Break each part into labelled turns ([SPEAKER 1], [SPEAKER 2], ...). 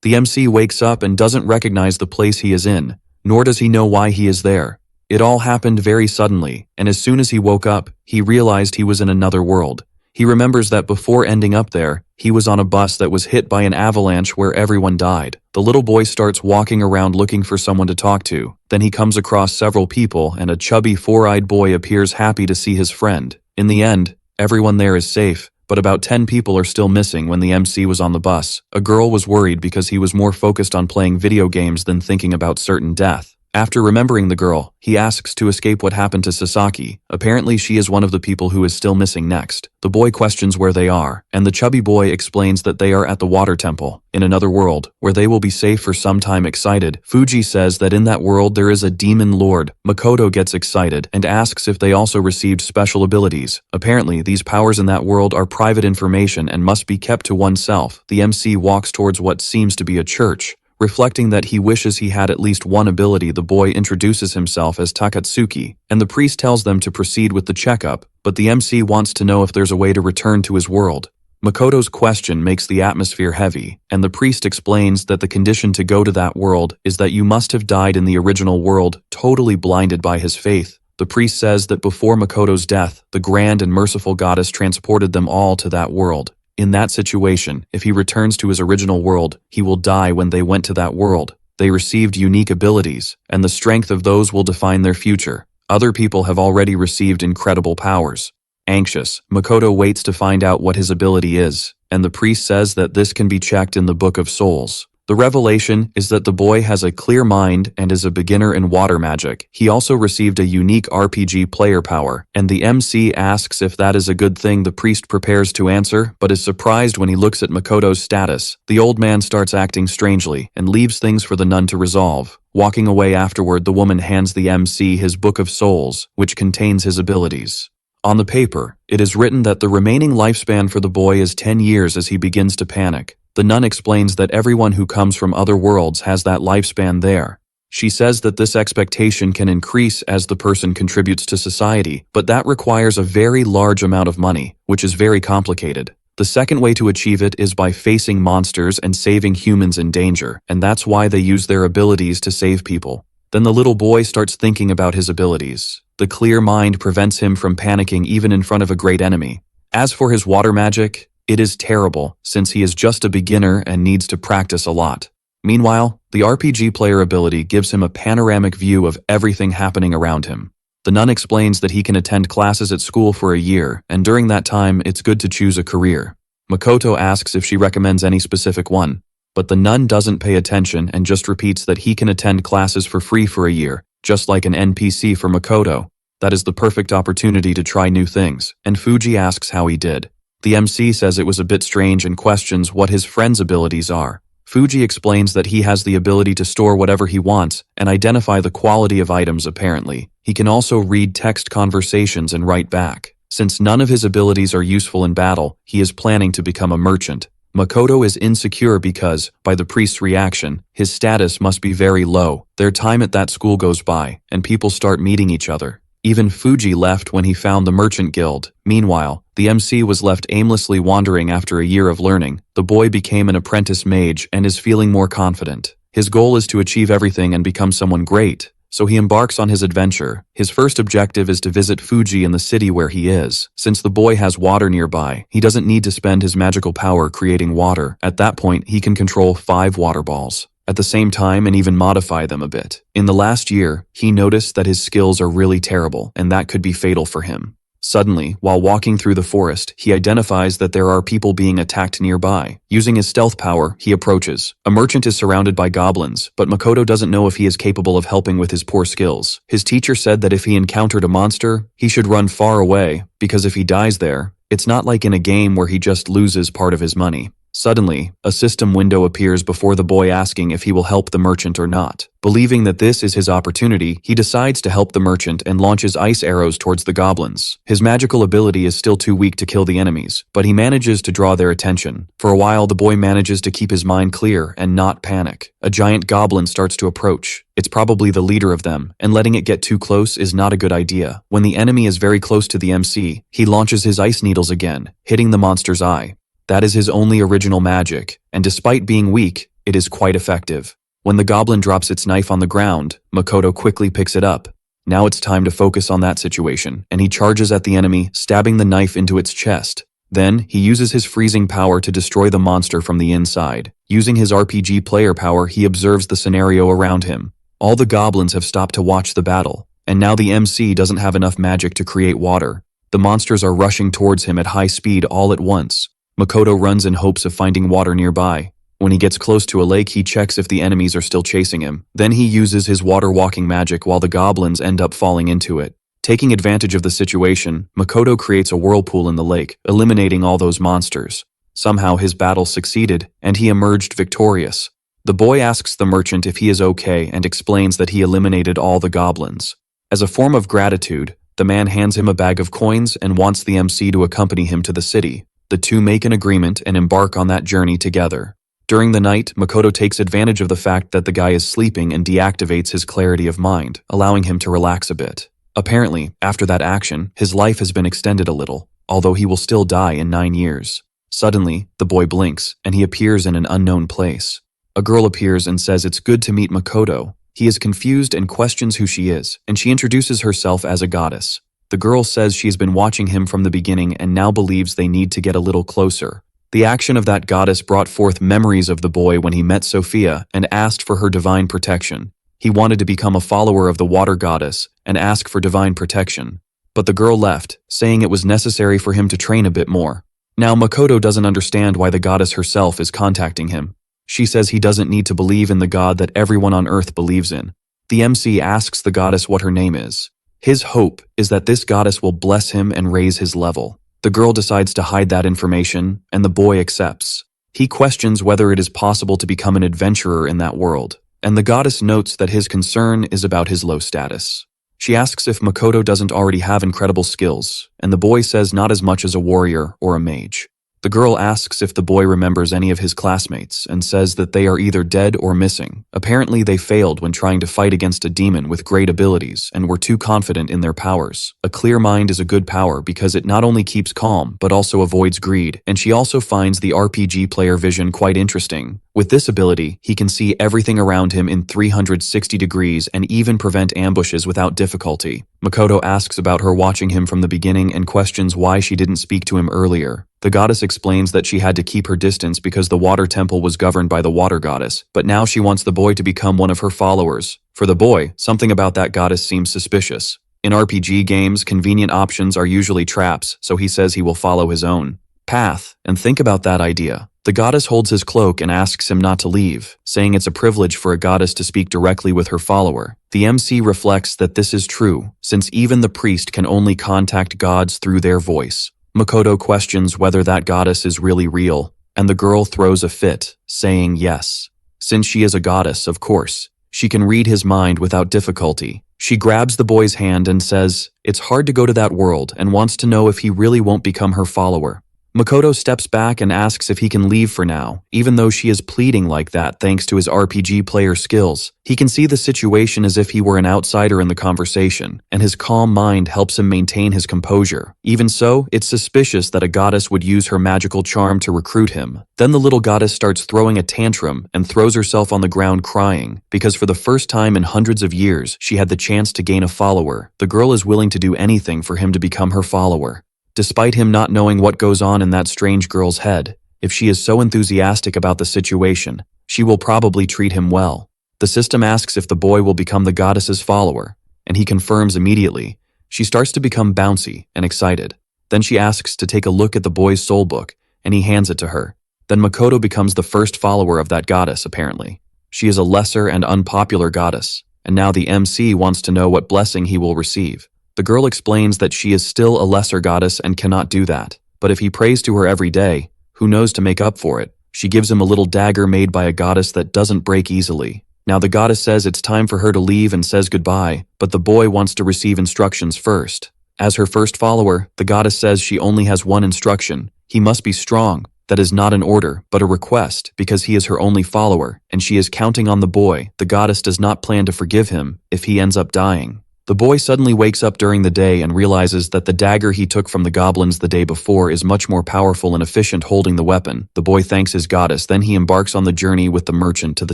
[SPEAKER 1] The MC wakes up and doesn't recognize the place he is in, nor does he know why he is there. It all happened very suddenly, and as soon as he woke up, he realized he was in another world. He remembers that before ending up there, he was on a bus that was hit by an avalanche where everyone died. The little boy starts walking around looking for someone to talk to. Then he comes across several people, and a chubby four-eyed boy appears happy to see his friend. In the end, everyone there is safe, but about 10 people are still missing when the MC was on the bus. A girl was worried because he was more focused on playing video games than thinking about certain death. After remembering the girl, he asks to escape what happened to Sasaki. Apparently she is one of the people who is still missing next. The boy questions where they are, and the chubby boy explains that they are at the water temple, in another world, where they will be safe for some time. Excited, Fuji says that in that world there is a demon lord. Makoto gets excited and asks if they also received special abilities. Apparently these powers in that world are private information and must be kept to oneself. The MC walks towards what seems to be a church. Reflecting that he wishes he had at least one ability, the boy introduces himself as Takatsuki, and the priest tells them to proceed with the checkup, but the MC wants to know if there's a way to return to his world. Makoto's question makes the atmosphere heavy, and the priest explains that the condition to go to that world is that you must have died in the original world, totally blinded by his faith. The priest says that before Makoto's death, the grand and merciful goddess transported them all to that world. In that situation, if he returns to his original world, he will die when they went to that world. They received unique abilities, and the strength of those will define their future. Other people have already received incredible powers. Anxious, Makoto waits to find out what his ability is, and the priest says that this can be checked in the Book of Souls. The revelation is that the boy has a clear mind and is a beginner in water magic. He also received a unique RPG player power, and the MC asks if that is a good thing. The priest prepares to answer, but is surprised when he looks at Makoto's status. The old man starts acting strangely, and leaves things for the nun to resolve. Walking away afterward, the woman hands the MC his Book of Souls, which contains his abilities. On the paper, it is written that the remaining lifespan for the boy is 10 years as he begins to panic. The nun explains that everyone who comes from other worlds has that lifespan there. She says that this expectation can increase as the person contributes to society, but that requires a very large amount of money, which is very complicated. The second way to achieve it is by facing monsters and saving humans in danger, and that's why they use their abilities to save people. Then the little boy starts thinking about his abilities. The clear mind prevents him from panicking even in front of a great enemy. As for his water magic, it is terrible, since he is just a beginner and needs to practice a lot. Meanwhile, the RPG player ability gives him a panoramic view of everything happening around him. The nun explains that he can attend classes at school for a year, and during that time, it's good to choose a career. Makoto asks if she recommends any specific one, but the nun doesn't pay attention and just repeats that he can attend classes for free for a year, just like an NPC for Makoto. That is the perfect opportunity to try new things, and Fuji asks how he did. The MC says it was a bit strange and questions what his friend's abilities are. Fuji explains that he has the ability to store whatever he wants and identify the quality of items apparently. He can also read text conversations and write back. Since none of his abilities are useful in battle, he is planning to become a merchant. Makoto is insecure because, by the priest's reaction, his status must be very low. Their time at that school goes by, and people start meeting each other. Even Fuji left when he found the merchant guild. Meanwhile, the MC was left aimlessly wandering after a year of learning. The boy became an apprentice mage and is feeling more confident. His goal is to achieve everything and become someone great, so he embarks on his adventure. His first objective is to visit Fuji in the city where he is. Since the boy has water nearby, he doesn't need to spend his magical power creating water. At that point, he can control 5 water balls at the same time and even modify them a bit. In the last year, he noticed that his skills are really terrible, and that could be fatal for him. Suddenly, while walking through the forest, he identifies that there are people being attacked nearby. Using his stealth power, he approaches. A merchant is surrounded by goblins, but Makoto doesn't know if he is capable of helping with his poor skills. His teacher said that if he encountered a monster, he should run far away, because if he dies there, it's not like in a game where he just loses part of his money. Suddenly, a system window appears before the boy asking if he will help the merchant or not. Believing that this is his opportunity, he decides to help the merchant and launches ice arrows towards the goblins. His magical ability is still too weak to kill the enemies, but he manages to draw their attention. For a while, the boy manages to keep his mind clear and not panic. A giant goblin starts to approach. It's probably the leader of them, and letting it get too close is not a good idea. When the enemy is very close to the MC, he launches his ice needles again, hitting the monster's eye. That is his only original magic, and despite being weak, It is quite effective. When the goblin drops its knife on the ground, Makoto quickly picks it up. Now it's time to focus on that situation, and he charges at the enemy, stabbing the knife into its chest. Then, he uses his freezing power to destroy the monster from the inside. Using his RPG player power, he observes the scenario around him. All the goblins have stopped to watch the battle, and now the MC doesn't have enough magic to create water. The monsters are rushing towards him at high speed all at once. Makoto runs in hopes of finding water nearby. When he gets close to a lake, he checks if the enemies are still chasing him. Then he uses his water-walking magic while the goblins end up falling into it. Taking advantage of the situation, Makoto creates a whirlpool in the lake, eliminating all those monsters. Somehow his battle succeeded, and he emerged victorious. The boy asks the merchant if he is okay and explains that he eliminated all the goblins. As a form of gratitude, the man hands him a bag of coins and wants the MC to accompany him to the city. The two make an agreement and embark on that journey together. During the night, Makoto takes advantage of the fact that the guy is sleeping and deactivates his clarity of mind, allowing him to relax a bit. Apparently, after that action, his life has been extended a little, although he will still die in 9 years. Suddenly, the boy blinks, and he appears in an unknown place. A girl appears and says it's good to meet Makoto. He is confused and questions who she is, and she introduces herself as a goddess. The girl says she has been watching him from the beginning and now believes they need to get a little closer. The action of that goddess brought forth memories of the boy when he met Sophia and asked for her divine protection. He wanted to become a follower of the water goddess and ask for divine protection. But the girl left, saying it was necessary for him to train a bit more. Now Makoto doesn't understand why the goddess herself is contacting him. She says he doesn't need to believe in the god that everyone on Earth believes in. The MC asks the goddess what her name is. His hope is that this goddess will bless him and raise his level. The girl decides to hide that information, and the boy accepts. He questions whether it is possible to become an adventurer in that world, and the goddess notes that his concern is about his low status. She asks if Makoto doesn't already have incredible skills, and the boy says not as much as a warrior or a mage. The girl asks if the boy remembers any of his classmates and says that they are either dead or missing. Apparently they failed when trying to fight against a demon with great abilities and were too confident in their powers. A clear mind is a good power because it not only keeps calm but also avoids greed, and she also finds the RPG player vision quite interesting. With this ability, he can see everything around him in 360 degrees and even prevent ambushes without difficulty. Makoto asks about her watching him from the beginning and questions why she didn't speak to him earlier. The goddess explains that she had to keep her distance because the water temple was governed by the water goddess, but now she wants the boy to become one of her followers. For the boy, something about that goddess seems suspicious. In RPG games, convenient options are usually traps, so he says he will follow his own path. And think about that idea. The goddess holds his cloak and asks him not to leave, saying it's a privilege for a goddess to speak directly with her follower. The MC reflects that this is true, since even the priest can only contact gods through their voice. Makoto questions whether that goddess is really real, and the girl throws a fit, saying yes. Since she is a goddess, of course, she can read his mind without difficulty. She grabs the boy's hand and says, it's hard to go to that world and wants to know if he really won't become her follower. Makoto steps back and asks if he can leave for now, even though she is pleading like that thanks to his RPG player skills. He can see the situation as if he were an outsider in the conversation, and his calm mind helps him maintain his composure. Even so, it's suspicious that a goddess would use her magical charm to recruit him. Then the little goddess starts throwing a tantrum and throws herself on the ground crying, because for the first time in hundreds of years, she had the chance to gain a follower. The girl is willing to do anything for him to become her follower. Despite him not knowing what goes on in that strange girl's head, if she is so enthusiastic about the situation, she will probably treat him well. The system asks if the boy will become the goddess's follower, and he confirms immediately. She starts to become bouncy and excited. Then she asks to take a look at the boy's soul book, and he hands it to her. Then Makoto becomes the first follower of that goddess, apparently. She is a lesser and unpopular goddess, and now the MC wants to know what blessing he will receive. The girl explains that she is still a lesser goddess and cannot do that, but if he prays to her every day, who knows to make up for it? She gives him a little dagger made by a goddess that doesn't break easily. Now the goddess says it's time for her to leave and says goodbye, but the boy wants to receive instructions first. As her first follower, the goddess says she only has one instruction. He must be strong. That is not an order, but a request, because he is her only follower, and she is counting on the boy. The goddess does not plan to forgive him if he ends up dying. The boy suddenly wakes up during the day and realizes that the dagger he took from the goblins the day before is much more powerful and efficient holding the weapon. The boy thanks his goddess, then he embarks on the journey with the merchant to the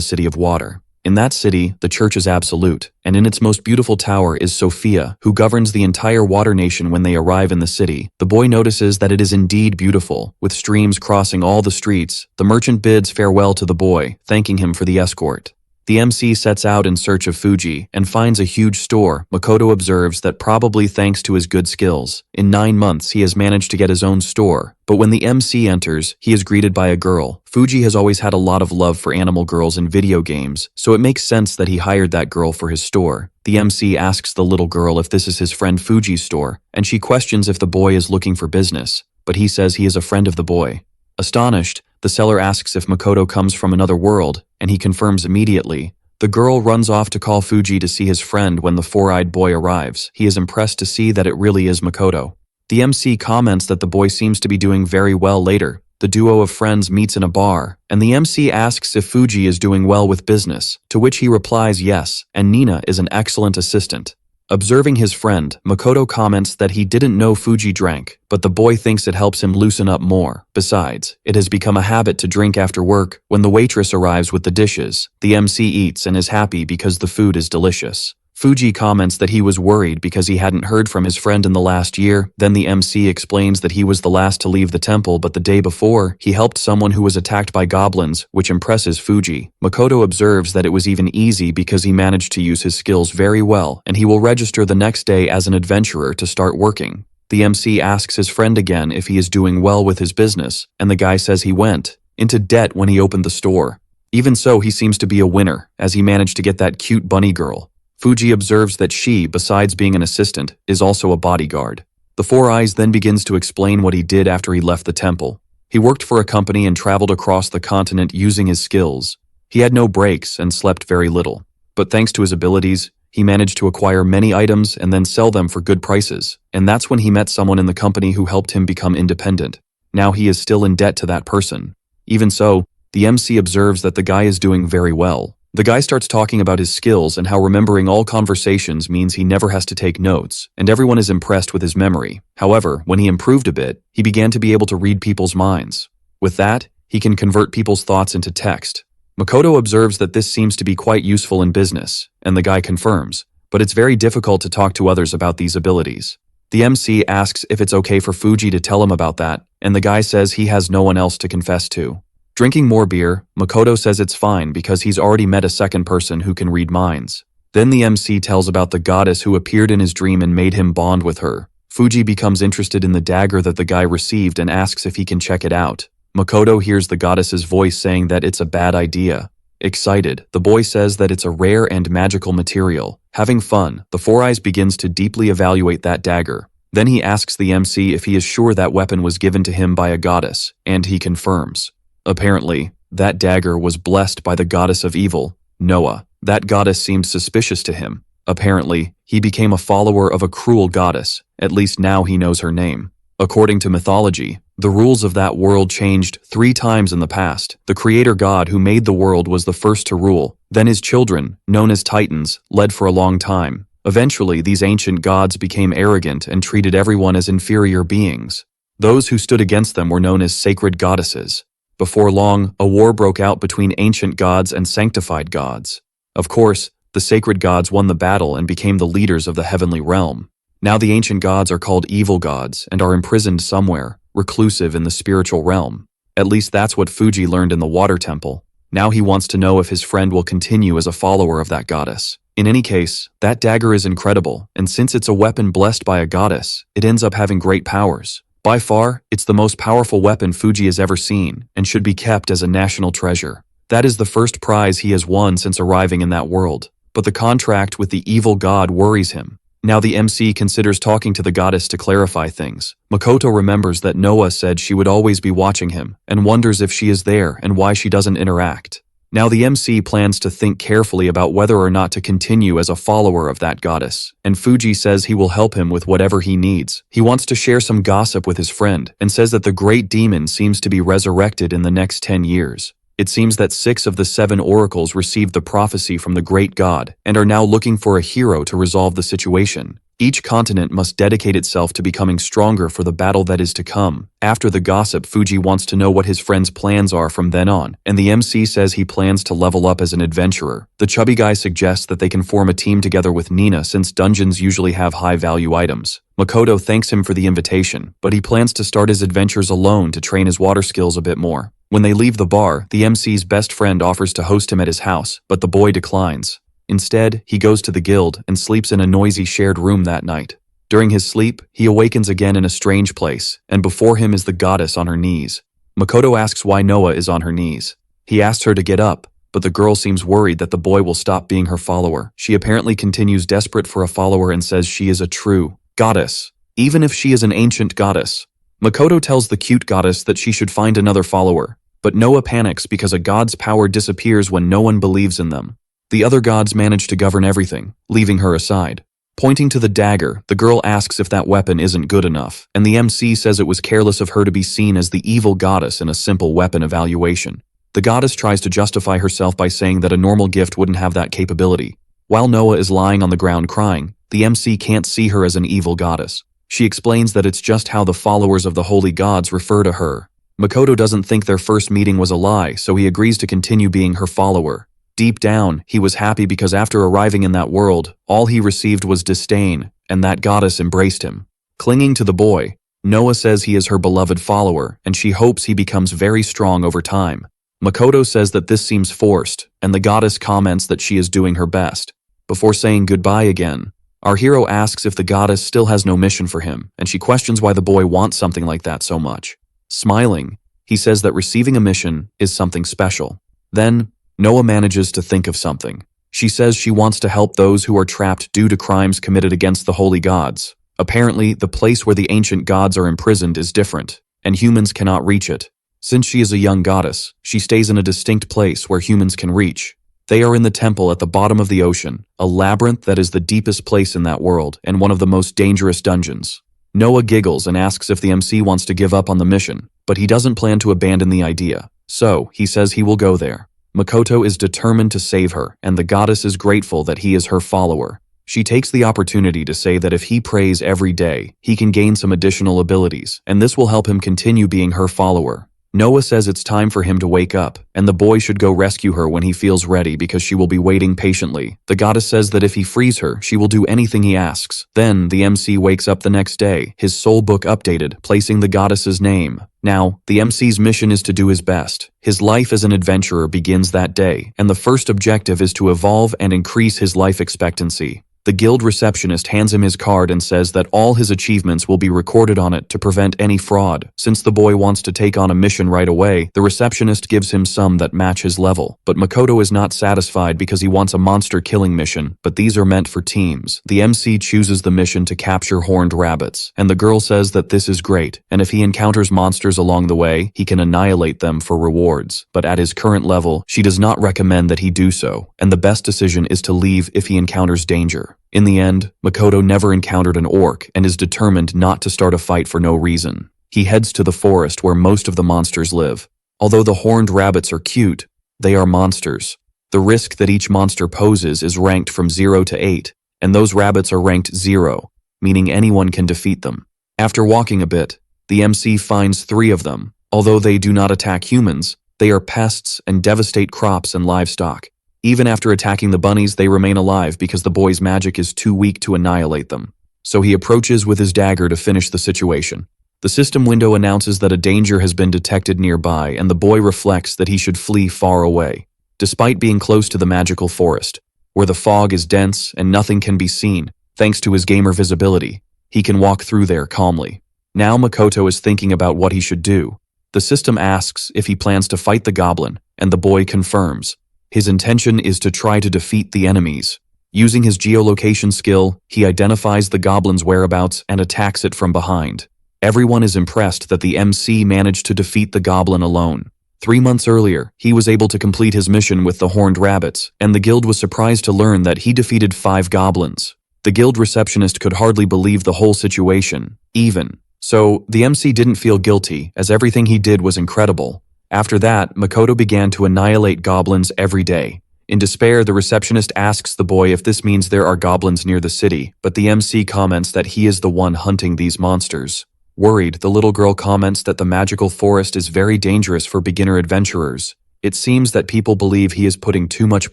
[SPEAKER 1] city of water. In that city, the church is absolute, and in its most beautiful tower is Sophia, who governs the entire water nation. When they arrive in the city, the boy notices that it is indeed beautiful, with streams crossing all the streets. The merchant bids farewell to the boy, thanking him for the escort. The MC sets out in search of Fuji and finds a huge store. Makoto observes that probably thanks to his good skills, in 9 months he has managed to get his own store. But when the MC enters, he is greeted by a girl. Fuji has always had a lot of love for animal girls in video games, so it makes sense that he hired that girl for his store. The MC asks the little girl if this is his friend Fuji's store, and she questions if the boy is looking for business, but he says he is a friend of the boy. Astonished, the seller asks if Makoto comes from another world, and he confirms immediately. The girl runs off to call Fuji to see his friend. When the four-eyed boy arrives, he is impressed to see that it really is Makoto. The MC comments that the boy seems to be doing very well. Later, the duo of friends meets in a bar, and the MC asks if Fuji is doing well with business, to which he replies yes, and Nina is an excellent assistant. Observing his friend, Makoto comments that he didn't know Fuji drank, but the boy thinks it helps him loosen up more. Besides, it has become a habit to drink after work. When the waitress arrives with the dishes, the MC eats and is happy because the food is delicious. Fuji comments that he was worried because he hadn't heard from his friend in the last year. Then the MC explains that he was the last to leave the temple, but the day before, he helped someone who was attacked by goblins, which impresses Fuji. Makoto observes that it was even easy because he managed to use his skills very well, and he will register the next day as an adventurer to start working. The MC asks his friend again if he is doing well with his business, and the guy says he went into debt when he opened the store. Even so, he seems to be a winner, as he managed to get that cute bunny girl. Fuji observes that she, besides being an assistant, is also a bodyguard. The Four Eyes then begins to explain what he did after he left the temple. He worked for a company and traveled across the continent using his skills. He had no breaks and slept very little. But thanks to his abilities, he managed to acquire many items and then sell them for good prices. And that's when he met someone in the company who helped him become independent. Now he is still in debt to that person. Even so, the MC observes that the guy is doing very well. The guy starts talking about his skills and how remembering all conversations means he never has to take notes, and everyone is impressed with his memory. However, when he improved a bit, he began to be able to read people's minds. With that, he can convert people's thoughts into text. Makoto observes that this seems to be quite useful in business, and the guy confirms, but it's very difficult to talk to others about these abilities. The MC asks if it's okay for Fuji to tell him about that, and the guy says he has no one else to confess to. Drinking more beer, Makoto says it's fine because he's already met a second person who can read minds. Then the MC tells about the goddess who appeared in his dream and made him bond with her. Fuji becomes interested in the dagger that the guy received and asks if he can check it out. Makoto hears the goddess's voice saying that it's a bad idea. Excited, the boy says that it's a rare and magical material. Having fun, the Four Eyes begins to deeply evaluate that dagger. Then he asks the MC if he is sure that weapon was given to him by a goddess, and he confirms. Apparently, that dagger was blessed by the goddess of evil, Noah. That goddess seemed suspicious to him. Apparently, he became a follower of a cruel goddess. At least now he knows her name. According to mythology, the rules of that world changed 3 times in the past. The creator god who made the world was the first to rule. Then his children, known as Titans, led for a long time. Eventually, these ancient gods became arrogant and treated everyone as inferior beings. Those who stood against them were known as sacred goddesses. Before long, a war broke out between ancient gods and sanctified gods. Of course, the sacred gods won the battle and became the leaders of the heavenly realm. Now the ancient gods are called evil gods and are imprisoned somewhere, reclusive in the spiritual realm. At least that's what Fuji learned in the water temple. Now he wants to know if his friend will continue as a follower of that goddess. In any case, that dagger is incredible, and since it's a weapon blessed by a goddess, it ends up having great powers. By far, it's the most powerful weapon Fuji has ever seen, and should be kept as a national treasure. That is the first prize he has won since arriving in that world. But the contract with the evil god worries him. Now the MC considers talking to the goddess to clarify things. Makoto remembers that Noah said she would always be watching him, and wonders if she is there and why she doesn't interact. Now the MC plans to think carefully about whether or not to continue as a follower of that goddess, and Fuji says he will help him with whatever he needs. He wants to share some gossip with his friend, and says that the great demon seems to be resurrected in the next 10 years. It seems that 6 of the 7 oracles received the prophecy from the great god and are now looking for a hero to resolve the situation. Each continent must dedicate itself to becoming stronger for the battle that is to come. After the gossip, Fuji wants to know what his friend's plans are from then on, and the MC says he plans to level up as an adventurer. The chubby guy suggests that they can form a team together with Nina since dungeons usually have high-value items. Makoto thanks him for the invitation, but he plans to start his adventures alone to train his water skills a bit more. When they leave the bar, the MC's best friend offers to host him at his house, but the boy declines. Instead, he goes to the guild and sleeps in a noisy shared room that night. During his sleep, he awakens again in a strange place, and before him is the goddess on her knees. Makoto asks why Noah is on her knees. He asks her to get up, but the girl seems worried that the boy will stop being her follower. She apparently continues desperate for a follower and says she is a true goddess, even if she is an ancient goddess. Makoto tells the cute goddess that she should find another follower, but Noah panics because a god's power disappears when no one believes in them. The other gods manage to govern everything, leaving her aside. Pointing to the dagger, the girl asks if that weapon isn't good enough, and the MC says it was careless of her to be seen as the evil goddess in a simple weapon evaluation. The goddess tries to justify herself by saying that a normal gift wouldn't have that capability. While Noah is lying on the ground crying, the MC can't see her as an evil goddess. She explains that it's just how the followers of the holy gods refer to her. Makoto doesn't think their first meeting was a lie, so he agrees to continue being her follower. Deep down, he was happy because after arriving in that world, all he received was disdain, and that goddess embraced him. Clinging to the boy, Noah says he is her beloved follower, and she hopes he becomes very strong over time. Makoto says that this seems forced, and the goddess comments that she is doing her best. Before saying goodbye again, our hero asks if the goddess still has no mission for him, and she questions why the boy wants something like that so much. Smiling, he says that receiving a mission is something special. Then, Noah manages to think of something. She says she wants to help those who are trapped due to crimes committed against the holy gods. Apparently, the place where the ancient gods are imprisoned is different, and humans cannot reach it. Since she is a young goddess, she stays in a distinct place where humans can reach. They are in the temple at the bottom of the ocean, a labyrinth that is the deepest place in that world and one of the most dangerous dungeons. Noah giggles and asks if the MC wants to give up on the mission, but he doesn't plan to abandon the idea, so he says he will go there. Makoto is determined to save her, and the goddess is grateful that he is her follower. She takes the opportunity to say that if he prays every day, he can gain some additional abilities, and this will help him continue being her follower. Noah says it's time for him to wake up, and the boy should go rescue her when he feels ready because she will be waiting patiently. The goddess says that if he frees her, she will do anything he asks. Then, the MC wakes up the next day, his soul book updated, placing the goddess's name. Now, the MC's mission is to do his best. His life as an adventurer begins that day, and the first objective is to evolve and increase his life expectancy. The guild receptionist hands him his card and says that all his achievements will be recorded on it to prevent any fraud. Since the boy wants to take on a mission right away, the receptionist gives him some that match his level. But Makoto is not satisfied because he wants a monster-killing mission, but these are meant for teams. The MC chooses the mission to capture horned rabbits, and the girl says that this is great, and if he encounters monsters along the way, he can annihilate them for rewards. But at his current level, she does not recommend that he do so, and the best decision is to leave if he encounters danger. In the end, Makoto never encountered an orc and is determined not to start a fight for no reason. He heads to the forest where most of the monsters live. Although the horned rabbits are cute, they are monsters. The risk that each monster poses is ranked from 0 to 8, and those rabbits are ranked 0, meaning anyone can defeat them. After walking a bit, the MC finds 3 of them. Although they do not attack humans, they are pests and devastate crops and livestock. Even after attacking the bunnies, they remain alive because the boy's magic is too weak to annihilate them. So he approaches with his dagger to finish the situation. The system window announces that a danger has been detected nearby, and the boy reflects that he should flee far away. Despite being close to the magical forest, where the fog is dense and nothing can be seen, thanks to his gamer visibility, he can walk through there calmly. Now Makoto is thinking about what he should do. The system asks if he plans to fight the goblin, and the boy confirms. His intention is to try to defeat the enemies. Using his geolocation skill, he identifies the goblin's whereabouts and attacks it from behind. Everyone is impressed that the MC managed to defeat the goblin alone. 3 months earlier, he was able to complete his mission with the horned rabbits, and the guild was surprised to learn that he defeated 5 goblins. The guild receptionist could hardly believe the whole situation, even. So, the MC didn't feel guilty, as everything he did was incredible. After that, Makoto began to annihilate goblins every day. In despair, the receptionist asks the boy if this means there are goblins near the city, but the MC comments that he is the one hunting these monsters. Worried, the little girl comments that the magical forest is very dangerous for beginner adventurers. It seems that people believe he is putting too much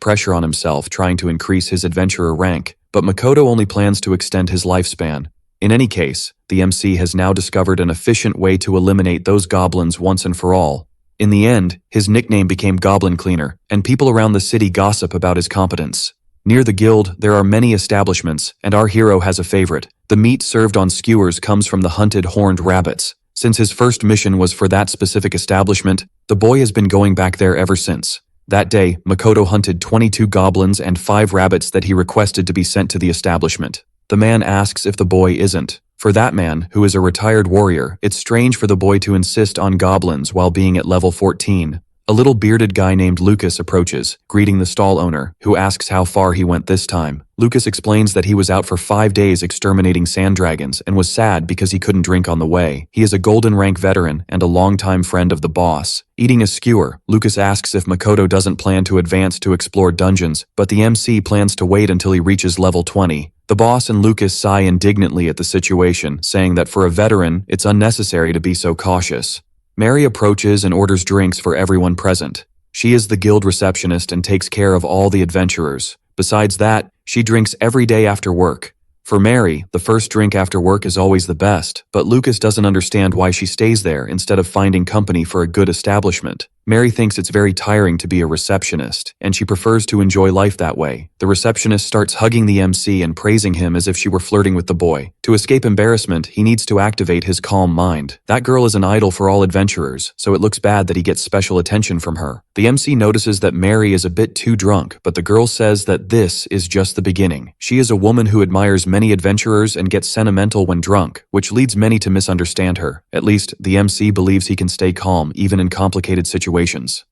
[SPEAKER 1] pressure on himself trying to increase his adventurer rank, but Makoto only plans to extend his lifespan. In any case, the MC has now discovered an efficient way to eliminate those goblins once and for all. In the end, his nickname became Goblin Cleaner, and people around the city gossip about his competence. Near the guild, there are many establishments, and our hero has a favorite. The meat served on skewers comes from the hunted horned rabbits. Since his first mission was for that specific establishment, the boy has been going back there ever since. That day, Makoto hunted 22 goblins and 5 rabbits that he requested to be sent to the establishment. The man asks if the boy isn't. For that man, who is a retired warrior, it's strange for the boy to insist on goblins while being at level 14. A little bearded guy named Lucas approaches, greeting the stall owner, who asks how far he went this time. Lucas explains that he was out for 5 days exterminating sand dragons and was sad because he couldn't drink on the way. He is a golden rank veteran and a longtime friend of the boss. Eating a skewer, Lucas asks if Makoto doesn't plan to advance to explore dungeons, but the MC plans to wait until he reaches level 20. The boss and Lucas sigh indignantly at the situation, saying that for a veteran, it's unnecessary to be so cautious. Mary approaches and orders drinks for everyone present. She is the guild receptionist and takes care of all the adventurers. Besides that, she drinks every day after work. For Mary, the first drink after work is always the best, but Lucas doesn't understand why she stays there instead of finding company for a good establishment. Mary thinks it's very tiring to be a receptionist, and she prefers to enjoy life that way. The receptionist starts hugging the MC and praising him as if she were flirting with the boy. To escape embarrassment, he needs to activate his calm mind. That girl is an idol for all adventurers, so it looks bad that he gets special attention from her. The MC notices that Mary is a bit too drunk, but the girl says that this is just the beginning. She is a woman who admires many adventurers and gets sentimental when drunk, which leads many to misunderstand her. At least, the MC believes he can stay calm even in complicated situations.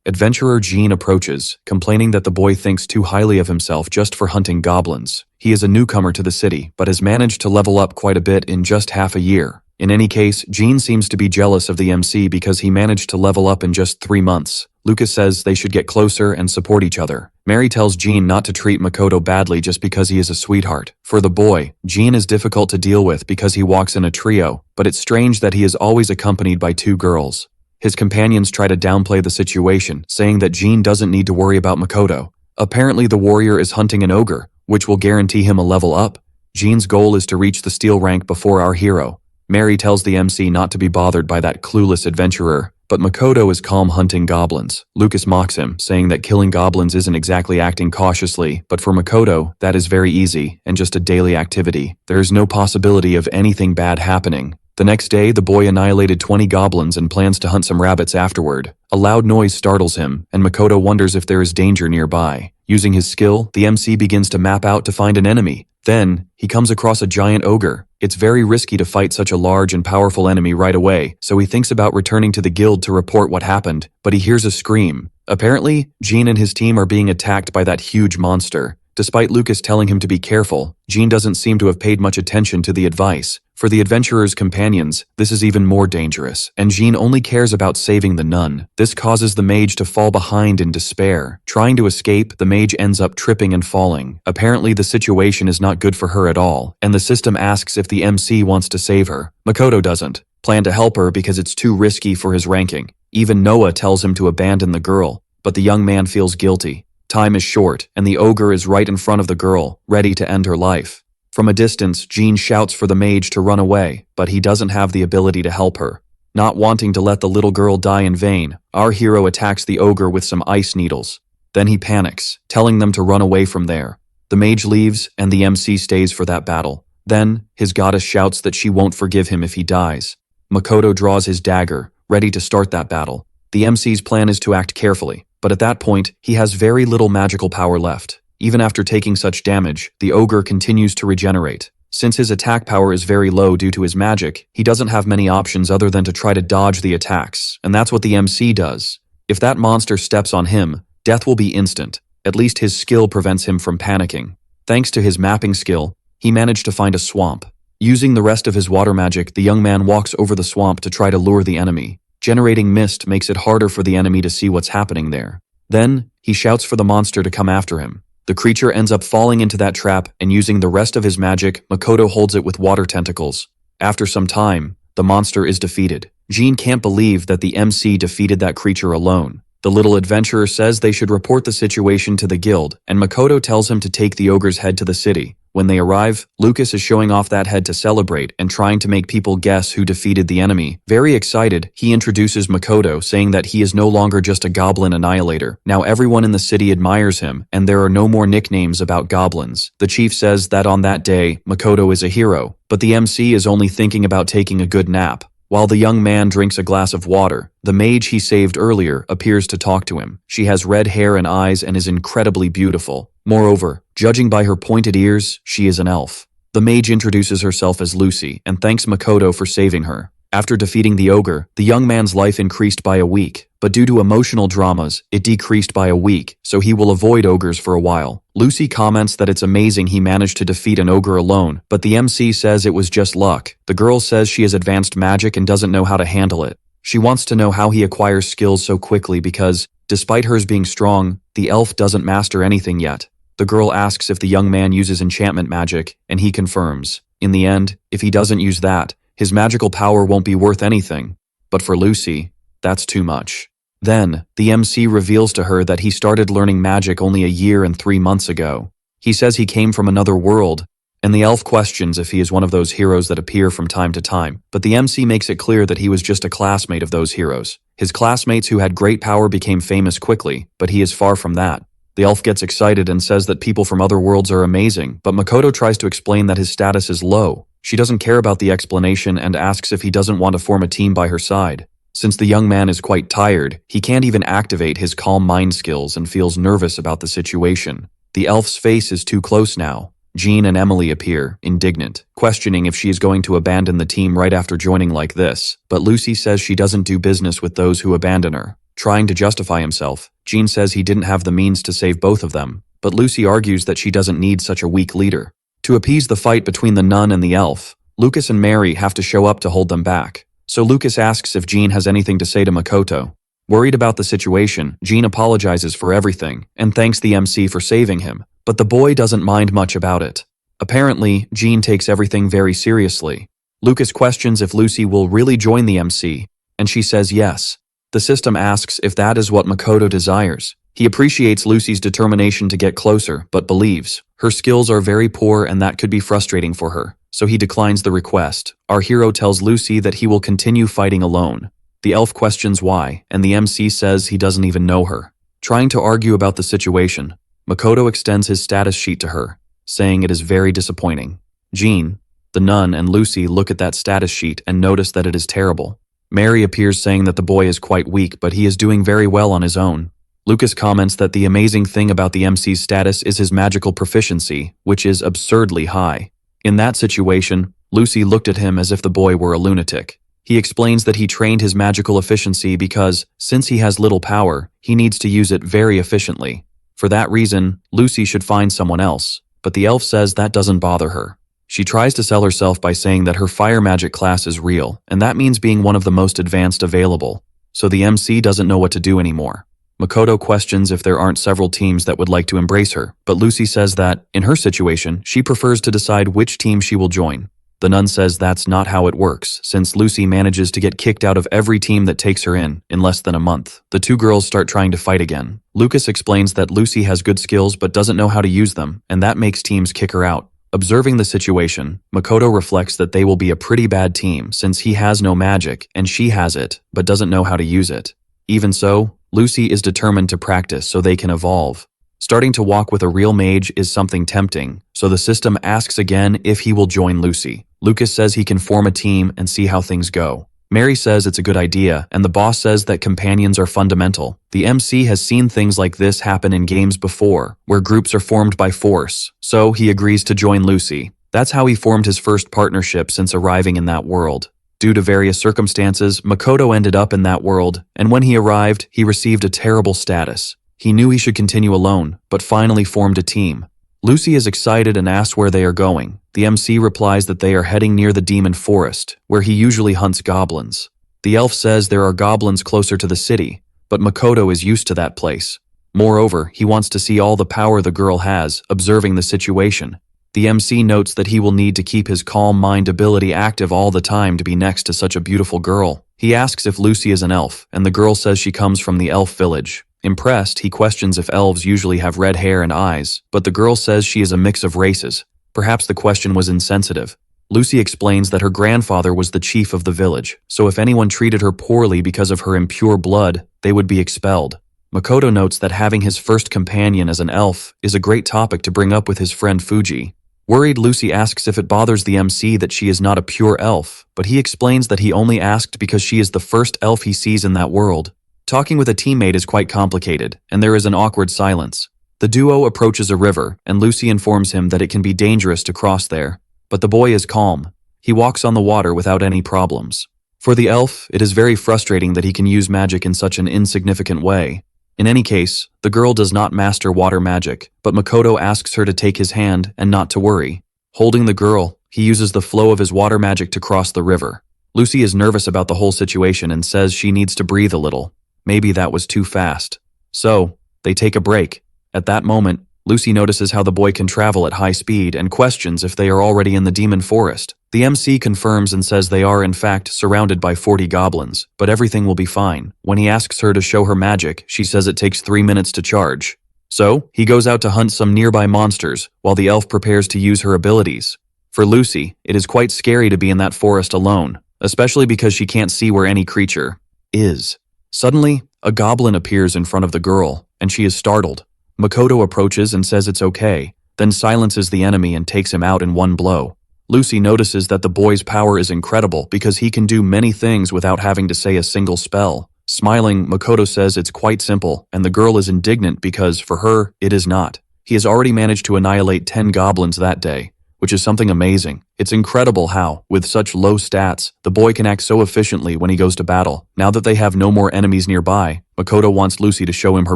[SPEAKER 1] Adventurer Jean approaches, complaining that the boy thinks too highly of himself just for hunting goblins. He is a newcomer to the city, but has managed to level up quite a bit in just half a year. In any case, Jean seems to be jealous of the MC because he managed to level up in just 3 months. Lucas says they should get closer and support each other. Mary tells Jean not to treat Makoto badly just because he is a sweetheart. For the boy, Jean is difficult to deal with because he walks in a trio, but it's strange that he is always accompanied by 2 girls. His companions try to downplay the situation, saying that Jean doesn't need to worry about Makoto. Apparently the warrior is hunting an ogre, which will guarantee him a level up. Jean's goal is to reach the steel rank before our hero. Mary tells the MC not to be bothered by that clueless adventurer, but Makoto is calm hunting goblins. Lucas mocks him, saying that killing goblins isn't exactly acting cautiously, but for Makoto, that is very easy and just a daily activity. There is no possibility of anything bad happening. The next day, the boy annihilated 20 goblins and plans to hunt some rabbits afterward. A loud noise startles him, and Makoto wonders if there is danger nearby. Using his skill, the MC begins to map out to find an enemy. Then, he comes across a giant ogre. It's very risky to fight such a large and powerful enemy right away, so he thinks about returning to the guild to report what happened, but he hears a scream. Apparently, Jean and his team are being attacked by that huge monster. Despite Lucas telling him to be careful, Jean doesn't seem to have paid much attention to the advice. For the adventurer's companions, this is even more dangerous, and Jean only cares about saving the nun. This causes the mage to fall behind in despair. Trying to escape, the mage ends up tripping and falling. Apparently the situation is not good for her at all, and the system asks if the MC wants to save her. Makoto doesn't plan to help her because it's too risky for his ranking. Even Noah tells him to abandon the girl, but the young man feels guilty. Time is short, and the ogre is right in front of the girl, ready to end her life. From a distance, Jean shouts for the mage to run away, but he doesn't have the ability to help her. Not wanting to let the little girl die in vain, our hero attacks the ogre with some ice needles. Then he panics, telling them to run away from there. The mage leaves, and the MC stays for that battle. Then, his goddess shouts that she won't forgive him if he dies. Makoto draws his dagger, ready to start that battle. The MC's plan is to act carefully, but at that point, he has very little magical power left. Even after taking such damage, the ogre continues to regenerate. Since his attack power is very low due to his magic, he doesn't have many options other than to try to dodge the attacks, and that's what the MC does. If that monster steps on him, death will be instant. At least his skill prevents him from panicking. Thanks to his mapping skill, he managed to find a swamp. Using the rest of his water magic, the young man walks over the swamp to try to lure the enemy. Generating mist makes it harder for the enemy to see what's happening there. Then, he shouts for the monster to come after him. The creature ends up falling into that trap, and using the rest of his magic, Makoto holds it with water tentacles. After some time, the monster is defeated. Jean can't believe that the MC defeated that creature alone. The little adventurer says they should report the situation to the guild, and Makoto tells him to take the ogre's head to the city. When they arrive, Lucas is showing off that head to celebrate and trying to make people guess who defeated the enemy. Very excited, he introduces Makoto, saying that he is no longer just a goblin annihilator. Now everyone in the city admires him, and there are no more nicknames about goblins. The chief says that on that day, Makoto is a hero, but the MC is only thinking about taking a good nap. While the young man drinks a glass of water, the mage he saved earlier appears to talk to him. She has red hair and eyes and is incredibly beautiful. Moreover, judging by her pointed ears, she is an elf. The mage introduces herself as Lucy and thanks Makoto for saving her. After defeating the ogre, the young man's life increased by a week, but due to emotional dramas, it decreased by a week, so he will avoid ogres for a while. Lucy comments that it's amazing he managed to defeat an ogre alone, but the MC says it was just luck. The girl says she has advanced magic and doesn't know how to handle it. She wants to know how he acquires skills so quickly because, despite hers being strong, the elf doesn't master anything yet. The girl asks if the young man uses enchantment magic, and he confirms. In the end, if he doesn't use that, his magical power won't be worth anything. But for Lucy, that's too much. Then, the MC reveals to her that he started learning magic only a year and 3 months ago. He says he came from another world, and the elf questions if he is one of those heroes that appear from time to time, but the MC makes it clear that he was just a classmate of those heroes. His classmates who had great power became famous quickly, but he is far from that. The elf gets excited and says that people from other worlds are amazing, but Makoto tries to explain that his status is low. She doesn't care about the explanation and asks if he doesn't want to form a team by her side. Since the young man is quite tired, he can't even activate his calm mind skills and feels nervous about the situation. The elf's face is too close now. Jean and Emily appear, indignant, questioning if she is going to abandon the team right after joining like this, but Lucy says she doesn't do business with those who abandon her. Trying to justify himself, Jean says he didn't have the means to save both of them, but Lucy argues that she doesn't need such a weak leader. To appease the fight between the nun and the elf, Lucas and Mary have to show up to hold them back. So Lucas asks if Jean has anything to say to Makoto. Worried about the situation, Jean apologizes for everything and thanks the MC for saving him, but the boy doesn't mind much about it. Apparently, Jean takes everything very seriously. Lucas questions if Lucy will really join the MC, and she says yes. The system asks if that is what Makoto desires. He appreciates Lucy's determination to get closer, but believes her skills are very poor and that could be frustrating for her, so he declines the request. Our hero tells Lucy that he will continue fighting alone. The elf questions why, and the MC says he doesn't even know her. Trying to argue about the situation, Makoto extends his status sheet to her, saying it is very disappointing. Jean, the nun, and Lucy look at that status sheet and notice that it is terrible. Mary appears saying that the boy is quite weak, but he is doing very well on his own. Lucas comments that the amazing thing about the MC's status is his magical proficiency, which is absurdly high. In that situation, Lucy looked at him as if the boy were a lunatic. He explains that he trained his magical efficiency because, since he has little power, he needs to use it very efficiently. For that reason, Lucy should find someone else, but the elf says that doesn't bother her. She tries to sell herself by saying that her fire magic class is real, and that means being one of the most advanced available, so the MC doesn't know what to do anymore. Makoto questions if there aren't several teams that would like to embrace her, but Lucy says that, in her situation, she prefers to decide which team she will join. The nun says that's not how it works, since Lucy manages to get kicked out of every team that takes her in less than a month. The two girls start trying to fight again. Lucas explains that Lucy has good skills but doesn't know how to use them, and that makes teams kick her out. Observing the situation, Makoto reflects that they will be a pretty bad team since he has no magic and she has it, but doesn't know how to use it. Even so, Lucy is determined to practice so they can evolve. Starting to walk with a real mage is something tempting, so the system asks again if he will join Lucy. Lucas says he can form a team and see how things go. Mary says it's a good idea, and the boss says that companions are fundamental. The MC has seen things like this happen in games before, where groups are formed by force, so he agrees to join Lucy. That's how he formed his first partnership since arriving in that world. Due to various circumstances, Makoto ended up in that world, and when he arrived, he received a terrible status. He knew he should continue alone, but finally formed a team. Lucy is excited and asks where they are going. The MC replies that they are heading near the demon forest, where he usually hunts goblins. The elf says there are goblins closer to the city, but Makoto is used to that place. Moreover, he wants to see all the power the girl has, observing the situation. The MC notes that he will need to keep his calm mind ability active all the time to be next to such a beautiful girl. He asks if Lucy is an elf, and the girl says she comes from the elf village. Impressed, he questions if elves usually have red hair and eyes, but the girl says she is a mix of races. Perhaps the question was insensitive. Lucy explains that her grandfather was the chief of the village, so if anyone treated her poorly because of her impure blood, they would be expelled. Makoto notes that having his first companion as an elf is a great topic to bring up with his friend Fuji. Worried, Lucy asks if it bothers the MC that she is not a pure elf, but he explains that he only asked because she is the first elf he sees in that world. Talking with a teammate is quite complicated, and there is an awkward silence. The duo approaches a river, and Lucy informs him that it can be dangerous to cross there. But the boy is calm. He walks on the water without any problems. For the elf, it is very frustrating that he can use magic in such an insignificant way. In any case, the girl does not master water magic, but Makoto asks her to take his hand and not to worry. Holding the girl, he uses the flow of his water magic to cross the river. Lucy is nervous about the whole situation and says she needs to breathe a little. Maybe that was too fast. So, they take a break. At that moment, Lucy notices how the boy can travel at high speed and questions if they are already in the demon forest. The MC confirms and says they are in fact surrounded by 40 goblins, but everything will be fine. When he asks her to show her magic, she says it takes 3 minutes to charge. So, he goes out to hunt some nearby monsters, while the elf prepares to use her abilities. For Lucy, it is quite scary to be in that forest alone, especially because she can't see where any creature is. Suddenly, a goblin appears in front of the girl, and she is startled. Makoto approaches and says it's okay, then silences the enemy and takes him out in one blow. Lucy notices that the boy's power is incredible because he can do many things without having to say a single spell. Smiling, Makoto says it's quite simple, and the girl is indignant because, for her, it is not. He has already managed to annihilate 10 goblins that day, which is something amazing. It's incredible how, with such low stats, the boy can act so efficiently when he goes to battle. Now that they have no more enemies nearby, Makoto wants Lucy to show him her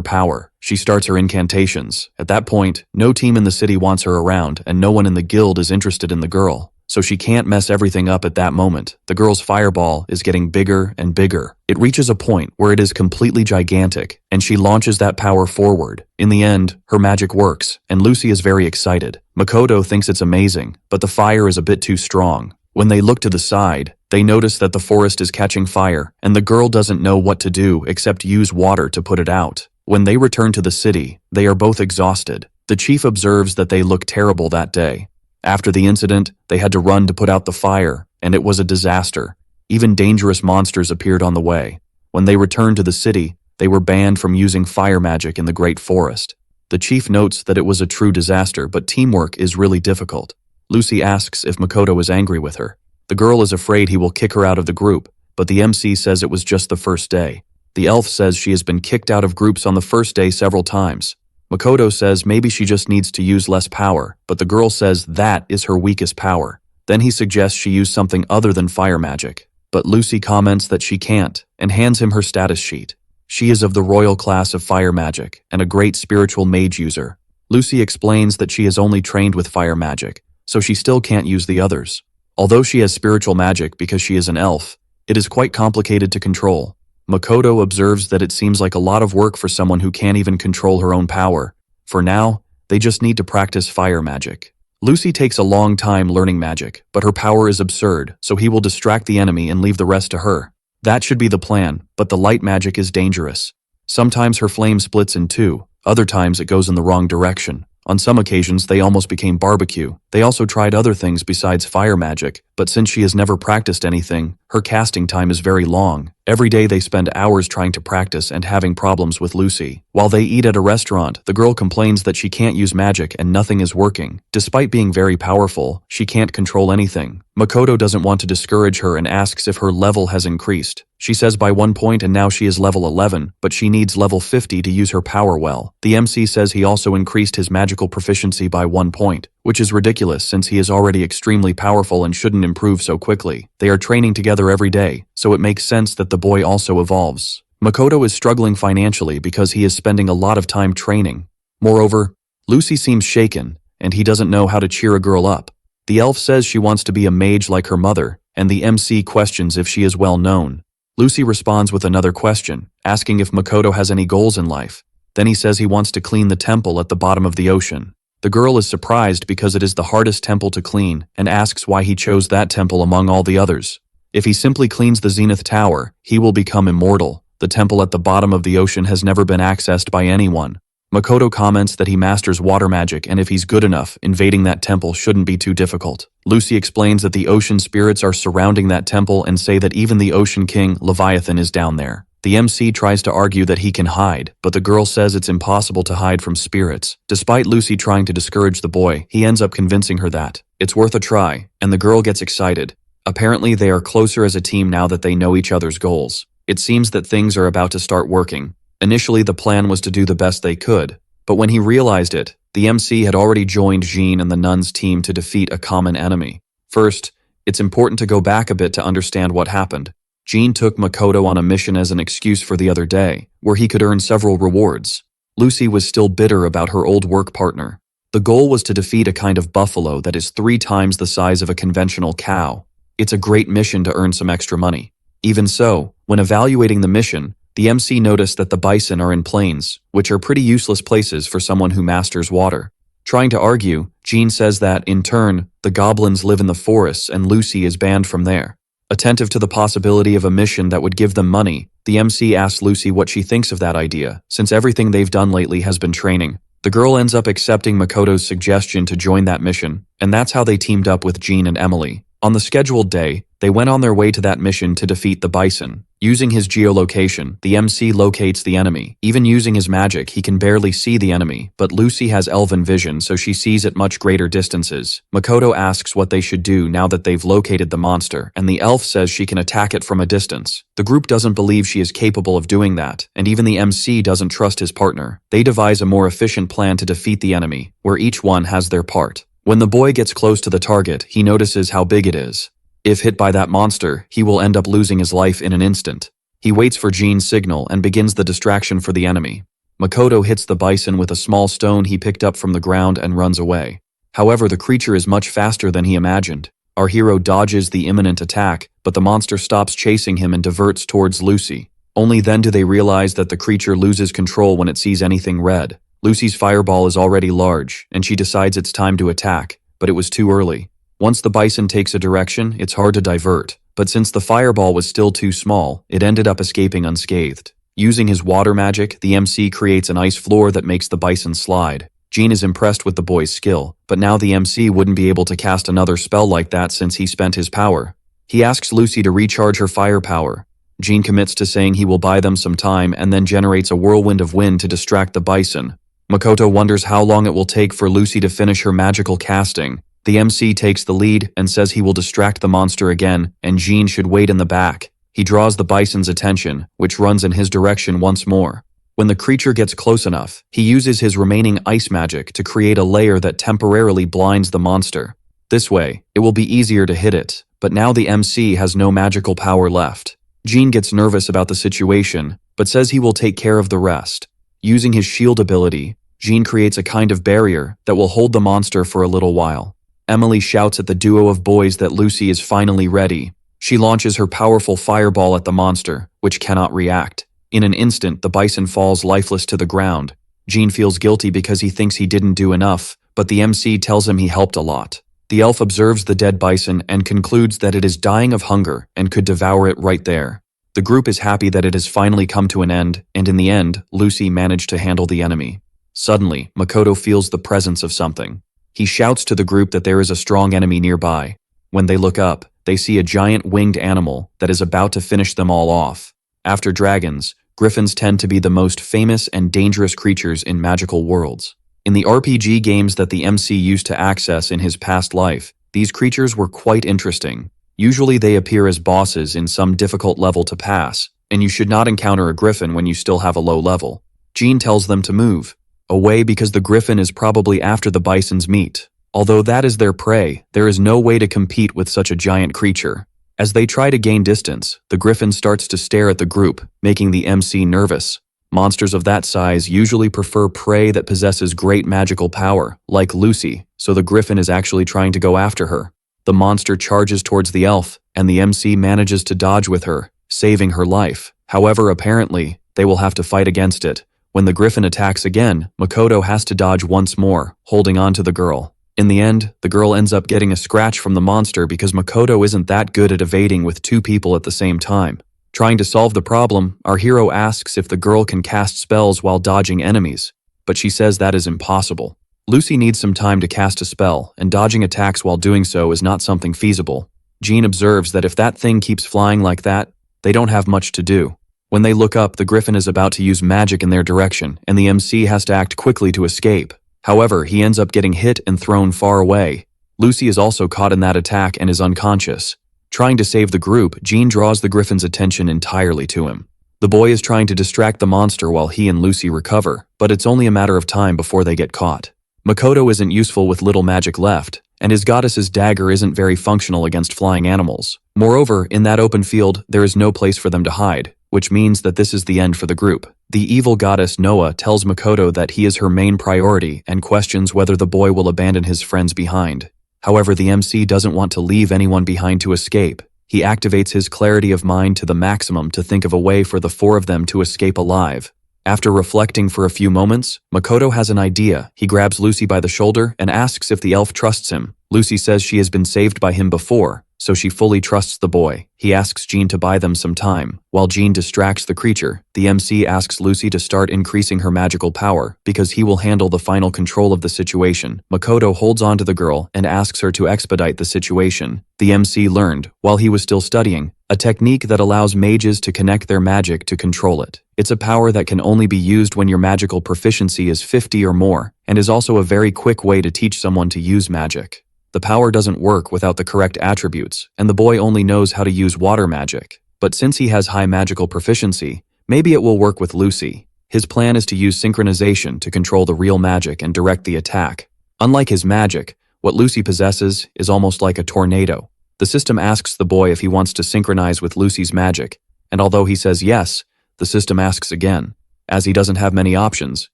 [SPEAKER 1] power. She starts her incantations. At that point, no team in the city wants her around, and no one in the guild is interested in the girl. So she can't mess everything up at that moment. The girl's fireball is getting bigger and bigger. It reaches a point where it is completely gigantic, and she launches that power forward. In the end, her magic works, and Lucy is very excited. Makoto thinks it's amazing, but the fire is a bit too strong. When they look to the side, they notice that the forest is catching fire, and the girl doesn't know what to do except use water to put it out. When they return to the city, they are both exhausted. The chief observes that they look terrible that day. After the incident, they had to run to put out the fire, and it was a disaster. Even dangerous monsters appeared on the way. When they returned to the city, they were banned from using fire magic in the Great Forest. The chief notes that it was a true disaster, but teamwork is really difficult. Lucy asks if Makoto is angry with her. The girl is afraid he will kick her out of the group, but the MC says it was just the first day. The elf says she has been kicked out of groups on the first day several times. Makoto says maybe she just needs to use less power, but the girl says that is her weakest power. Then he suggests she use something other than fire magic. But Lucy comments that she can't, and hands him her status sheet. She is of the royal class of fire magic, and a great spiritual mage user. Lucy explains that she is only trained with fire magic, so she still can't use the others. Although she has spiritual magic because she is an elf, it is quite complicated to control. Makoto observes that it seems like a lot of work for someone who can't even control her own power. For now, they just need to practice fire magic. Lucy takes a long time learning magic, but her power is absurd, so he will distract the enemy and leave the rest to her. That should be the plan, but the light magic is dangerous. Sometimes her flame splits in two, other times it goes in the wrong direction. On some occasions, they almost became barbecue. They also tried other things besides fire magic, but since she has never practiced anything, her casting time is very long. Every day they spend hours trying to practice and having problems with Lucy. While they eat at a restaurant, the girl complains that she can't use magic and nothing is working. Despite being very powerful, she can't control anything. Makoto doesn't want to discourage her and asks if her level has increased. She says by 1 point and now she is level 11, but she needs level 50 to use her power well. The MC says he also increased his magical proficiency by 1 point, which is ridiculous since he is already extremely powerful and shouldn't improve so quickly. They are training together every day, so it makes sense that the boy also evolves. Makoto is struggling financially because he is spending a lot of time training. Moreover, Lucy seems shaken, and he doesn't know how to cheer a girl up. The elf says she wants to be a mage like her mother, and the MC questions if she is well known. Lucy responds with another question, asking if Makoto has any goals in life. Then he says he wants to clean the temple at the bottom of the ocean. The girl is surprised because it is the hardest temple to clean and asks why he chose that temple among all the others. If he simply cleans the Zenith Tower, he will become immortal. The temple at the bottom of the ocean has never been accessed by anyone. Makoto comments that he masters water magic, and if he's good enough, invading that temple shouldn't be too difficult. Lucy explains that the ocean spirits are surrounding that temple and say that even the Ocean King, Leviathan, is down there. The MC tries to argue that he can hide, but the girl says it's impossible to hide from spirits. Despite Lucy trying to discourage the boy, he ends up convincing her that it's worth a try, and the girl gets excited. Apparently, they are closer as a team now that they know each other's goals. It seems that things are about to start working. Initially, the plan was to do the best they could, but when he realized it, the MC had already joined Jean and the nuns' team to defeat a common enemy. First, it's important to go back a bit to understand what happened. Jean took Makoto on a mission as an excuse for the other day, where he could earn several rewards. Lucy was still bitter about her old work partner. The goal was to defeat a kind of buffalo that is 3 times the size of a conventional cow. It's a great mission to earn some extra money. Even so, when evaluating the mission, the MC noticed that the bison are in plains, which are pretty useless places for someone who masters water. Trying to argue, Jean says that, in turn, the goblins live in the forests and Lucy is banned from there. Attentive to the possibility of a mission that would give them money, the MC asks Lucy what she thinks of that idea, since everything they've done lately has been training. The girl ends up accepting Makoto's suggestion to join that mission, and that's how they teamed up with Jean and Emily. On the scheduled day, they went on their way to that mission to defeat the bison. Using his geolocation, the MC locates the enemy. Even using his magic, he can barely see the enemy, but Lucy has elven vision, so she sees at much greater distances. Makoto asks what they should do now that they've located the monster, and the elf says she can attack it from a distance. The group doesn't believe she is capable of doing that, and even the MC doesn't trust his partner. They devise a more efficient plan to defeat the enemy, where each one has their part. When the boy gets close to the target, he notices how big it is. If hit by that monster, he will end up losing his life in an instant. He waits for Jean's signal and begins the distraction for the enemy. Makoto hits the bison with a small stone he picked up from the ground and runs away. However, the creature is much faster than he imagined. Our hero dodges the imminent attack, but the monster stops chasing him and diverts towards Lucy. Only then do they realize that the creature loses control when it sees anything red. Lucy's fireball is already large, and she decides it's time to attack, but it was too early. Once the bison takes a direction, it's hard to divert, but since the fireball was still too small, it ended up escaping unscathed. Using his water magic, the MC creates an ice floor that makes the bison slide. Jean is impressed with the boy's skill, but now the MC wouldn't be able to cast another spell like that since he spent his power. He asks Lucy to recharge her firepower. Jean commits to saying he will buy them some time and then generates a whirlwind of wind to distract the bison. Makoto wonders how long it will take for Lucy to finish her magical casting. The MC takes the lead and says he will distract the monster again, and Jean should wait in the back. He draws the bison's attention, which runs in his direction once more. When the creature gets close enough, he uses his remaining ice magic to create a layer that temporarily blinds the monster. This way, it will be easier to hit it, but now the MC has no magical power left. Jean gets nervous about the situation, but says he will take care of the rest. Using his shield ability, Jean creates a kind of barrier that will hold the monster for a little while. Emily shouts at the duo of boys that Lucy is finally ready. She launches her powerful fireball at the monster, which cannot react. In an instant, the bison falls lifeless to the ground. Jean feels guilty because he thinks he didn't do enough, but the MC tells him he helped a lot. The elf observes the dead bison and concludes that it is dying of hunger and could devour it right there. The group is happy that it has finally come to an end, and in the end, Lucy managed to handle the enemy. Suddenly, Makoto feels the presence of something. He shouts to the group that there is a strong enemy nearby. When they look up, they see a giant winged animal that is about to finish them all off. After dragons, griffins tend to be the most famous and dangerous creatures in magical worlds. In the RPG games that the MC used to access in his past life, these creatures were quite interesting. Usually they appear as bosses in some difficult level to pass, and you should not encounter a griffin when you still have a low level. Jean tells them to move away because the griffin is probably after the bison's meat. Although that is their prey, there is no way to compete with such a giant creature. As they try to gain distance, the griffin starts to stare at the group, making the MC nervous. Monsters of that size usually prefer prey that possesses great magical power, like Lucy, so the griffin is actually trying to go after her. The monster charges towards the elf, and the MC manages to dodge with her, saving her life. However, apparently, they will have to fight against it. When the griffin attacks again, Makoto has to dodge once more, holding on to the girl. In the end, the girl ends up getting a scratch from the monster because Makoto isn't that good at evading with two people at the same time. Trying to solve the problem, our hero asks if the girl can cast spells while dodging enemies, but she says that is impossible. Lucy needs some time to cast a spell, and dodging attacks while doing so is not something feasible. Jean observes that if that thing keeps flying like that, they don't have much to do. When they look up, the griffin is about to use magic in their direction, and the MC has to act quickly to escape. However, he ends up getting hit and thrown far away. Lucy is also caught in that attack and is unconscious. Trying to save the group, Jean draws the griffin's attention entirely to him. The boy is trying to distract the monster while he and Lucy recover, but it's only a matter of time before they get caught. Makoto isn't useful with little magic left, and his goddess's dagger isn't very functional against flying animals. Moreover, in that open field, there is no place for them to hide, which means that this is the end for the group. The evil goddess Noah tells Makoto that he is her main priority and questions whether the boy will abandon his friends behind. However, the MC doesn't want to leave anyone behind to escape. He activates his clarity of mind to the maximum to think of a way for the four of them to escape alive. After reflecting for a few moments, Makoto has an idea. He grabs Lucy by the shoulder and asks if the elf trusts him. Lucy says she has been saved by him before, so she fully trusts the boy. He asks Jean to buy them some time. While Jean distracts the creature, the MC asks Lucy to start increasing her magical power because he will handle the final control of the situation. Makoto holds on to the girl and asks her to expedite the situation. The MC learned, while he was still studying, a technique that allows mages to connect their magic to control it. It's a power that can only be used when your magical proficiency is 50 or more, and is also a very quick way to teach someone to use magic. The power doesn't work without the correct attributes, and the boy only knows how to use water magic. But since he has high magical proficiency, maybe it will work with Lucy. His plan is to use synchronization to control the real magic and direct the attack. Unlike his magic, what Lucy possesses is almost like a tornado. The system asks the boy if he wants to synchronize with Lucy's magic, and although he says yes, the system asks again. As he doesn't have many options,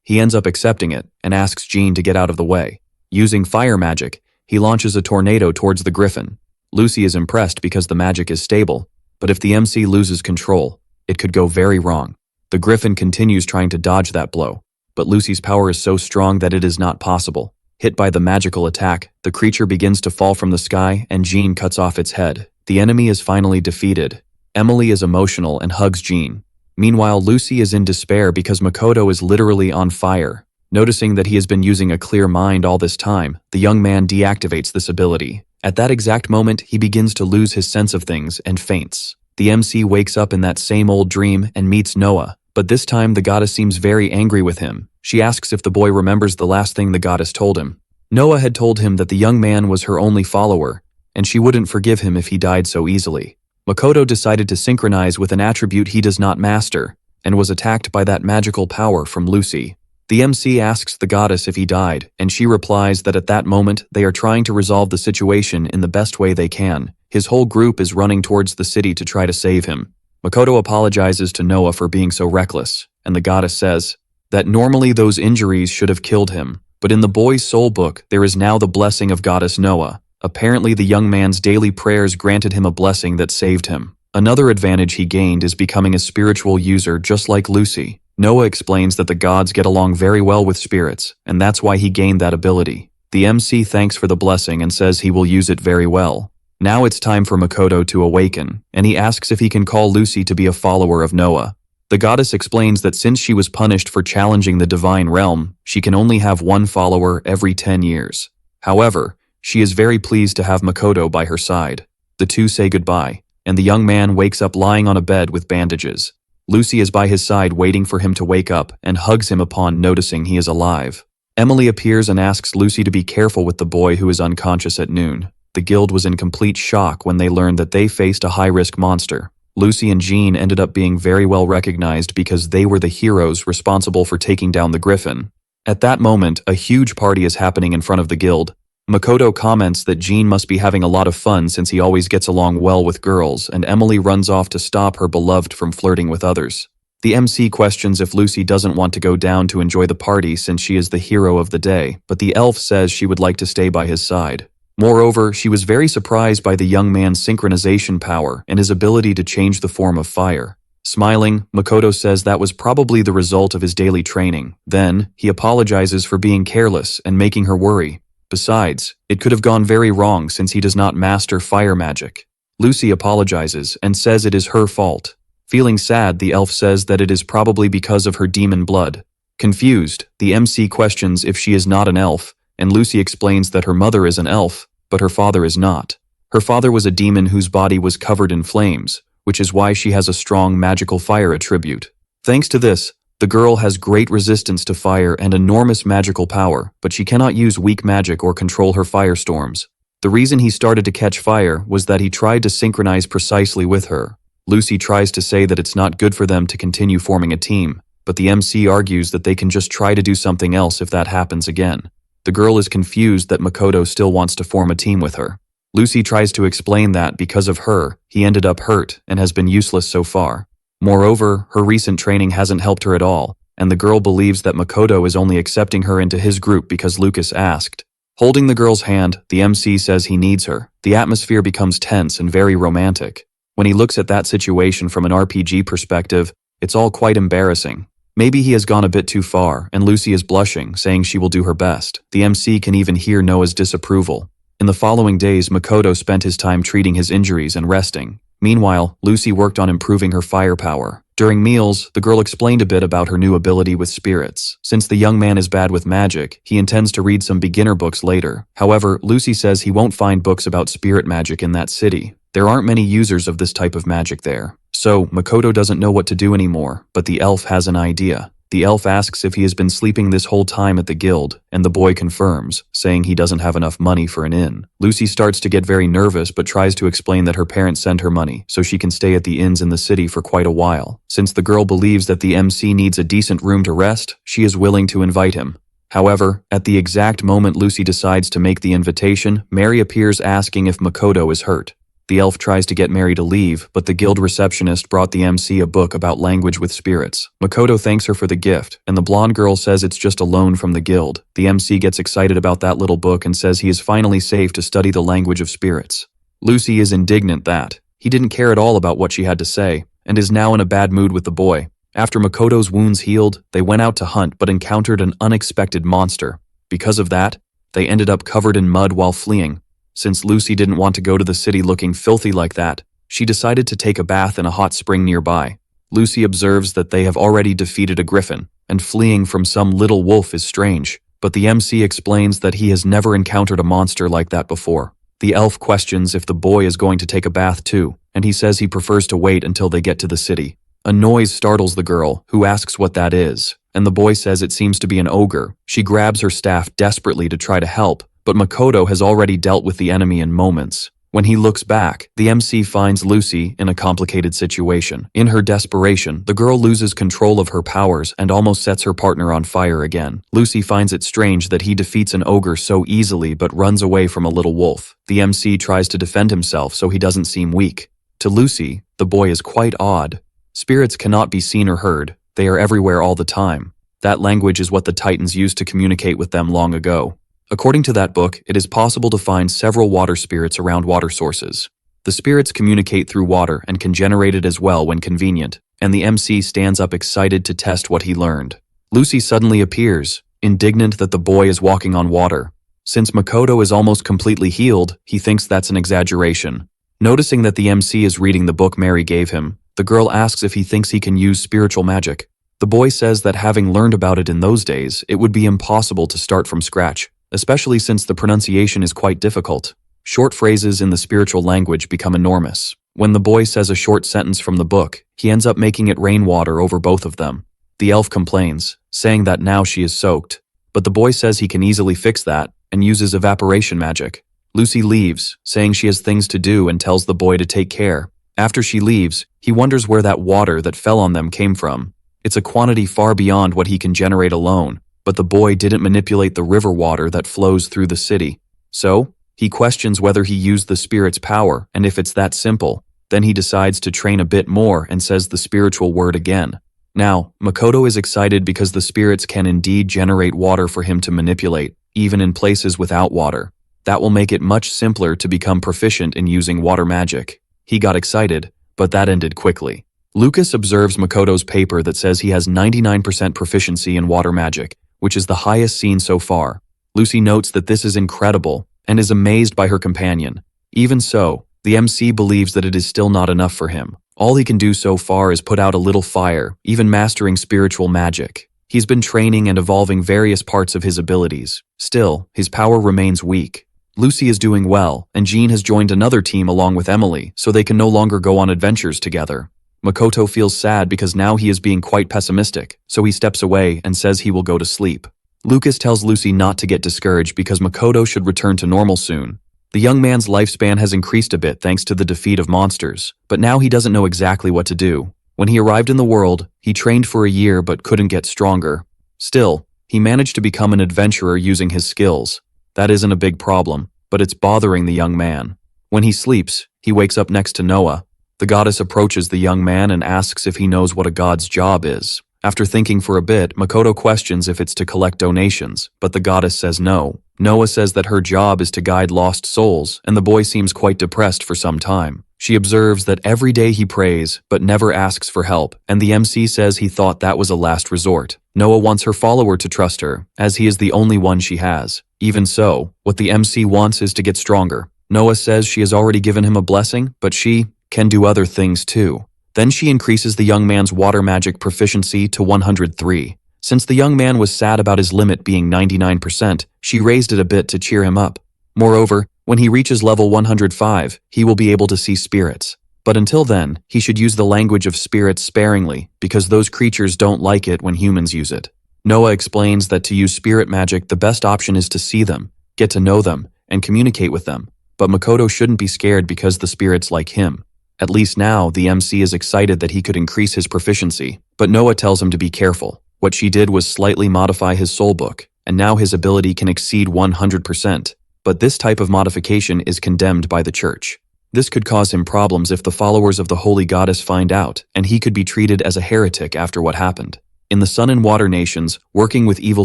[SPEAKER 1] he ends up accepting it and asks Jean to get out of the way. Using fire magic, he launches a tornado towards the griffin. Lucy is impressed because the magic is stable, but if the MC loses control, it could go very wrong. The griffin continues trying to dodge that blow, but Lucy's power is so strong that it is not possible. Hit by the magical attack, the creature begins to fall from the sky and Jean cuts off its head. The enemy is finally defeated. Emily is emotional and hugs Jean. Meanwhile, Lucy is in despair because Makoto is literally on fire. Noticing that he has been using a clear mind all this time, the young man deactivates this ability. At that exact moment, he begins to lose his sense of things and faints. The MC wakes up in that same old dream and meets Noah, but this time the goddess seems very angry with him. She asks if the boy remembers the last thing the goddess told him. Noah had told him that the young man was her only follower, and she wouldn't forgive him if he died so easily. Makoto decided to synchronize with an attribute he does not master, and was attacked by that magical power from Lucy. The MC asks the goddess if he died, and she replies that at that moment they are trying to resolve the situation in the best way they can. His whole group is running towards the city to try to save him. Makoto apologizes to Noah for being so reckless, and the goddess says that normally those injuries should have killed him, but in the boy's soul book there is now the blessing of goddess Noah. Apparently the young man's daily prayers granted him a blessing that saved him. Another advantage he gained is becoming a spiritual user just like Lucy. Noah explains that the gods get along very well with spirits, and that's why he gained that ability. The MC thanks for the blessing and says he will use it very well. Now it's time for Makoto to awaken, and he asks if he can call Lucy to be a follower of Noah. The goddess explains that since she was punished for challenging the divine realm, she can only have one follower every 10 years. However, she is very pleased to have Makoto by her side. The two say goodbye, and the young man wakes up lying on a bed with bandages. Lucy is by his side waiting for him to wake up and hugs him upon noticing he is alive. Emily appears and asks Lucy to be careful with the boy who is unconscious at noon. The guild was in complete shock when they learned that they faced a high-risk monster. Lucy and Jean ended up being very well recognized because they were the heroes responsible for taking down the griffin. At that moment, a huge party is happening in front of the guild. Makoto comments that Jean must be having a lot of fun since he always gets along well with girls, and Emily runs off to stop her beloved from flirting with others. The MC questions if Lucy doesn't want to go down to enjoy the party since she is the hero of the day, but the elf says she would like to stay by his side. Moreover, she was very surprised by the young man's synchronization power and his ability to change the form of fire. Smiling, Makoto says that was probably the result of his daily training. Then, he apologizes for being careless and making her worry. Besides, it could have gone very wrong since he does not master fire magic. Lucy apologizes and says it is her fault. Feeling sad, the elf says that it is probably because of her demon blood. Confused, the MC questions if she is not an elf, and Lucy explains that her mother is an elf, but her father is not. Her father was a demon whose body was covered in flames, which is why she has a strong magical fire attribute. Thanks to this, the girl has great resistance to fire and enormous magical power, but she cannot use weak magic or control her firestorms. The reason he started to catch fire was that he tried to synchronize precisely with her. Lucy tries to say that it's not good for them to continue forming a team, but the MC argues that they can just try to do something else if that happens again. The girl is confused that Makoto still wants to form a team with her. Lucy tries to explain that because of her, he ended up hurt and has been useless so far. Moreover, her recent training hasn't helped her at all, and the girl believes that Makoto is only accepting her into his group because Lucas asked. Holding the girl's hand, the MC says he needs her. The atmosphere becomes tense and very romantic. When he looks at that situation from an RPG perspective, it's all quite embarrassing. Maybe he has gone a bit too far, and Lucy is blushing, saying she will do her best. The MC can even hear Noah's disapproval. In the following days, Makoto spent his time treating his injuries and resting. Meanwhile, Lucy worked on improving her firepower. During meals, the girl explained a bit about her new ability with spirits. Since the young man is bad with magic, he intends to read some beginner books later. However, Lucy says he won't find books about spirit magic in that city. There aren't many users of this type of magic there. So, Makoto doesn't know what to do anymore, but the elf has an idea. The elf asks if he has been sleeping this whole time at the guild, and the boy confirms, saying he doesn't have enough money for an inn. Lucy starts to get very nervous but tries to explain that her parents send her money so she can stay at the inns in the city for quite a while. Since the girl believes that the MC needs a decent room to rest, she is willing to invite him. However, at the exact moment Lucy decides to make the invitation, Mary appears asking if Makoto is hurt. The elf tries to get Mary to leave, but the guild receptionist brought the MC a book about language with spirits. Makoto thanks her for the gift, and the blonde girl says it's just a loan from the guild. The MC gets excited about that little book and says he is finally safe to study the language of spirits. Lucy is indignant that he didn't care at all about what she had to say, and is now in a bad mood with the boy. After Makoto's wounds healed, they went out to hunt but encountered an unexpected monster. Because of that, they ended up covered in mud while fleeing. Since Lucy didn't want to go to the city looking filthy like that, she decided to take a bath in a hot spring nearby. Lucy observes that they have already defeated a griffin, and fleeing from some little wolf is strange, but the MC explains that he has never encountered a monster like that before. The elf questions if the boy is going to take a bath too, and he says he prefers to wait until they get to the city. A noise startles the girl, who asks what that is, and the boy says it seems to be an ogre. She grabs her staff desperately to try to help, but Makoto has already dealt with the enemy in moments. When he looks back, the MC finds Lucy in a complicated situation. In her desperation, the girl loses control of her powers and almost sets her partner on fire again. Lucy finds it strange that he defeats an ogre so easily but runs away from a little wolf. The MC tries to defend himself so he doesn't seem weak. To Lucy, the boy is quite odd. Spirits cannot be seen or heard. They are everywhere all the time. That language is what the Titans used to communicate with them long ago. According to that book, it is possible to find several water spirits around water sources. The spirits communicate through water and can generate it as well when convenient, and the MC stands up excited to test what he learned. Lucy suddenly appears, indignant that the boy is walking on water. Since Makoto is almost completely healed, he thinks that's an exaggeration. Noticing that the MC is reading the book Mary gave him, the girl asks if he thinks he can use spiritual magic. The boy says that having learned about it in those days, it would be impossible to start from scratch, especially since the pronunciation is quite difficult. Short phrases in the spiritual language become enormous. When the boy says a short sentence from the book, he ends up making it rain water over both of them. The elf complains, saying that now she is soaked, but the boy says he can easily fix that and uses evaporation magic. Lucy leaves, saying she has things to do and tells the boy to take care. After she leaves, he wonders where that water that fell on them came from. It's a quantity far beyond what he can generate alone, but the boy didn't manipulate the river water that flows through the city. So, he questions whether he used the spirit's power, and if it's that simple, then he decides to train a bit more and says the spiritual word again. Now, Makoto is excited because the spirits can indeed generate water for him to manipulate, even in places without water. That will make it much simpler to become proficient in using water magic. He got excited, but that ended quickly. Lucas observes Makoto's paper that says he has 99% proficiency in water magic, which is the highest seen so far. Lucy notes that this is incredible and is amazed by her companion. Even so, the MC believes that it is still not enough for him. All he can do so far is put out a little fire, even mastering spiritual magic. He's been training and evolving various parts of his abilities. Still, his power remains weak. Lucy is doing well, and Jean has joined another team along with Emily, so they can no longer go on adventures together. Makoto feels sad because now he is being quite pessimistic, so he steps away and says he will go to sleep. Lucas tells Lucy not to get discouraged because Makoto should return to normal soon. The young man's lifespan has increased a bit thanks to the defeat of monsters, but now he doesn't know exactly what to do. When he arrived in the world, he trained for a year but couldn't get stronger. Still, he managed to become an adventurer using his skills. That isn't a big problem, but it's bothering the young man. When he sleeps, he wakes up next to Noah. The goddess approaches the young man and asks if he knows what a god's job is. After thinking for a bit, Makoto questions if it's to collect donations, but the goddess says no. Noah says that her job is to guide lost souls, and the boy seems quite depressed for some time. She observes that every day he prays, but never asks for help, and the MC says he thought that was a last resort. Noah wants her follower to trust her, as he is the only one she has. Even so, what the MC wants is to get stronger. Noah says she has already given him a blessing, but she can do other things too. Then she increases the young man's water magic proficiency to 103. Since the young man was sad about his limit being 99%, she raised it a bit to cheer him up. Moreover, when he reaches level 105, he will be able to see spirits. But until then, he should use the language of spirits sparingly, because those creatures don't like it when humans use it. Noah explains that to use spirit magic, the best option is to see them, get to know them, and communicate with them. But Makoto shouldn't be scared because the spirits like him. At least now, the MC is excited that he could increase his proficiency, but Noah tells him to be careful. What she did was slightly modify his soul book, and now his ability can exceed 100%. But this type of modification is condemned by the church. This could cause him problems if the followers of the holy goddess find out, and he could be treated as a heretic after what happened. In the Sun and Water nations, working with evil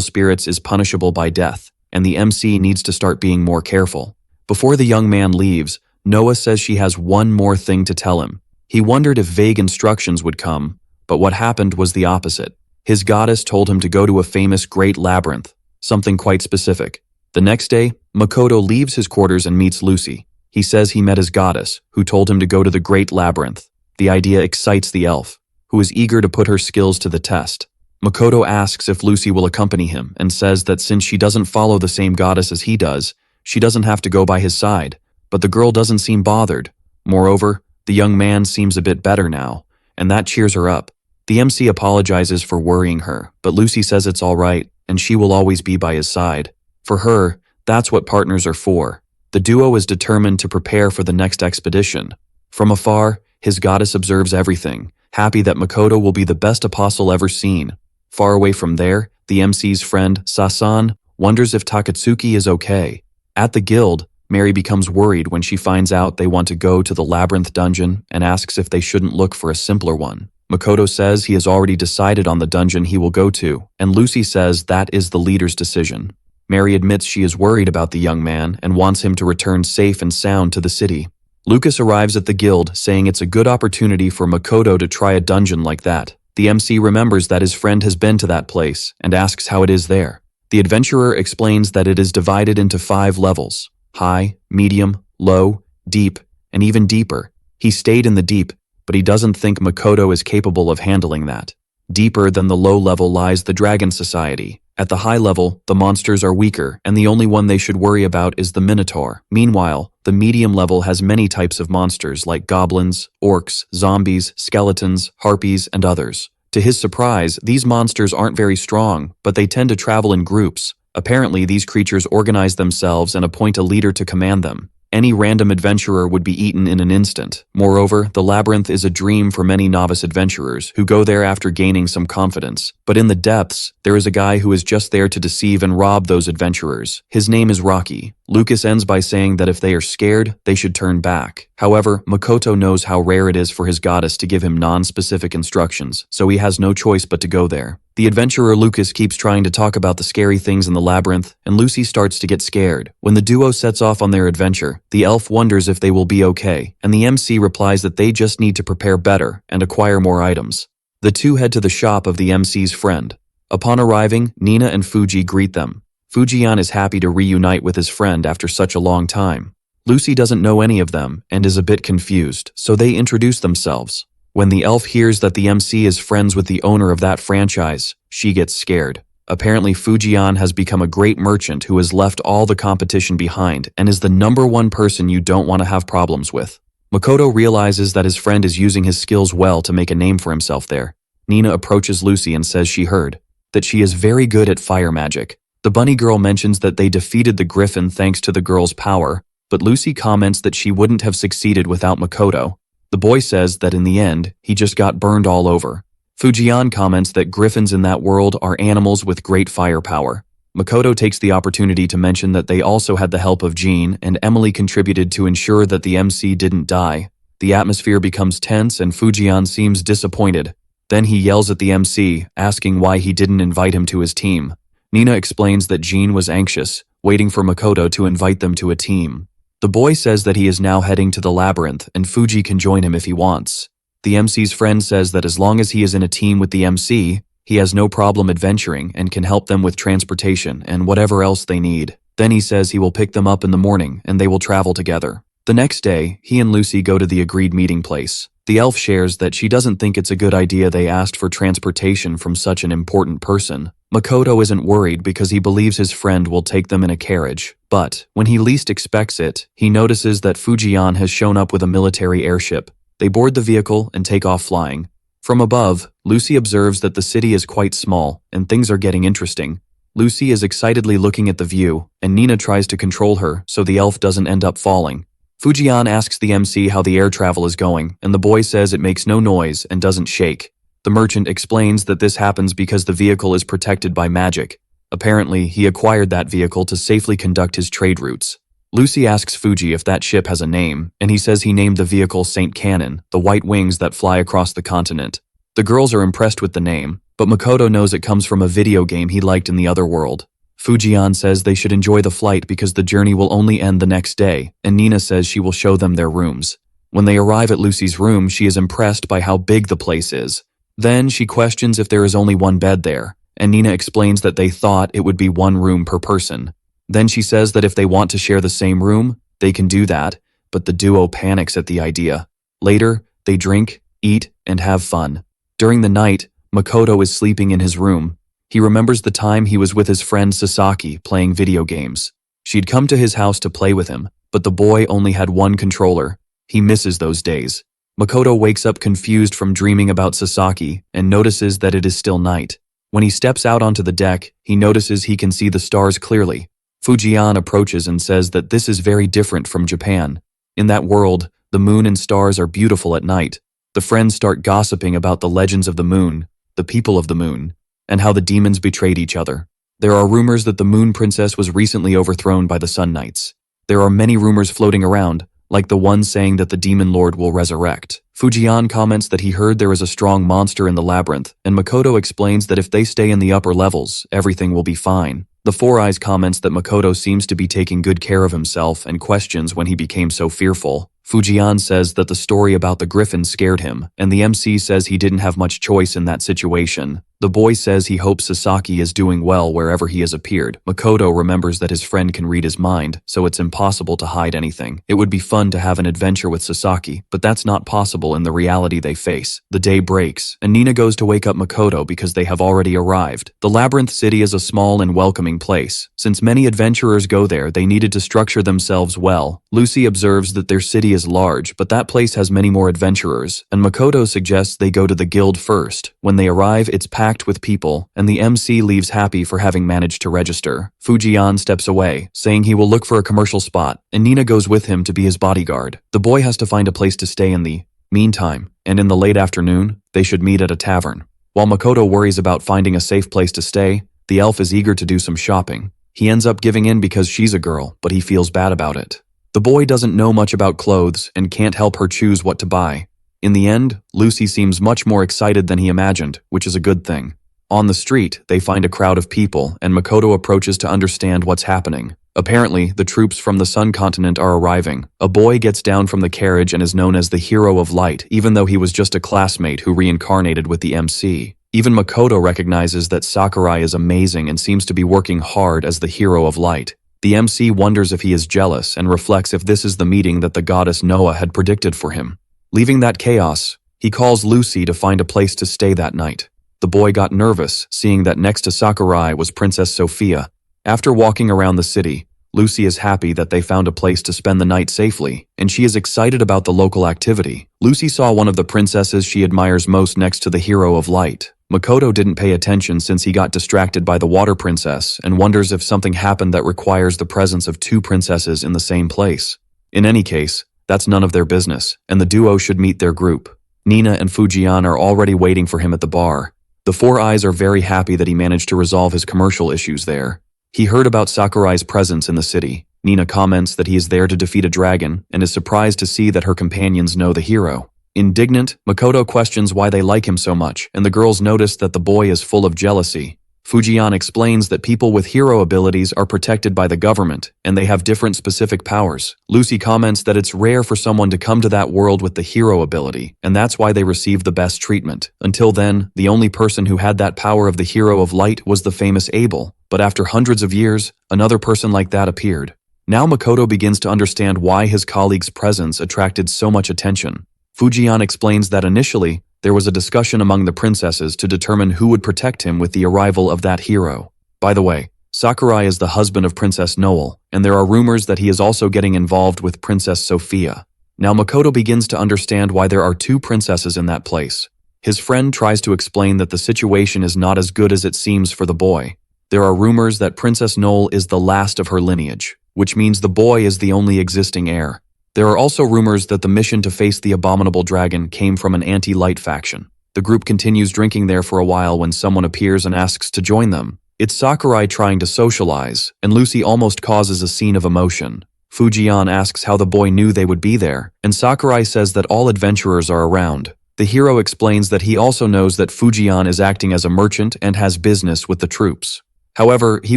[SPEAKER 1] spirits is punishable by death, and the MC needs to start being more careful. Before the young man leaves, Noah says she has one more thing to tell him. He wondered if vague instructions would come, but what happened was the opposite. His goddess told him to go to a famous great labyrinth, something quite specific. The next day, Makoto leaves his quarters and meets Lucy. He says he met his goddess, who told him to go to the great labyrinth. The idea excites the elf, who is eager to put her skills to the test. Makoto asks if Lucy will accompany him and says that since she doesn't follow the same goddess as he does, she doesn't have to go by his side. But the girl doesn't seem bothered. Moreover, the young man seems a bit better now, and that cheers her up. The MC apologizes for worrying her, but Lucy says it's all right, and she will always be by his side. For her, that's what partners are for. The duo is determined to prepare for the next expedition. From afar, his goddess observes everything, happy that Makoto will be the best apostle ever seen. Far away from there, the MC's friend, Sasan, wonders if Takatsuki is okay. At the guild, Mary becomes worried when she finds out they want to go to the labyrinth dungeon and asks if they shouldn't look for a simpler one. Makoto says he has already decided on the dungeon he will go to, and Lucy says that is the leader's decision. Mary admits she is worried about the young man and wants him to return safe and sound to the city. Lucas arrives at the guild, saying it's a good opportunity for Makoto to try a dungeon like that. The MC remembers that his friend has been to that place and asks how it is there. The adventurer explains that it is divided into 5 levels: high, medium, low, deep, and even deeper. He stayed in the deep, but he doesn't think Makoto is capable of handling that. Deeper than the low level lies the Dragon Society. At the high level, the monsters are weaker, and the only one they should worry about is the Minotaur. Meanwhile, the medium level has many types of monsters like goblins, orcs, zombies, skeletons, harpies, and others. To his surprise, these monsters aren't very strong, but they tend to travel in groups. Apparently, these creatures organize themselves and appoint a leader to command them. Any random adventurer would be eaten in an instant. Moreover, the labyrinth is a dream for many novice adventurers who go there after gaining some confidence. But in the depths, there is a guy who is just there to deceive and rob those adventurers. His name is Rocky. Lucas ends by saying that if they are scared, they should turn back. However, Makoto knows how rare it is for his goddess to give him non-specific instructions, so he has no choice but to go there. The adventurer Lucas keeps trying to talk about the scary things in the labyrinth, and Lucy starts to get scared. When the duo sets off on their adventure, the elf wonders if they will be okay, and the MC replies that they just need to prepare better and acquire more items. The two head to the shop of the MC's friend. Upon arriving, Nina and Fuji greet them. Fujian is happy to reunite with his friend after such a long time. Lucy doesn't know any of them and is a bit confused, so they introduce themselves. When the elf hears that the MC is friends with the owner of that franchise, she gets scared. Apparently Fujian has become a great merchant who has left all the competition behind and is the #1 person you don't want to have problems with. Makoto realizes that his friend is using his skills well to make a name for himself there. Nina approaches Lucy and says she heard that she is very good at fire magic. The bunny girl mentions that they defeated the griffin thanks to the girl's power, but Lucy comments that she wouldn't have succeeded without Makoto. The boy says that in the end, he just got burned all over. Fujian comments that griffins in that world are animals with great firepower. Makoto takes the opportunity to mention that they also had the help of Jean and Emily contributed to ensure that the MC didn't die. The atmosphere becomes tense and Fujian seems disappointed. Then he yells at the MC, asking why he didn't invite him to his team. Nina explains that Jean was anxious, waiting for Makoto to invite them to a team. The boy says that he is now heading to the labyrinth and Fuji can join him if he wants. The MC's friend says that as long as he is in a team with the MC, he has no problem adventuring and can help them with transportation and whatever else they need. Then he says he will pick them up in the morning and they will travel together. The next day, he and Lucy go to the agreed meeting place. The elf shares that she doesn't think it's a good idea they asked for transportation from such an important person. Makoto isn't worried because he believes his friend will take them in a carriage, but when he least expects it, he notices that Fujian has shown up with a military airship. They board the vehicle and take off flying. From above, Lucy observes that the city is quite small and things are getting interesting. Lucy is excitedly looking at the view, and Nina tries to control her so the elf doesn't end up falling. Fujian asks the MC how the air travel is going, and the boy says it makes no noise and doesn't shake. The merchant explains that this happens because the vehicle is protected by magic. Apparently, he acquired that vehicle to safely conduct his trade routes. Lucy asks Fuji if that ship has a name, and he says he named the vehicle Saint Cannon, the white wings that fly across the continent. The girls are impressed with the name, but Makoto knows it comes from a video game he liked in the other world. Fujian says they should enjoy the flight because the journey will only end the next day, and Nina says she will show them their rooms. When they arrive at Lucy's room, she is impressed by how big the place is. Then she questions if there is only one bed there, and Nina explains that they thought it would be one room per person. Then she says that if they want to share the same room, they can do that, but the duo panics at the idea. Later, they drink, eat, and have fun. During the night, Makoto is sleeping in his room. He remembers the time he was with his friend Sasaki playing video games. She'd come to his house to play with him, but the boy only had one controller. He misses those days. Makoto wakes up confused from dreaming about Sasaki and notices that it is still night. When he steps out onto the deck, he notices he can see the stars clearly. Fujian approaches and says that this is very different from Japan. In that world, the moon and stars are beautiful at night. The friends start gossiping about the legends of the moon, the people of the moon, and how the demons betrayed each other. There are rumors that the Moon Princess was recently overthrown by the Sun Knights. There are many rumors floating around, like the one saying that the Demon Lord will resurrect. Fujian comments that he heard there is a strong monster in the labyrinth, and Makoto explains that if they stay in the upper levels, everything will be fine. The Four Eyes comments that Makoto seems to be taking good care of himself and questions when he became so fearful. Fujian says that the story about the griffin scared him, and the MC says he didn't have much choice in that situation. The boy says he hopes Sasaki is doing well wherever he has appeared. Makoto remembers that his friend can read his mind, so it's impossible to hide anything. It would be fun to have an adventure with Sasaki, but that's not possible in the reality they face. The day breaks, and Nina goes to wake up Makoto because they have already arrived. The Labyrinth City is a small and welcoming place. Since many adventurers go there, they needed to structure themselves well. Lucy observes that their city is large, but that place has many more adventurers, and Makoto suggests they go to the guild first. When they arrive, it's packed with people, and the MC leaves happy for having managed to register. Fujian steps away, saying he will look for a commercial spot, and Nina goes with him to be his bodyguard. The boy has to find a place to stay in the meantime, and in the late afternoon, they should meet at a tavern. While Makoto worries about finding a safe place to stay, the elf is eager to do some shopping. He ends up giving in because she's a girl, but he feels bad about it. The boy doesn't know much about clothes and can't help her choose what to buy. In the end, Lucy seems much more excited than he imagined, which is a good thing. On the street, they find a crowd of people, and Makoto approaches to understand what's happening. Apparently, the troops from the Sun continent are arriving. A boy gets down from the carriage and is known as the Hero of Light, even though he was just a classmate who reincarnated with the MC. Even Makoto recognizes that Sakurai is amazing and seems to be working hard as the Hero of Light. The MC wonders if he is jealous and reflects if this is the meeting that the goddess Noah had predicted for him. Leaving that chaos, he calls Lucy to find a place to stay that night. The boy got nervous, seeing that next to Sakurai was Princess Sophia. After walking around the city, Lucy is happy that they found a place to spend the night safely, and she is excited about the local activity. Lucy saw one of the princesses she admires most next to the Hero of Light. Makoto didn't pay attention since he got distracted by the water princess and wonders if something happened that requires the presence of two princesses in the same place. In any case, that's none of their business, and the duo should meet their group. Nina and Fujian are already waiting for him at the bar. The Four Eyes are very happy that he managed to resolve his commercial issues there. He heard about Sakurai's presence in the city. Nina comments that he is there to defeat a dragon and is surprised to see that her companions know the hero. Indignant, Makoto questions why they like him so much, and the girls notice that the boy is full of jealousy. Fujian explains that people with hero abilities are protected by the government, and they have different specific powers. Lucy comments that it's rare for someone to come to that world with the hero ability, and that's why they receive the best treatment. Until then, the only person who had that power of the Hero of Light was the famous Abel, but after hundreds of years, another person like that appeared. Now Makoto begins to understand why his colleague's presence attracted so much attention. Fujian explains that initially, there was a discussion among the princesses to determine who would protect him with the arrival of that hero. By the way, Sakurai is the husband of Princess Noel, and there are rumors that he is also getting involved with Princess Sophia. Now Makoto begins to understand why there are two princesses in that place. His friend tries to explain that the situation is not as good as it seems for the boy. There are rumors that Princess Noel is the last of her lineage, which means the boy is the only existing heir. There are also rumors that the mission to face the abominable dragon came from an anti-light faction. The group continues drinking there for a while when someone appears and asks to join them. It's Sakurai trying to socialize, and Lucy almost causes a scene of emotion. Fujian asks how the boy knew they would be there, and Sakurai says that all adventurers are around. The hero explains that he also knows that Fujian is acting as a merchant and has business with the troops. However, he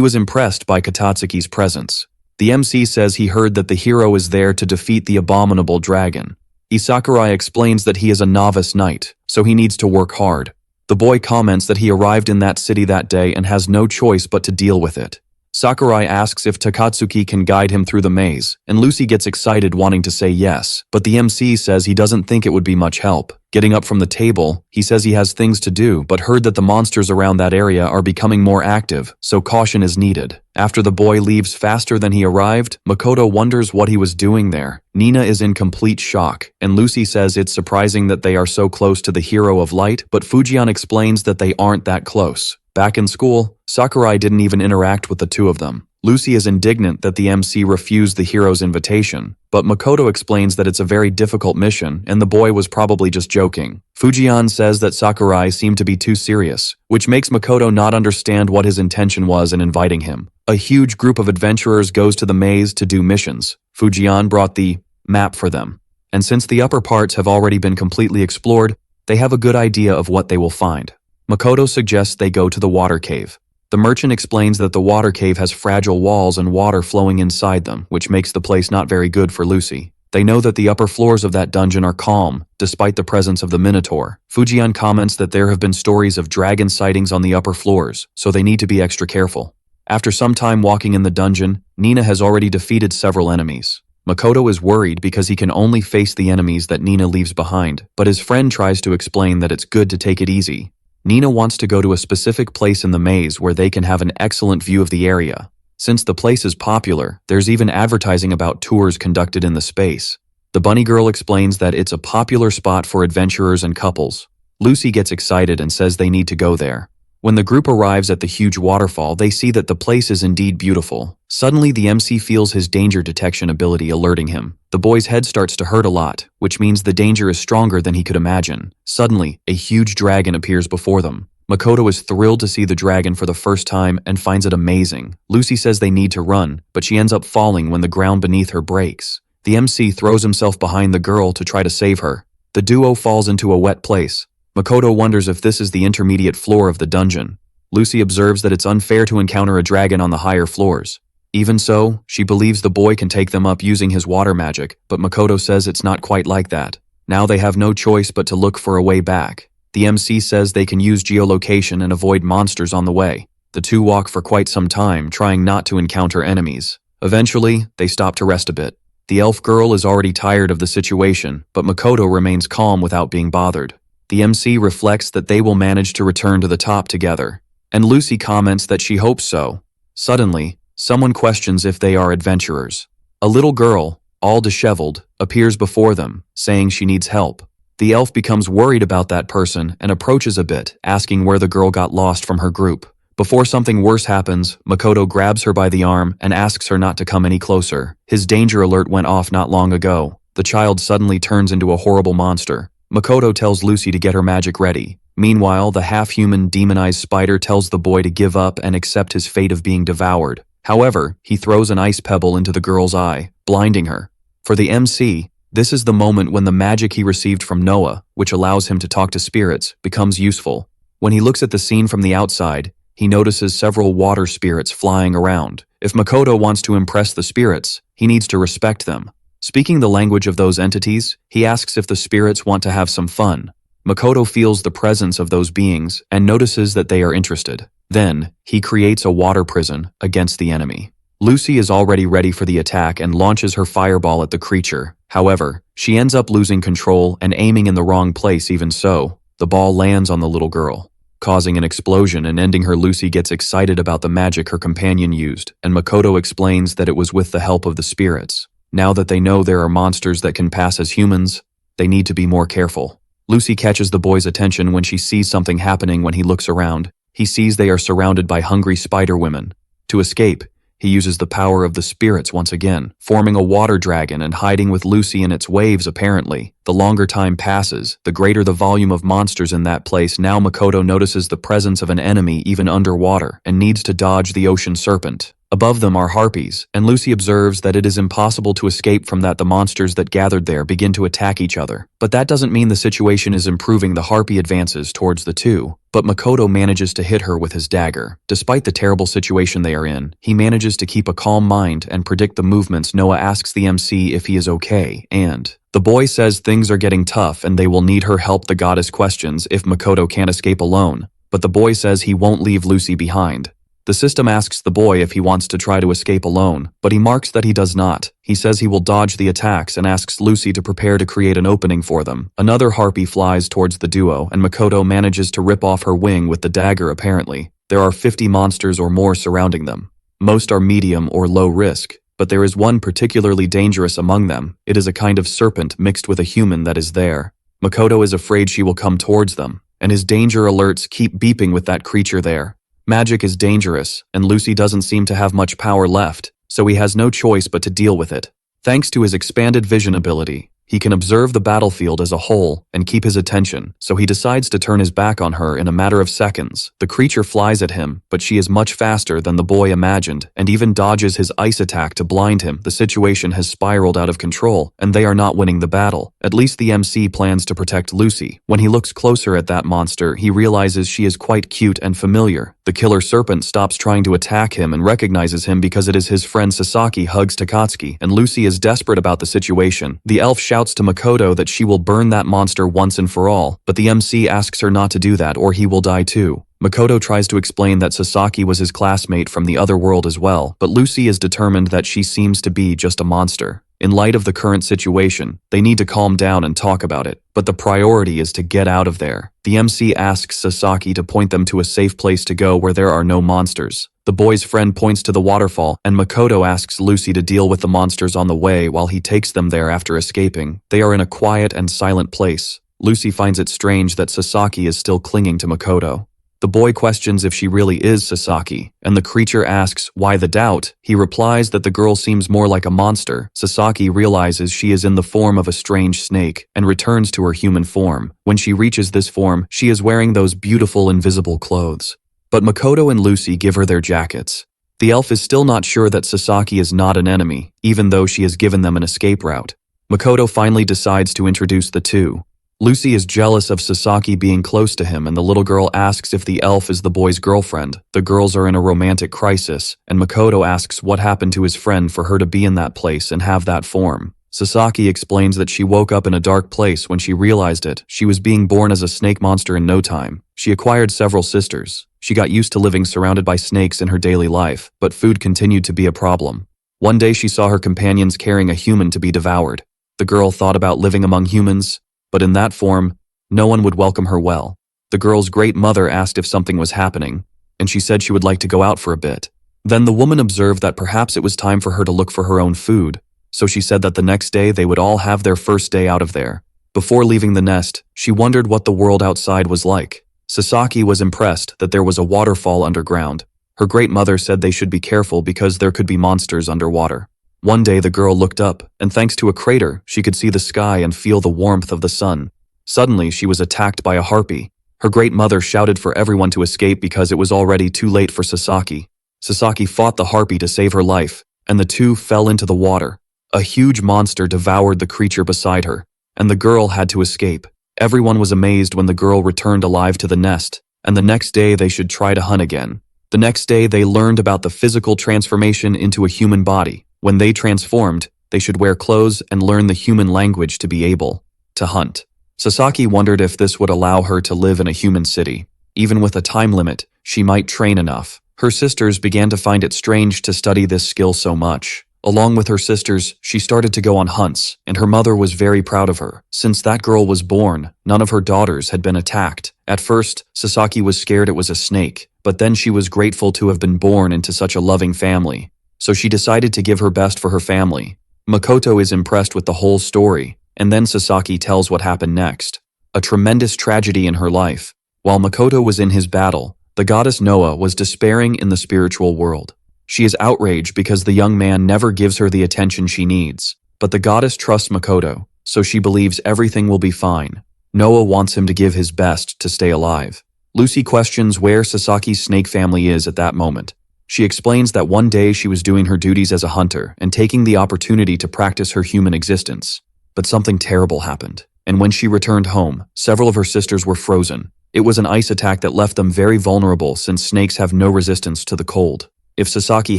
[SPEAKER 1] was impressed by Katatsuki's presence. The MC says he heard that the hero is there to defeat the abominable dragon. Sakurai explains that he is a novice knight, so he needs to work hard. The boy comments that he arrived in that city that day and has no choice but to deal with it. Sakurai asks if Takatsuki can guide him through the maze, and Lucy gets excited wanting to say yes, but the MC says he doesn't think it would be much help. Getting up from the table, he says he has things to do but heard that the monsters around that area are becoming more active, so caution is needed. After the boy leaves faster than he arrived, Makoto wonders what he was doing there. Nina is in complete shock, and Lucy says it's surprising that they are so close to the Hero of Light, but Fujian explains that they aren't that close. Back in school, Sakurai didn't even interact with the two of them. Lucy is indignant that the MC refused the hero's invitation, but Makoto explains that it's a very difficult mission and the boy was probably just joking. Fujian says that Sakurai seemed to be too serious, which makes Makoto not understand what his intention was in inviting him. A huge group of adventurers goes to the maze to do missions. Fujian brought the map for them, and since the upper parts have already been completely explored, they have a good idea of what they will find. Makoto suggests they go to the water cave. The merchant explains that the water cave has fragile walls and water flowing inside them, which makes the place not very good for Lucy. They know that the upper floors of that dungeon are calm, despite the presence of the Minotaur. Fujian comments that there have been stories of dragon sightings on the upper floors, so they need to be extra careful. After some time walking in the dungeon, Nina has already defeated several enemies. Makoto is worried because he can only face the enemies that Nina leaves behind, but his friend tries to explain that it's good to take it easy. Nina wants to go to a specific place in the maze where they can have an excellent view of the area. Since the place is popular, there's even advertising about tours conducted in the space. The bunny girl explains that it's a popular spot for adventurers and couples. Lucy gets excited and says they need to go there. When the group arrives at the huge waterfall, they see that the place is indeed beautiful. Suddenly, the MC feels his danger detection ability alerting him. The boy's head starts to hurt a lot, which means the danger is stronger than he could imagine. Suddenly, a huge dragon appears before them. Makoto is thrilled to see the dragon for the first time and finds it amazing. Lucy says they need to run, but she ends up falling when the ground beneath her breaks. The MC throws himself behind the girl to try to save her. The duo falls into a wet place. Makoto wonders if this is the intermediate floor of the dungeon. Lucy observes that it's unfair to encounter a dragon on the higher floors. Even so, she believes the boy can take them up using his water magic, but Makoto says it's not quite like that. Now they have no choice but to look for a way back. The MC says they can use geolocation and avoid monsters on the way. The two walk for quite some time, trying not to encounter enemies. Eventually, they stop to rest a bit. The elf girl is already tired of the situation, but Makoto remains calm without being bothered. The MC reflects that they will manage to return to the top together, and Lucy comments that she hopes so. Suddenly, someone questions if they are adventurers. A little girl, all disheveled, appears before them, saying she needs help. The elf becomes worried about that person and approaches a bit, asking where the girl got lost from her group. Before something worse happens, Makoto grabs her by the arm and asks her not to come any closer. His danger alert went off not long ago. The child suddenly turns into a horrible monster. Makoto tells Lucy to get her magic ready. Meanwhile, the half-human demonized spider tells the boy to give up and accept his fate of being devoured. However, he throws an ice pebble into the girl's eye, blinding her. For the MC, this is the moment when the magic he received from Noah, which allows him to talk to spirits, becomes useful. When he looks at the scene from the outside, he notices several water spirits flying around. If Makoto wants to impress the spirits, he needs to respect them. Speaking the language of those entities, he asks if the spirits want to have some fun. Makoto feels the presence of those beings and notices that they are interested. Then, he creates a water prison against the enemy. Lucy is already ready for the attack and launches her fireball at the creature. However, she ends up losing control and aiming in the wrong place. Even so, the ball lands on the little girl, causing an explosion and ending her. Lucy gets excited about the magic her companion used, and Makoto explains that it was with the help of the spirits. Now that they know there are monsters that can pass as humans, they need to be more careful. Lucy catches the boy's attention when she sees something happening. When he looks around, he sees they are surrounded by hungry spider women. To escape, he uses the power of the spirits once again, forming a water dragon and hiding with Lucy in its waves apparently. The longer time passes, the greater the volume of monsters in that place. Now Makoto notices the presence of an enemy even underwater and needs to dodge the ocean serpent. Above them are harpies, and Lucy observes that it is impossible to escape from that. The monsters that gathered there begin to attack each other. But that doesn't mean the situation is improving. The harpy advances towards the two, but Makoto manages to hit her with his dagger. Despite the terrible situation they are in, he manages to keep a calm mind and predict the movements. Noah asks the MC if he is okay, and the boy says things are getting tough and they will need her help. The goddess questions if Makoto can't escape alone, but the boy says he won't leave Lucy behind. The system asks the boy if he wants to try to escape alone, but he marks that he does not. He says he will dodge the attacks and asks Lucy to prepare to create an opening for them. Another harpy flies towards the duo, and Makoto manages to rip off her wing with the dagger. Apparently, there are 50 monsters or more surrounding them. Most are medium or low risk, but there is one particularly dangerous among them. It is a kind of serpent mixed with a human that is there. Makoto is afraid she will come towards them, and his danger alerts keep beeping with that creature there. Magic is dangerous, and Lucy doesn't seem to have much power left, so he has no choice but to deal with it. Thanks to his expanded vision ability, he can observe the battlefield as a whole and keep his attention, so he decides to turn his back on her in a matter of seconds. The creature flies at him, but she is much faster than the boy imagined and even dodges his ice attack to blind him. The situation has spiraled out of control, and they are not winning the battle. At least the MC plans to protect Lucy. When he looks closer at that monster, he realizes she is quite cute and familiar. The killer serpent stops trying to attack him and recognizes him because it is his friend. Sasaki hugs Takatsuki, and Lucy is desperate about the situation. The elf shouts to Makoto that she will burn that monster once and for all, but the MC asks her not to do that or he will die too. Makoto tries to explain that Sasaki was his classmate from the other world as well, but Lucy is determined that she seems to be just a monster. In light of the current situation, they need to calm down and talk about it, but the priority is to get out of there. The MC asks Sasaki to point them to a safe place to go where there are no monsters. The boy's friend points to the waterfall, and Makoto asks Lucy to deal with the monsters on the way while he takes them there after escaping. They are in a quiet and silent place. Lucy finds it strange that Sasaki is still clinging to Makoto. The boy questions if she really is Sasaki, and the creature asks why the doubt. He replies that the girl seems more like a monster. Sasaki realizes she is in the form of a strange snake and returns to her human form. When she reaches this form, she is wearing those beautiful invisible clothes. But Makoto and Lucy give her their jackets. The elf is still not sure that Sasaki is not an enemy, even though she has given them an escape route. Makoto finally decides to introduce the two. Lucy is jealous of Sasaki being close to him, and the little girl asks if the elf is the boy's girlfriend. The girls are in a romantic crisis, and Makoto asks what happened to his friend for her to be in that place and have that form. Sasaki explains that she woke up in a dark place when she realized it. She was being born as a snake monster in no time. She acquired several sisters. She got used to living surrounded by snakes in her daily life, but food continued to be a problem. One day she saw her companions carrying a human to be devoured. The girl thought about living among humans, but in that form, no one would welcome her well. The girl's great mother asked if something was happening, and she said she would like to go out for a bit. Then the woman observed that perhaps it was time for her to look for her own food, so she said that the next day they would all have their first day out of there. Before leaving the nest, she wondered what the world outside was like. Sasaki was impressed that there was a waterfall underground. Her great mother said they should be careful because there could be monsters underwater. One day the girl looked up, and thanks to a crater, she could see the sky and feel the warmth of the sun. Suddenly, she was attacked by a harpy. Her great mother shouted for everyone to escape because it was already too late for Sasaki. Sasaki fought the harpy to save her life, and the two fell into the water. A huge monster devoured the creature beside her, and the girl had to escape. Everyone was amazed when the girl returned alive to the nest, and the next day they should try to hunt again. The next day they learned about the physical transformation into a human body. When they transformed, they should wear clothes and learn the human language to be able to hunt. Sasaki wondered if this would allow her to live in a human city. Even with a time limit, she might train enough. Her sisters began to find it strange to study this skill so much. Along with her sisters, she started to go on hunts, and her mother was very proud of her. Since that girl was born, none of her daughters had been attacked. At first, Sasaki was scared it was a snake, but then she was grateful to have been born into such a loving family. So she decided to give her best for her family. Makoto is impressed with the whole story, and then Sasaki tells what happened next. A tremendous tragedy in her life. While Makoto was in his battle, the goddess Noa was despairing in the spiritual world. She is outraged because the young man never gives her the attention she needs. But the goddess trusts Makoto, so she believes everything will be fine. Noa wants him to give his best to stay alive. Lucy questions where Sasaki's snake family is at that moment. She explains that one day she was doing her duties as a hunter and taking the opportunity to practice her human existence. But something terrible happened, and when she returned home, several of her sisters were frozen. It was an ice attack that left them very vulnerable since snakes have no resistance to the cold. If Sasaki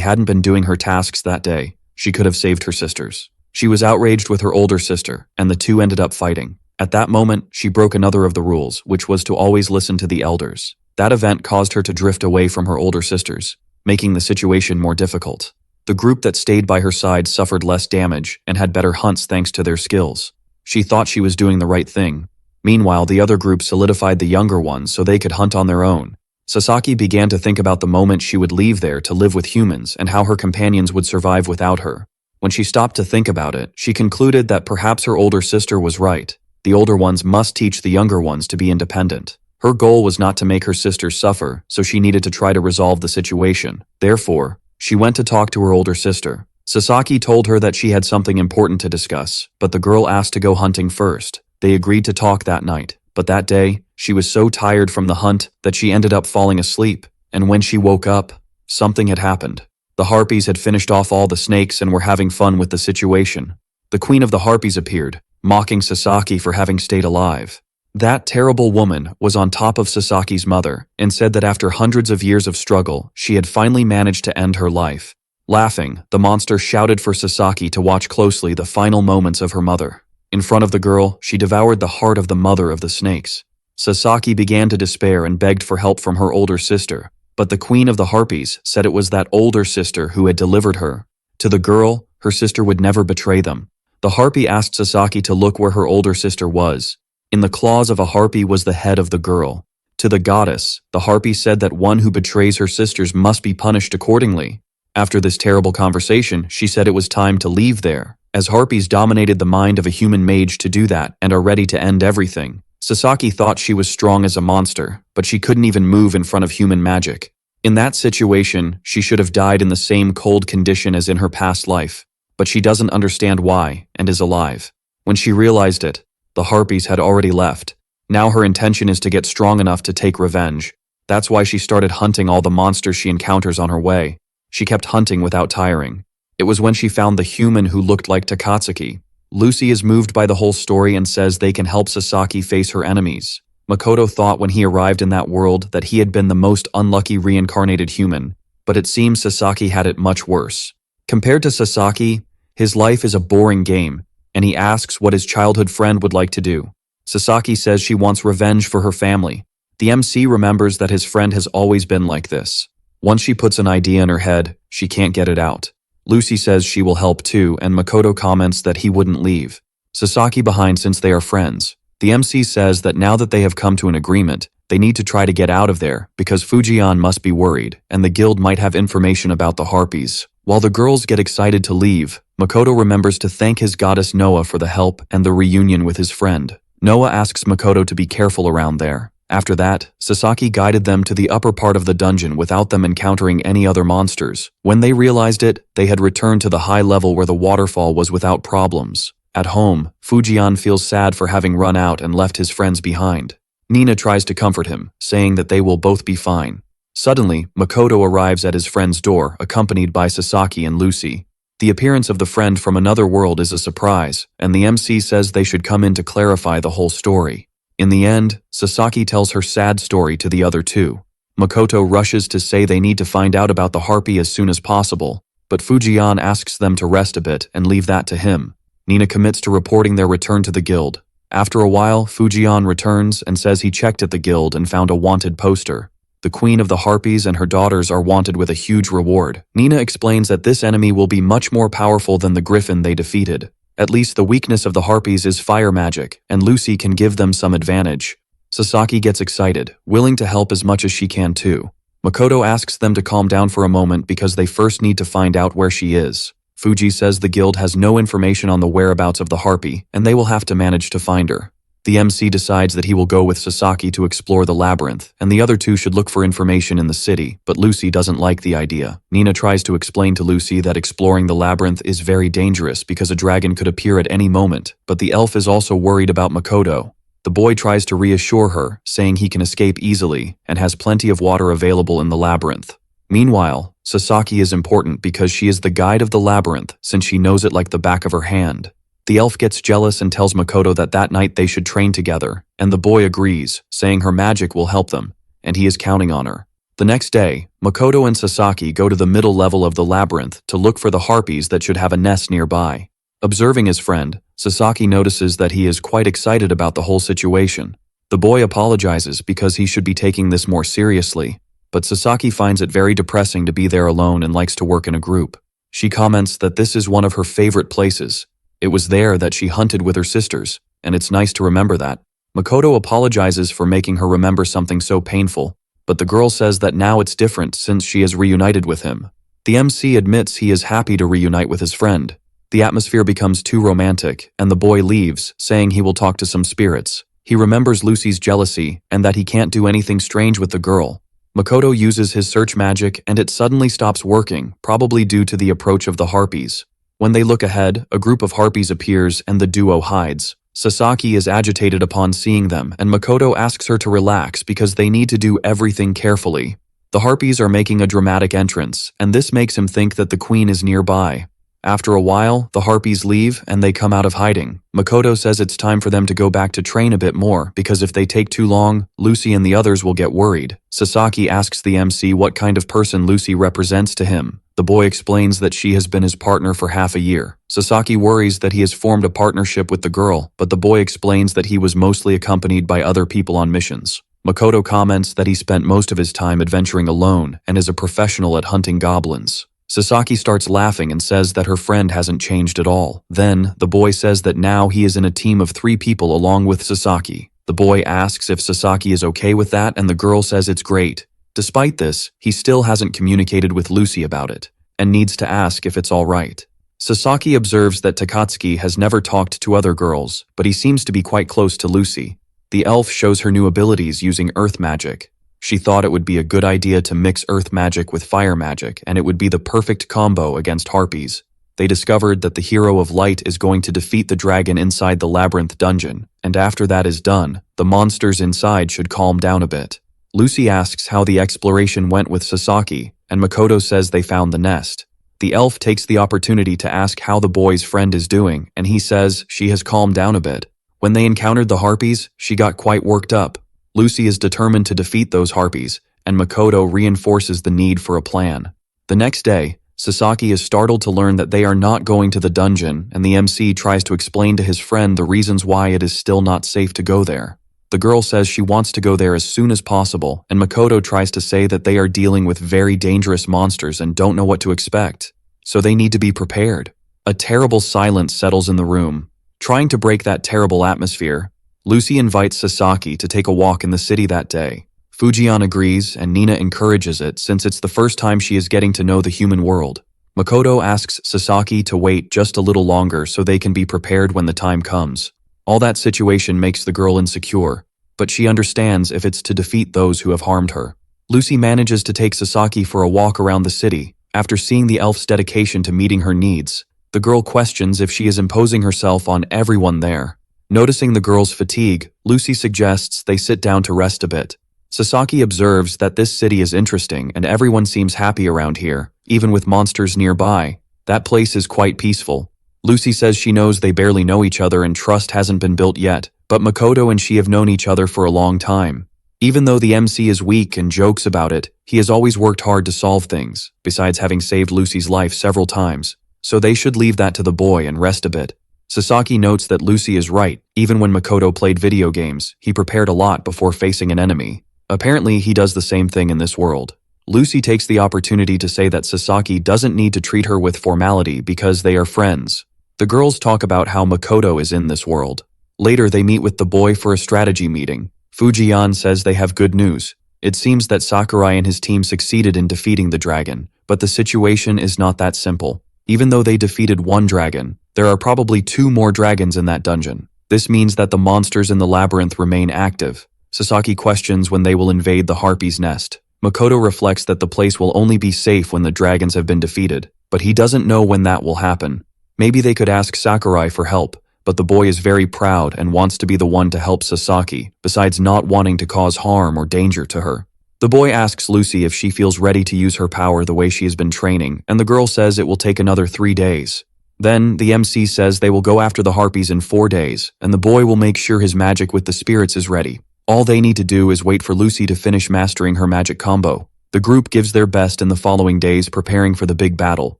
[SPEAKER 1] hadn't been doing her tasks that day, she could have saved her sisters. She was outraged with her older sister, and the two ended up fighting. At that moment, she broke another of the rules, which was to always listen to the elders. That event caused her to drift away from her older sisters, making the situation more difficult. The group that stayed by her side suffered less damage and had better hunts thanks to their skills. She thought she was doing the right thing. Meanwhile, the other group solidified the younger ones so they could hunt on their own. Sasaki began to think about the moment she would leave there to live with humans and how her companions would survive without her. When she stopped to think about it, she concluded that perhaps her older sister was right. The older ones must teach the younger ones to be independent. Her goal was not to make her sisters suffer, so she needed to try to resolve the situation. Therefore, she went to talk to her older sister. Sasaki told her that she had something important to discuss, but the girl asked to go hunting first. They agreed to talk that night, but that day, she was so tired from the hunt that she ended up falling asleep, and when she woke up, something had happened. The harpies had finished off all the snakes and were having fun with the situation. The queen of the harpies appeared, mocking Sasaki for having stayed alive. That terrible woman was on top of Sasaki's mother and said that after hundreds of years of struggle, she had finally managed to end her life. Laughing, the monster shouted for Sasaki to watch closely the final moments of her mother. In front of the girl, she devoured the heart of the mother of the snakes. Sasaki began to despair and begged for help from her older sister, but the queen of the harpies said it was that older sister who had delivered her. To the girl, her sister would never betray them. The harpy asked Sasaki to look where her older sister was. In the claws of a harpy was the head of the girl. To the goddess, the harpy said that one who betrays her sisters must be punished accordingly. After this terrible conversation, she said it was time to leave there, as harpies dominated the mind of a human mage to do that and are ready to end everything. Sasaki thought she was strong as a monster, but she couldn't even move in front of human magic. In that situation, she should have died in the same cold condition as in her past life, but she doesn't understand why and is alive. When she realized it, the harpies had already left. Now her intention is to get strong enough to take revenge. That's why she started hunting all the monsters she encounters on her way. She kept hunting without tiring. It was when she found the human who looked like Takatsuki. Lucy is moved by the whole story and says they can help Sasaki face her enemies. Makoto thought when he arrived in that world that he had been the most unlucky reincarnated human, but it seems Sasaki had it much worse. Compared to Sasaki, his life is a boring game, and he asks what his childhood friend would like to do. Sasaki says she wants revenge for her family. The MC remembers that his friend has always been like this. Once she puts an idea in her head, she can't get it out. Lucy says she will help too, and Makoto comments that he wouldn't leave Sasaki behind since they are friends. The MC says that now that they have come to an agreement, they need to try to get out of there because Fujian must be worried, and the guild might have information about the harpies. While the girls get excited to leave, Makoto remembers to thank his goddess Noa for the help and the reunion with his friend. Noa asks Makoto to be careful around there. After that, Sasaki guided them to the upper part of the dungeon without them encountering any other monsters. When they realized it, they had returned to the high level where the waterfall was without problems. At home, Fujian feels sad for having run out and left his friends behind. Nina tries to comfort him, saying that they will both be fine. Suddenly, Makoto arrives at his friend's door, accompanied by Sasaki and Lucy. The appearance of the friend from another world is a surprise, and the MC says they should come in to clarify the whole story. In the end, Sasaki tells her sad story to the other two. Makoto rushes to say they need to find out about the harpy as soon as possible, but Fujian asks them to rest a bit and leave that to him. Nina commits to reporting their return to the guild. After a while, Fujian returns and says he checked at the guild and found a wanted poster. The queen of the harpies and her daughters are wanted with a huge reward. Nina explains that this enemy will be much more powerful than the griffin they defeated. At least the weakness of the harpies is fire magic, and Lucy can give them some advantage. Sasaki gets excited, willing to help as much as she can too. Makoto asks them to calm down for a moment because they first need to find out where she is. Fuji says the guild has no information on the whereabouts of the harpy, and they will have to manage to find her. The MC decides that he will go with Sasaki to explore the labyrinth, and the other two should look for information in the city, but Lucy doesn't like the idea. Nina tries to explain to Lucy that exploring the labyrinth is very dangerous because a dragon could appear at any moment, but the elf is also worried about Makoto. The boy tries to reassure her, saying he can escape easily and has plenty of water available in the labyrinth. Meanwhile, Sasaki is important because she is the guide of the labyrinth since she knows it like the back of her hand. The elf gets jealous and tells Makoto that night they should train together, and the boy agrees, saying her magic will help them, and he is counting on her. The next day, Makoto and Sasaki go to the middle level of the labyrinth to look for the harpies that should have a nest nearby. Observing his friend, Sasaki notices that he is quite excited about the whole situation. The boy apologizes because he should be taking this more seriously, but Sasaki finds it very depressing to be there alone and likes to work in a group. She comments that this is one of her favorite places. It was there that she hunted with her sisters, and it's nice to remember that. Makoto apologizes for making her remember something so painful, but the girl says that now it's different since she has reunited with him. The MC admits he is happy to reunite with his friend. The atmosphere becomes too romantic, and the boy leaves, saying he will talk to some spirits. He remembers Lucy's jealousy and that he can't do anything strange with the girl. Makoto uses his search magic and it suddenly stops working, probably due to the approach of the harpies. When they look ahead, a group of harpies appears and the duo hides. Sasaki is agitated upon seeing them, and Makoto asks her to relax because they need to do everything carefully. The harpies are making a dramatic entrance, and this makes him think that the queen is nearby. After a while, the harpies leave and they come out of hiding. Makoto says it's time for them to go back to train a bit more because if they take too long, Lucy and the others will get worried. Sasaki asks the MC what kind of person Lucy represents to him. The boy explains that she has been his partner for half a year. Sasaki worries that he has formed a partnership with the girl, but the boy explains that he was mostly accompanied by other people on missions. Makoto comments that he spent most of his time adventuring alone and is a professional at hunting goblins. Sasaki starts laughing and says that her friend hasn't changed at all. Then, the boy says that now he is in a team of 3 people along with Sasaki. The boy asks if Sasaki is okay with that and the girl says it's great. Despite this, he still hasn't communicated with Lucy about it, and needs to ask if it's all right. Sasaki observes that Takatsuki has never talked to other girls, but he seems to be quite close to Lucy. The elf shows her new abilities using earth magic. She thought it would be a good idea to mix earth magic with fire magic, and it would be the perfect combo against harpies. They discovered that the hero of light is going to defeat the dragon inside the labyrinth dungeon, and after that is done, the monsters inside should calm down a bit. Lucy asks how the exploration went with Sasaki, and Makoto says they found the nest. The elf takes the opportunity to ask how the boy's friend is doing, and he says she has calmed down a bit. When they encountered the harpies, she got quite worked up. Lucy is determined to defeat those harpies, and Makoto reinforces the need for a plan. The next day, Sasaki is startled to learn that they are not going to the dungeon, and the MC tries to explain to his friend the reasons why it is still not safe to go there. The girl says she wants to go there as soon as possible, and Makoto tries to say that they are dealing with very dangerous monsters and don't know what to expect, so they need to be prepared. A terrible silence settles in the room. Trying to break that terrible atmosphere, Lucy invites Sasaki to take a walk in the city that day. Fuji agrees, and Nina encourages it since it's the first time she is getting to know the human world. Makoto asks Sasaki to wait just a little longer so they can be prepared when the time comes. All that situation makes the girl insecure, but she understands if it's to defeat those who have harmed her. Lucy manages to take Sasaki for a walk around the city. After seeing the elf's dedication to meeting her needs, the girl questions if she is imposing herself on everyone there. Noticing the girl's fatigue, Lucy suggests they sit down to rest a bit. Sasaki observes that this city is interesting and everyone seems happy around here, even with monsters nearby. That place is quite peaceful. Lucy says she knows they barely know each other and trust hasn't been built yet, but Makoto and she have known each other for a long time. Even though the MC is weak and jokes about it, he has always worked hard to solve things, besides having saved Lucy's life several times, so they should leave that to the boy and rest a bit. Sasaki notes that Lucy is right. Even when Makoto played video games, he prepared a lot before facing an enemy. Apparently, he does the same thing in this world. Lucy takes the opportunity to say that Sasaki doesn't need to treat her with formality because they are friends. The girls talk about how Makoto is in this world. Later, they meet with the boy for a strategy meeting. Fujian says they have good news. It seems that Sakurai and his team succeeded in defeating the dragon, but the situation is not that simple. Even though they defeated one dragon, there are probably 2 more dragons in that dungeon. This means that the monsters in the labyrinth remain active. Sasaki questions when they will invade the harpy's nest. Makoto reflects that the place will only be safe when the dragons have been defeated, but he doesn't know when that will happen. Maybe they could ask Sakurai for help, but the boy is very proud and wants to be the one to help Sasaki, besides not wanting to cause harm or danger to her. The boy asks Lucy if she feels ready to use her power the way she has been training, and the girl says it will take another 3 days. Then, the MC says they will go after the harpies in 4 days, and the boy will make sure his magic with the spirits is ready. All they need to do is wait for Lucy to finish mastering her magic combo. The group gives their best in the following days preparing for the big battle.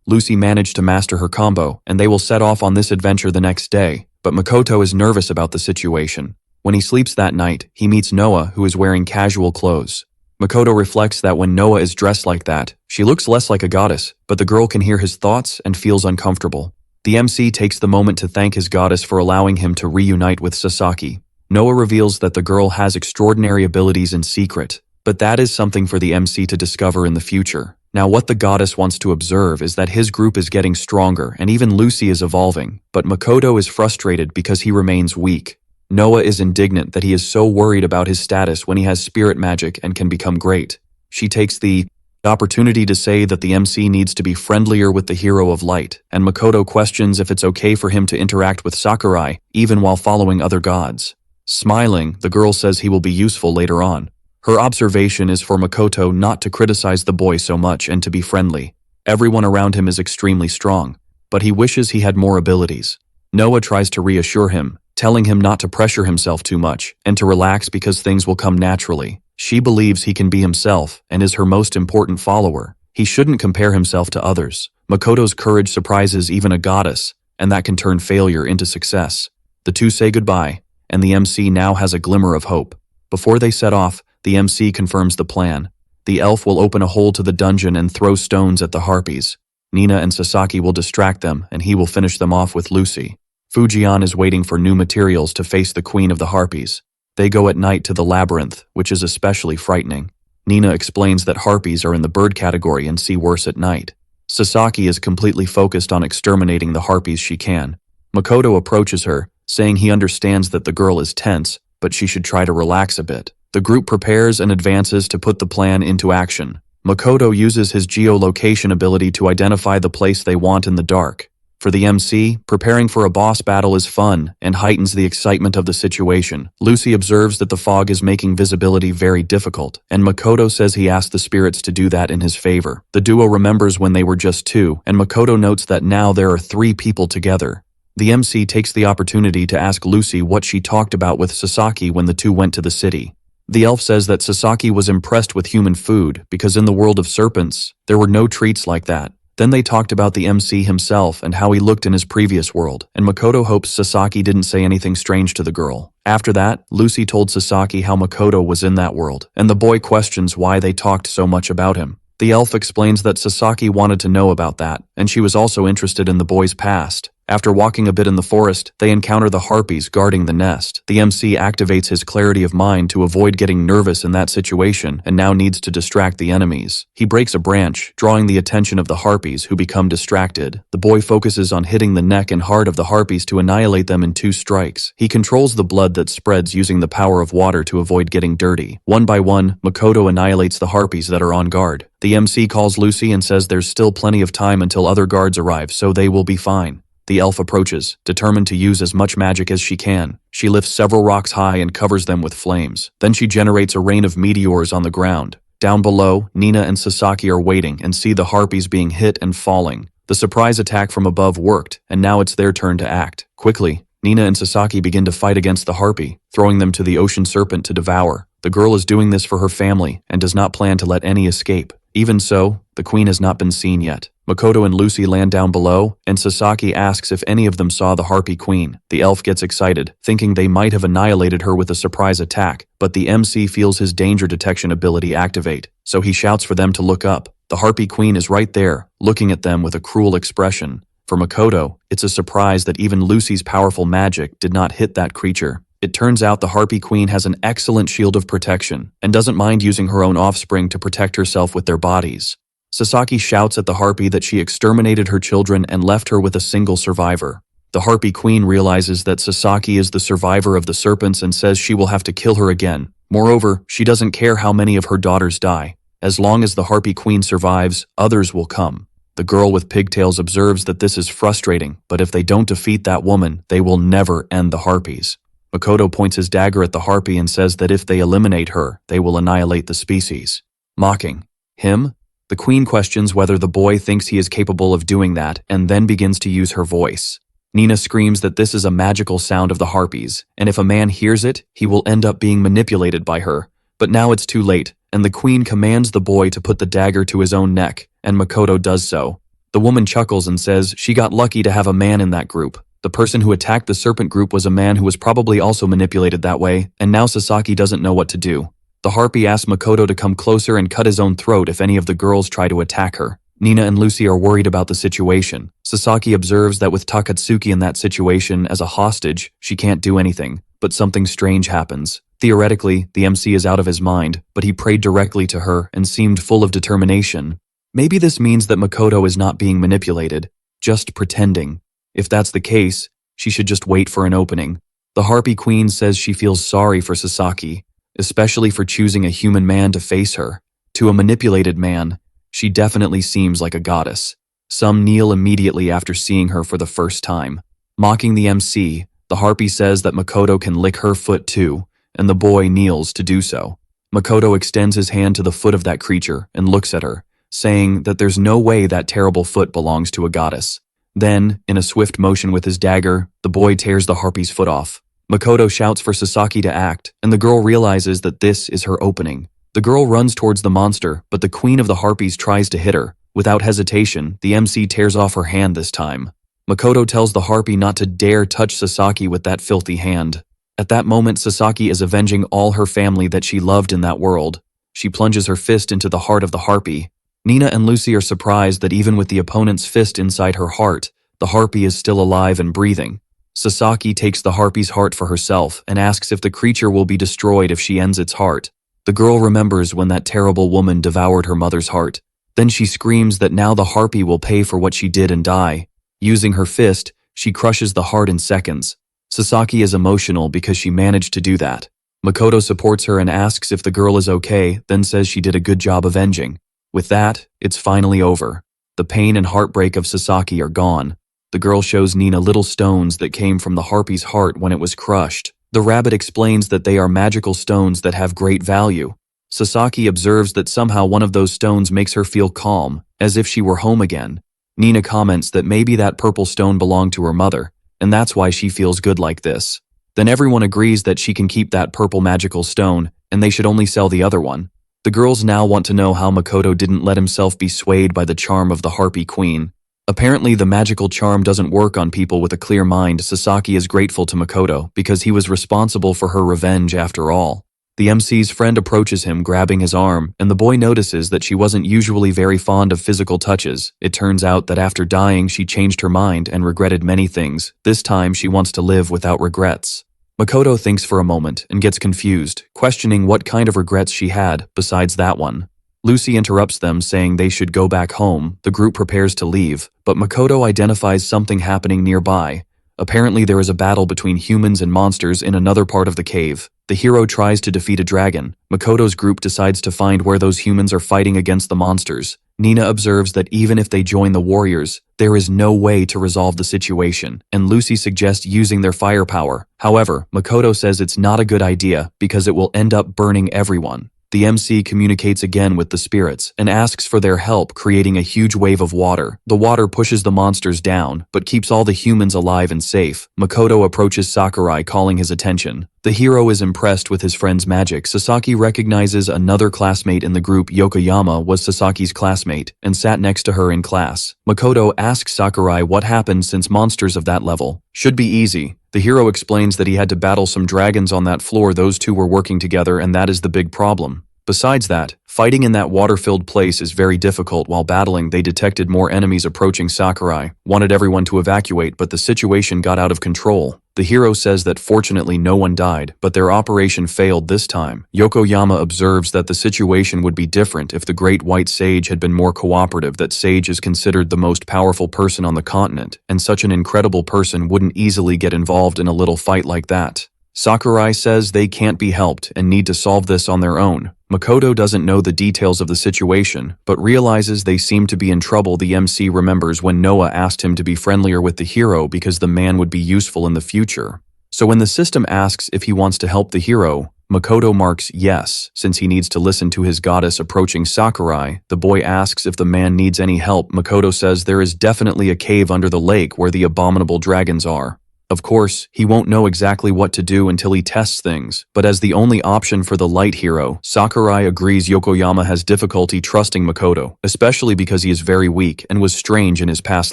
[SPEAKER 1] Lucy managed to master her combo, and they will set off on this adventure the next day, but Makoto is nervous about the situation. When he sleeps that night, he meets Noah, who is wearing casual clothes. Makoto reflects that when Noah is dressed like that, she looks less like a goddess, but the girl can hear his thoughts and feels uncomfortable. The MC takes the moment to thank his goddess for allowing him to reunite with Sasaki. Noah reveals that the girl has extraordinary abilities in secret, but that is something for the MC to discover in the future. Now what the goddess wants to observe is that his group is getting stronger and even Lucy is evolving, but Makoto is frustrated because he remains weak. Noah is indignant that he is so worried about his status when he has spirit magic and can become great. She takes the opportunity to say that the MC needs to be friendlier with the hero of light, and Makoto questions if it's okay for him to interact with Sakurai, even while following other gods. Smiling, the girl says he will be useful later on. Her observation is for Makoto not to criticize the boy so much and to be friendly. Everyone around him is extremely strong, but he wishes he had more abilities. Noah tries to reassure him, telling him not to pressure himself too much and to relax because things will come naturally. She believes he can be himself and is her most important follower. He shouldn't compare himself to others. Makoto's courage surprises even a goddess, and that can turn failure into success. The two say goodbye, and the MC now has a glimmer of hope. Before they set off, the MC confirms the plan. The elf will open a hole to the dungeon and throw stones at the harpies. Nina and Sasaki will distract them, and he will finish them off with Lucy. Fujian is waiting for new materials to face the queen of the harpies. They go at night to the labyrinth, which is especially frightening. Nina explains that harpies are in the bird category and see worse at night. Sasaki is completely focused on exterminating the harpies she can. Makoto approaches her, saying he understands that the girl is tense, but she should try to relax a bit. The group prepares and advances to put the plan into action. Makoto uses his geolocation ability to identify the place they want in the dark. For the MC, preparing for a boss battle is fun and heightens the excitement of the situation. Lucy observes that the fog is making visibility very difficult, and Makoto says he asked the spirits to do that in his favor. The duo remembers when they were just two, and Makoto notes that now there are 3 people together. The MC takes the opportunity to ask Lucy what she talked about with Sasaki when the two went to the city. The elf says that Sasaki was impressed with human food because in the world of serpents, there were no treats like that. Then they talked about the MC himself and how he looked in his previous world, and Makoto hopes Sasaki didn't say anything strange to the girl. After that, Lucy told Sasaki how Makoto was in that world, and the boy questions why they talked so much about him. The elf explains that Sasaki wanted to know about that, and she was also interested in the boy's past. After walking a bit in the forest, they encounter the harpies guarding the nest. The MC activates his clarity of mind to avoid getting nervous in that situation and now needs to distract the enemies. He breaks a branch, drawing the attention of the harpies, who become distracted. The boy focuses on hitting the neck and heart of the harpies to annihilate them in 2 strikes. He controls the blood that spreads using the power of water to avoid getting dirty. One by one, Makoto annihilates the harpies that are on guard. The MC calls Lucy and says there's still plenty of time until other guards arrive, so they will be fine. The elf approaches, determined to use as much magic as she can. She lifts several rocks high and covers them with flames. Then she generates a rain of meteors on the ground. Down below, Nina and Sasaki are waiting and see the harpies being hit and falling. The surprise attack from above worked, and now it's their turn to act. Quickly, Nina and Sasaki begin to fight against the harpy, throwing them to the ocean serpent to devour. The girl is doing this for her family and does not plan to let any escape. Even so, the queen has not been seen yet. Makoto and Lucy land down below, and Sasaki asks if any of them saw the harpy queen. The elf gets excited, thinking they might have annihilated her with a surprise attack, but the MC feels his danger detection ability activate, so he shouts for them to look up. The harpy queen is right there, looking at them with a cruel expression. For Makoto, it's a surprise that even Lucy's powerful magic did not hit that creature. It turns out the harpy queen has an excellent shield of protection, and doesn't mind using her own offspring to protect herself with their bodies. Sasaki shouts at the harpy that she exterminated her children and left her with a single survivor. The harpy queen realizes that Sasaki is the survivor of the serpents and says she will have to kill her again. Moreover, she doesn't care how many of her daughters die. As long as the harpy queen survives, others will come. The girl with pigtails observes that this is frustrating, but if they don't defeat that woman, they will never end the harpies. Makoto points his dagger at the harpy and says that if they eliminate her, they will annihilate the species. Mocking him, the queen questions whether the boy thinks he is capable of doing that and then begins to use her voice. Nina screams that this is a magical sound of the harpies, and if a man hears it, he will end up being manipulated by her. But now it's too late, and the queen commands the boy to put the dagger to his own neck, and Makoto does so. The woman chuckles and says she got lucky to have a man in that group. The person who attacked the serpent group was a man who was probably also manipulated that way, and now Sasaki doesn't know what to do. The harpy asks Makoto to come closer and cut his own throat if any of the girls try to attack her. Nina and Lucy are worried about the situation. Sasaki observes that with Takatsuki in that situation as a hostage, she can't do anything, but something strange happens. Theoretically, the MC is out of his mind, but he prayed directly to her and seemed full of determination. Maybe this means that Makoto is not being manipulated, just pretending. If that's the case, she should just wait for an opening. The harpy queen says she feels sorry for Sasaki, especially for choosing a human man to face her. To a manipulated man, she definitely seems like a goddess. Some kneel immediately after seeing her for the first time. Mocking the MC, the harpy says that Makoto can lick her foot too, and the boy kneels to do so. Makoto extends his hand to the foot of that creature and looks at her, saying that there's no way that terrible foot belongs to a goddess. Then, in a swift motion with his dagger, the boy tears the harpy's foot off. Makoto shouts for Sasaki to act, and the girl realizes that this is her opening. The girl runs towards the monster, but the queen of the harpies tries to hit her. Without hesitation, the MC tears off her hand this time. Makoto tells the harpy not to dare touch Sasaki with that filthy hand. At that moment, Sasaki is avenging all her family that she loved in that world. She plunges her fist into the heart of the harpy. Nina and Lucy are surprised that even with the opponent's fist inside her heart, the harpy is still alive and breathing. Sasaki takes the harpy's heart for herself and asks if the creature will be destroyed if she ends its heart. The girl remembers when that terrible woman devoured her mother's heart. Then she screams that now the harpy will pay for what she did and die. Using her fist, she crushes the heart in seconds. Sasaki is emotional because she managed to do that. Makoto supports her and asks if the girl is okay, then says she did a good job avenging. With that, it's finally over. The pain and heartbreak of Sasaki are gone. The girl shows Nina little stones that came from the harpy's heart when it was crushed. The rabbit explains that they are magical stones that have great value. Sasaki observes that somehow one of those stones makes her feel calm, as if she were home again. Nina comments that maybe that purple stone belonged to her mother, and that's why she feels good like this. Then everyone agrees that she can keep that purple magical stone, and they should only sell the other one. The girls now want to know how Makoto didn't let himself be swayed by the charm of the Harpy Queen. Apparently the magical charm doesn't work on people with a clear mind. Sasaki is grateful to Makoto because he was responsible for her revenge after all. The MC's friend approaches him, grabbing his arm, and the boy notices that she wasn't usually very fond of physical touches. It turns out that after dying she changed her mind and regretted many things. This time she wants to live without regrets. Makoto thinks for a moment and gets confused, questioning what kind of regrets she had besides that one. Lucy interrupts them, saying they should go back home. The group prepares to leave, but Makoto identifies something happening nearby. Apparently there is a battle between humans and monsters in another part of the cave. The hero tries to defeat a dragon. Makoto's group decides to find where those humans are fighting against the monsters. Nina observes that even if they join the warriors, there is no way to resolve the situation, and Lucy suggests using their firepower. However, Makoto says it's not a good idea because it will end up burning everyone. The MC communicates again with the spirits and asks for their help, creating a huge wave of water. The water pushes the monsters down, but keeps all the humans alive and safe. Makoto approaches Sakurai, calling his attention. The hero is impressed with his friend's magic. Sasaki recognizes another classmate in the group. Yokoyama was Sasaki's classmate and sat next to her in class. Makoto asks Sakurai what happened since monsters of that level should be easy. The hero explains that he had to battle some dragons on that floor. Those two were working together, and that is the big problem. Besides that, fighting in that water-filled place is very difficult. While battling, they detected more enemies approaching. Sakurai wanted everyone to evacuate, but the situation got out of control. The hero says that fortunately no one died, but their operation failed this time. Yokoyama observes that the situation would be different if the Great White Sage had been more cooperative. That sage is considered the most powerful person on the continent, and such an incredible person wouldn't easily get involved in a little fight like that. Sakurai says they can't be helped and need to solve this on their own. Makoto doesn't know the details of the situation, but realizes they seem to be in trouble. The MC remembers when Noah asked him to be friendlier with the hero because the man would be useful in the future. So when the system asks if he wants to help the hero, Makoto marks yes, since he needs to listen to his goddess. Approaching Sakurai, the boy asks if the man needs any help. Makoto says there is definitely a cave under the lake where the abominable dragons are. Of course, he won't know exactly what to do until he tests things, but as the only option for the light hero, Sakurai agrees. Yokoyama has difficulty trusting Makoto, especially because he is very weak and was strange in his past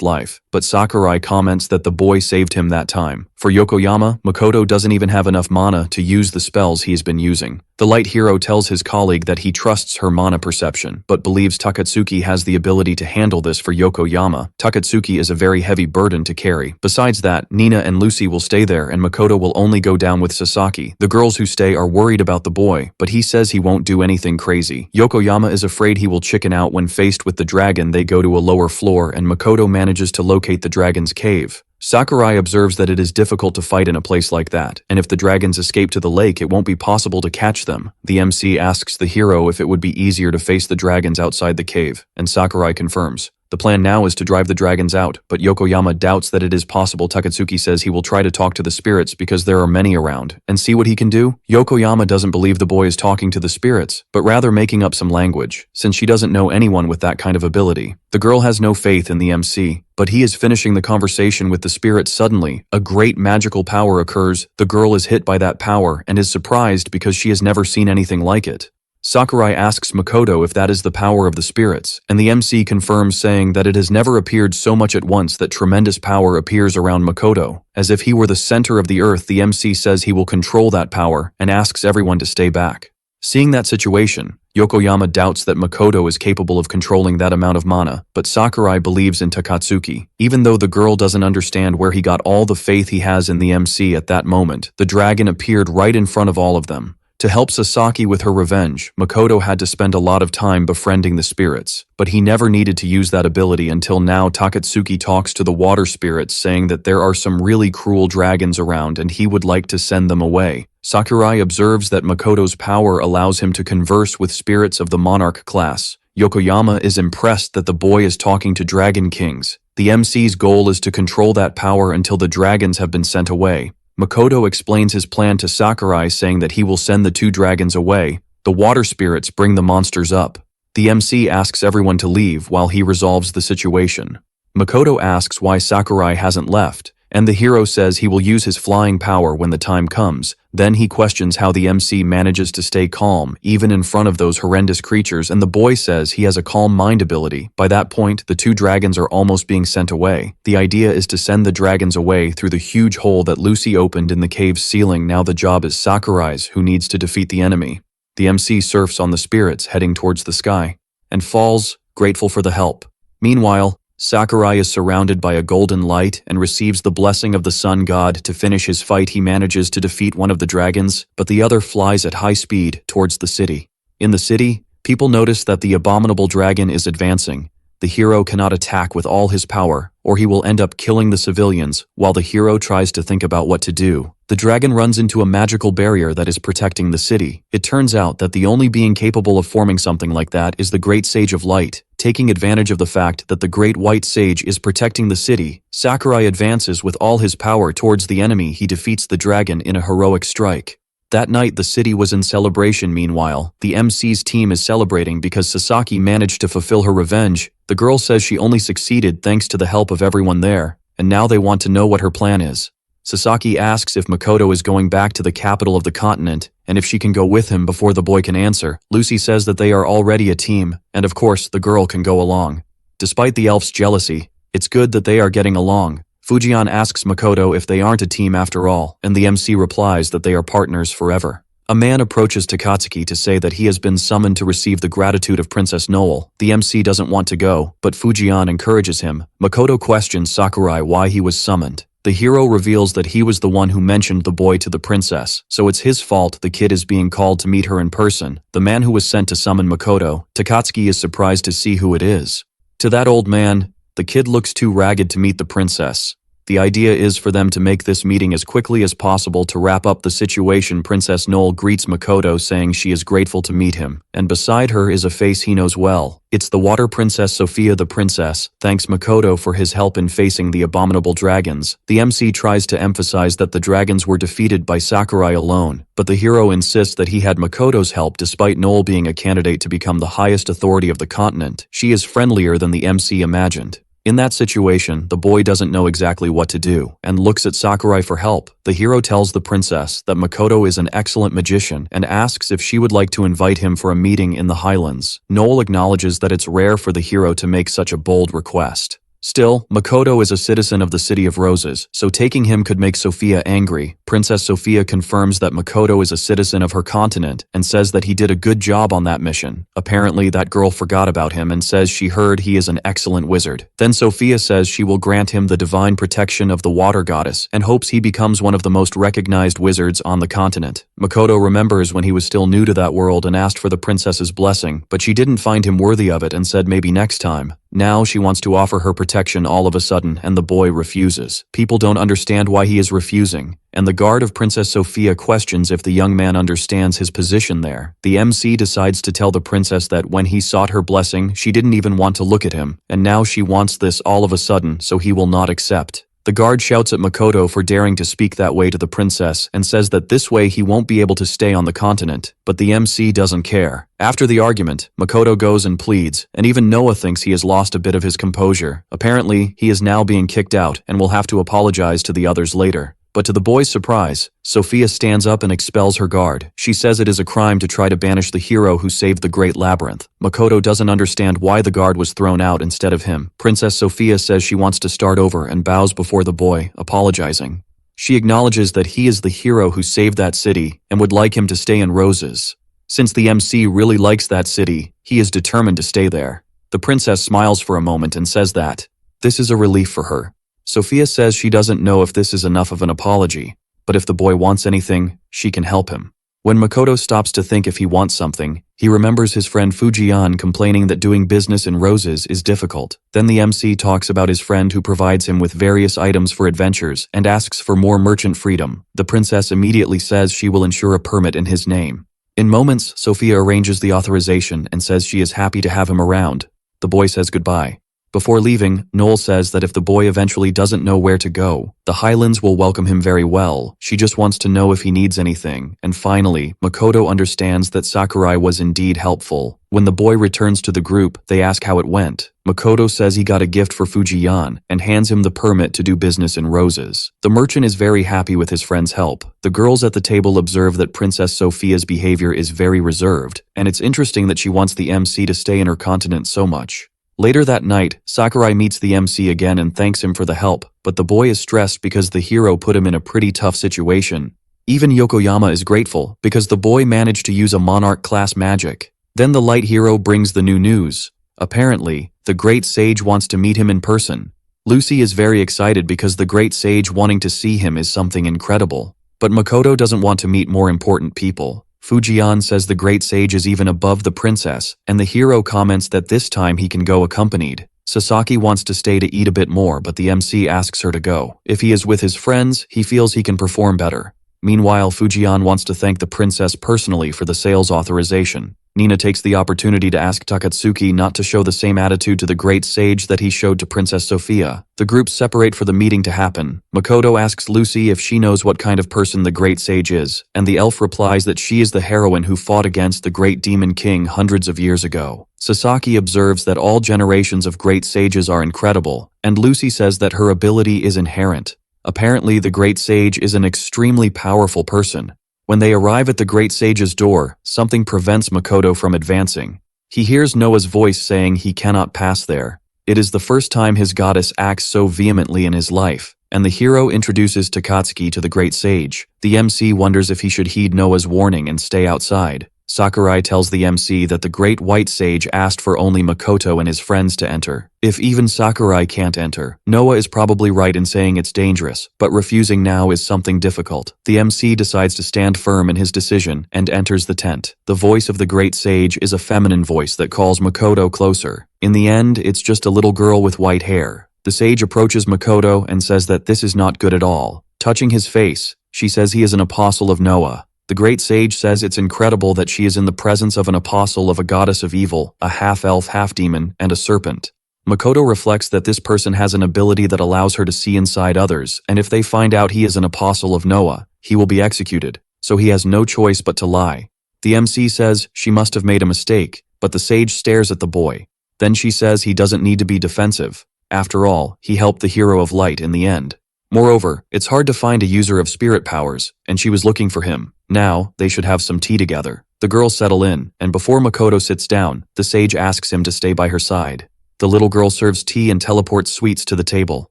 [SPEAKER 1] life, but Sakurai comments that the boy saved him that time. For Yokoyama, Makoto doesn't even have enough mana to use the spells he has been using. The light hero tells his colleague that he trusts her mana perception, but believes Takatsuki has the ability to handle this. For Yokoyama, Takatsuki is a very heavy burden to carry. Besides that, Nina and Lucy will stay there and Makoto will only go down with Sasaki. The girls who stay are worried about the boy, but he says he won't do anything crazy. Yokoyama is afraid he will chicken out when faced with the dragon. They go to a lower floor and Makoto manages to locate the dragon's cave. Sakurai observes that it is difficult to fight in a place like that, and if the dragons escape to the lake, it won't be possible to catch them. The MC asks the hero if it would be easier to face the dragons outside the cave, and Sakurai confirms. The plan now is to drive the dragons out, but Yokoyama doubts that it is possible. Takatsuki says he will try to talk to the spirits because there are many around, and see what he can do. Yokoyama doesn't believe the boy is talking to the spirits, but rather making up some language, since she doesn't know anyone with that kind of ability. The girl has no faith in the MC, but he is finishing the conversation with the spirits. Suddenly, a great magical power occurs. The girl is hit by that power and is surprised because she has never seen anything like it. Sakurai asks Makoto if that is the power of the spirits, and the MC confirms, saying that it has never appeared so much at once. That tremendous power appears around Makoto, as if he were the center of the earth. The MC says he will control that power and asks everyone to stay back. Seeing that situation, Yokoyama doubts that Makoto is capable of controlling that amount of mana, but Sakurai believes in Takatsuki. Even though the girl doesn't understand where he got all the faith he has in the MC at that moment, the dragon appeared right in front of all of them. To help Sasaki with her revenge, Makoto had to spend a lot of time befriending the spirits, but he never needed to use that ability until now. Takatsuki talks to the water spirits saying that there are some really cruel dragons around and he would like to send them away. Sakurai observes that Makoto's power allows him to converse with spirits of the monarch class. Yokoyama is impressed that the boy is talking to dragon kings. The MC's goal is to control that power until the dragons have been sent away. Makoto explains his plan to Sakurai, saying that he will send the 2 dragons away. The water spirits bring the monsters up. The MC asks everyone to leave while he resolves the situation. Makoto asks why Sakurai hasn't left, and the hero says he will use his flying power when the time comes. Then he questions how the MC manages to stay calm, even in front of those horrendous creatures, and the boy says he has a calm mind ability. By that point, the 2 dragons are almost being sent away. The idea is to send the dragons away through the huge hole that Lucy opened in the cave's ceiling. Now the job is Sakurai's, who needs to defeat the enemy. The MC surfs on the spirits heading towards the sky, and falls, grateful for the help. Meanwhile, Sakurai is surrounded by a golden light and receives the blessing of the sun god. To finish his fight, he manages to defeat one of the dragons, but the other flies at high speed towards the city. In the city, people notice that the abominable dragon is advancing. The hero cannot attack with all his power, or he will end up killing the civilians while the hero tries to think about what to do. The dragon runs into a magical barrier that is protecting the city. It turns out that the only being capable of forming something like that is the Great Sage of Light. Taking advantage of the fact that the Great White Sage is protecting the city, Sakurai advances with all his power towards the enemy. He defeats the dragon in a heroic strike. That night, the city was in celebration. Meanwhile, the MC's team is celebrating because Sasaki managed to fulfill her revenge. The girl says she only succeeded thanks to the help of everyone there, and now they want to know what her plan is. Sasaki asks if Makoto is going back to the capital of the continent, and if she can go with him before the boy can answer. Lucy says that they are already a team, and of course, the girl can go along. Despite the elf's jealousy, it's good that they are getting along. Fujian asks Makoto if they aren't a team after all, and the MC replies that they are partners forever. A man approaches Takatsuki to say that he has been summoned to receive the gratitude of Princess Noel. The MC doesn't want to go, but Fujian encourages him. Makoto questions Sakurai why he was summoned. The hero reveals that he was the one who mentioned the boy to the princess, so it's his fault the kid is being called to meet her in person. The man who was sent to summon Makoto, Takatsuki is surprised to see who it is. To that old man, the kid looks too ragged to meet the princess. The idea is for them to make this meeting as quickly as possible to wrap up the situation. Princess Noel greets Makoto saying she is grateful to meet him, and beside her is a face he knows well. It's the water princess Sophia. The princess thanks Makoto for his help in facing the abominable dragons. The MC tries to emphasize that the dragons were defeated by Sakurai alone, but the hero insists that he had Makoto's help despite Noel being a candidate to become the highest authority of the continent. She is friendlier than the MC imagined. In that situation, the boy doesn't know exactly what to do and looks at Sakurai for help. The hero tells the princess that Makoto is an excellent magician and asks if she would like to invite him for a meeting in the highlands. Noel acknowledges that it's rare for the hero to make such a bold request. Still, Makoto is a citizen of the City of Roses, so taking him could make Sophia angry. Princess Sophia confirms that Makoto is a citizen of her continent and says that he did a good job on that mission. Apparently, that girl forgot about him and says she heard he is an excellent wizard. Then Sophia says she will grant him the divine protection of the water goddess and hopes he becomes one of the most recognized wizards on the continent. Makoto remembers when he was still new to that world and asked for the princess's blessing, but she didn't find him worthy of it and said maybe next time. Now she wants to offer her protection all of a sudden, and the boy refuses. People don't understand why he is refusing, and the guard of Princess Sophia questions if the young man understands his position there. The MC decides to tell the princess that when he sought her blessing, she didn't even want to look at him, and now she wants this all of a sudden, so he will not accept. The guard shouts at Makoto for daring to speak that way to the princess and says that this way he won't be able to stay on the continent, but the MC doesn't care. After the argument, Makoto goes and pleads, and even Noah thinks he has lost a bit of his composure. Apparently, he is now being kicked out and will have to apologize to the others later. But to the boy's surprise, Sophia stands up and expels her guard. She says it is a crime to try to banish the hero who saved the Great Labyrinth. Makoto doesn't understand why the guard was thrown out instead of him. Princess Sophia says she wants to start over and bows before the boy, apologizing. She acknowledges that he is the hero who saved that city and would like him to stay in Roses. Since the MC really likes that city, he is determined to stay there. The princess smiles for a moment and says that this is a relief for her. Sophia says she doesn't know if this is enough of an apology, but if the boy wants anything, she can help him. When Makoto stops to think if he wants something, he remembers his friend Fujian complaining that doing business in roses is difficult. Then the MC talks about his friend who provides him with various items for adventures and asks for more merchant freedom. The princess immediately says she will ensure a permit in his name. In moments, Sophia arranges the authorization and says she is happy to have him around. The boy says goodbye. Before leaving, Noel says that if the boy eventually doesn't know where to go, the Highlands will welcome him very well. She just wants to know if he needs anything. And finally, Makoto understands that Sakurai was indeed helpful. When the boy returns to the group, they ask how it went. Makoto says he got a gift for Fujian and hands him the permit to do business in roses. The merchant is very happy with his friend's help. The girls at the table observe that Princess Sophia's behavior is very reserved, and it's interesting that she wants the MC to stay in her continent so much. Later that night, Sakurai meets the MC again and thanks him for the help, but the boy is stressed because the hero put him in a pretty tough situation. Even Yokoyama is grateful because the boy managed to use a monarch-class magic. Then the light hero brings the new news. Apparently, the great sage wants to meet him in person. Lucy is very excited because the great sage wanting to see him is something incredible. But Makoto doesn't want to meet more important people. Fujian says the great sage is even above the princess, and the hero comments that this time he can go accompanied. Sasaki wants to stay to eat a bit more, but the MC asks her to go. If he is with his friends, he feels he can perform better. Meanwhile, Fujian wants to thank the princess personally for the sales authorization. Nina takes the opportunity to ask Takatsuki not to show the same attitude to the great sage that he showed to Princess Sophia. The groups separate for the meeting to happen. Makoto asks Lucy if she knows what kind of person the great sage is, and the elf replies that she is the heroine who fought against the great demon king hundreds of years ago. Sasaki observes that all generations of great sages are incredible, and Lucy says that her ability is inherent. Apparently, the great sage is an extremely powerful person. When they arrive at the great sage's door, something prevents Makoto from advancing. He hears Noah's voice saying he cannot pass there. It is the first time his goddess acts so vehemently in his life, and the hero introduces Takatsuki to the great sage. The MC wonders if he should heed Noah's warning and stay outside. Sakurai tells the MC that the great white sage asked for only Makoto and his friends to enter. If even Sakurai can't enter, Noah is probably right in saying it's dangerous, but refusing now is something difficult. The MC decides to stand firm in his decision and enters the tent. The voice of the great sage is a feminine voice that calls Makoto closer. In the end, it's just a little girl with white hair. The sage approaches Makoto and says that this is not good at all. Touching his face, she says he is an apostle of Noah. The great sage says it's incredible that she is in the presence of an apostle of a goddess of evil, a half-elf, half-demon, and a serpent. Makoto reflects that this person has an ability that allows her to see inside others, and if they find out he is an apostle of Noah, he will be executed, so he has no choice but to lie. The MC says she must have made a mistake, but the sage stares at the boy. Then she says he doesn't need to be defensive. After all, he helped the hero of light in the end. Moreover, it's hard to find a user of spirit powers, and she was looking for him. Now, they should have some tea together. The girls settle in, and before Makoto sits down, the sage asks him to stay by her side. The little girl serves tea and teleports sweets to the table.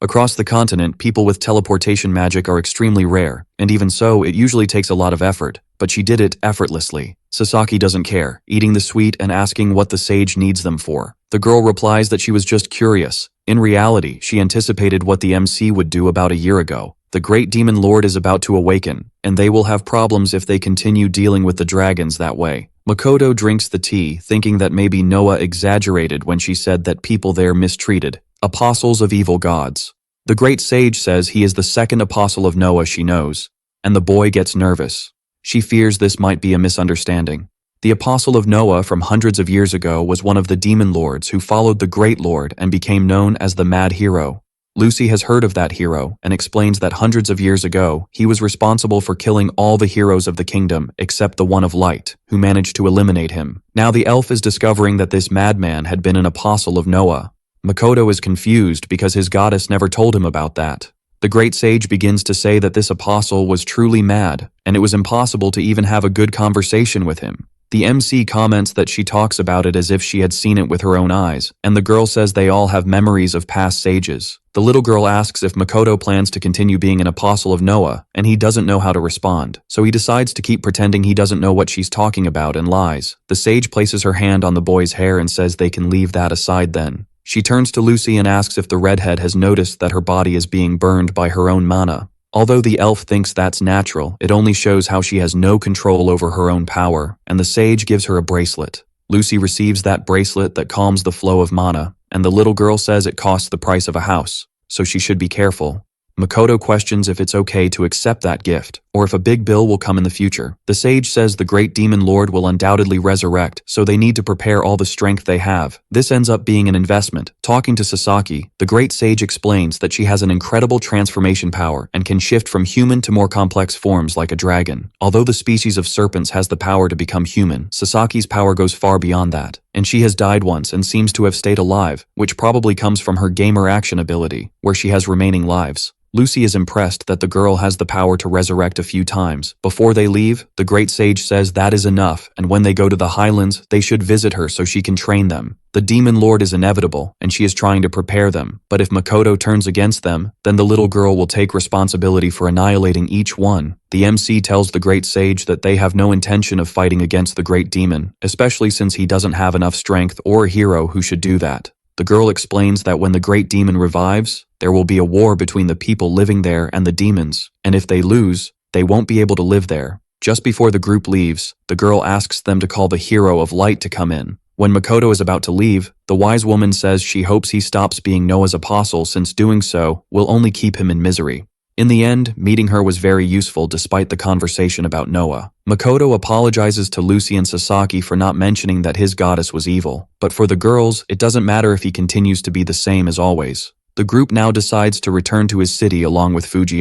[SPEAKER 1] Across the continent, people with teleportation magic are extremely rare, and even so, it usually takes a lot of effort, but she did it effortlessly. Sasaki doesn't care, eating the sweet and asking what the sage needs them for. The girl replies that she was just curious. In reality, she anticipated what the MC would do about a year ago. The great demon lord is about to awaken, and they will have problems if they continue dealing with the dragons that way. Makoto drinks the tea, thinking that maybe Noah exaggerated when she said that people there mistreated apostles of evil gods. The great sage says he is the second apostle of Noah she knows, and the boy gets nervous. She fears this might be a misunderstanding. The apostle of Noah from hundreds of years ago was one of the demon lords who followed the great lord and became known as the Mad Hero. Lucy has heard of that hero and explains that hundreds of years ago, he was responsible for killing all the heroes of the kingdom except the one of light, who managed to eliminate him. Now the elf is discovering that this madman had been an apostle of Noah. Makoto is confused because his goddess never told him about that. The great sage begins to say that this apostle was truly mad, and it was impossible to even have a good conversation with him. The MC comments that she talks about it as if she had seen it with her own eyes, and the girl says they all have memories of past sages. The little girl asks if Makoto plans to continue being an apostle of Noah, and he doesn't know how to respond, so he decides to keep pretending he doesn't know what she's talking about and lies. The sage places her hand on the boy's hair and says they can leave that aside then. She turns to Lucy and asks if the redhead has noticed that her body is being burned by her own mana. Although the elf thinks that's natural, it only shows how she has no control over her own power, and the sage gives her a bracelet. Lucy receives that bracelet that calms the flow of mana, and the little girl says it costs the price of a house, so she should be careful. Makoto questions if it's okay to accept that gift, or if a big bill will come in the future. The sage says the great demon lord will undoubtedly resurrect, so they need to prepare all the strength they have. This ends up being an investment. Talking to Sasaki, the great sage explains that she has an incredible transformation power and can shift from human to more complex forms like a dragon. Although the species of serpents has the power to become human, Sasaki's power goes far beyond that, and she has died once and seems to have stayed alive, which probably comes from her gamer action ability, where she has remaining lives. Lucy is impressed that the girl has the power to resurrect a few times. Before they leave, the great sage says that is enough, and when they go to the highlands, they should visit her so she can train them. The demon lord is inevitable, and she is trying to prepare them, but if Makoto turns against them, then the little girl will take responsibility for annihilating each one. The MC tells the great sage that they have no intention of fighting against the great demon, especially since he doesn't have enough strength or a hero who should do that. The girl explains that when the great demon revives, there will be a war between the people living there and the demons, and if they lose, they won't be able to live there. Just before the group leaves, the girl asks them to call the hero of light to come in. When Makoto is about to leave, the wise woman says she hopes he stops being Noah's apostle since doing so will only keep him in misery. In the end, meeting her was very useful despite the conversation about Noah. Makoto apologizes to Lucy and Sasaki for not mentioning that his goddess was evil, but for the girls, it doesn't matter if he continues to be the same as always. The group now decides to return to his city along with Fuji.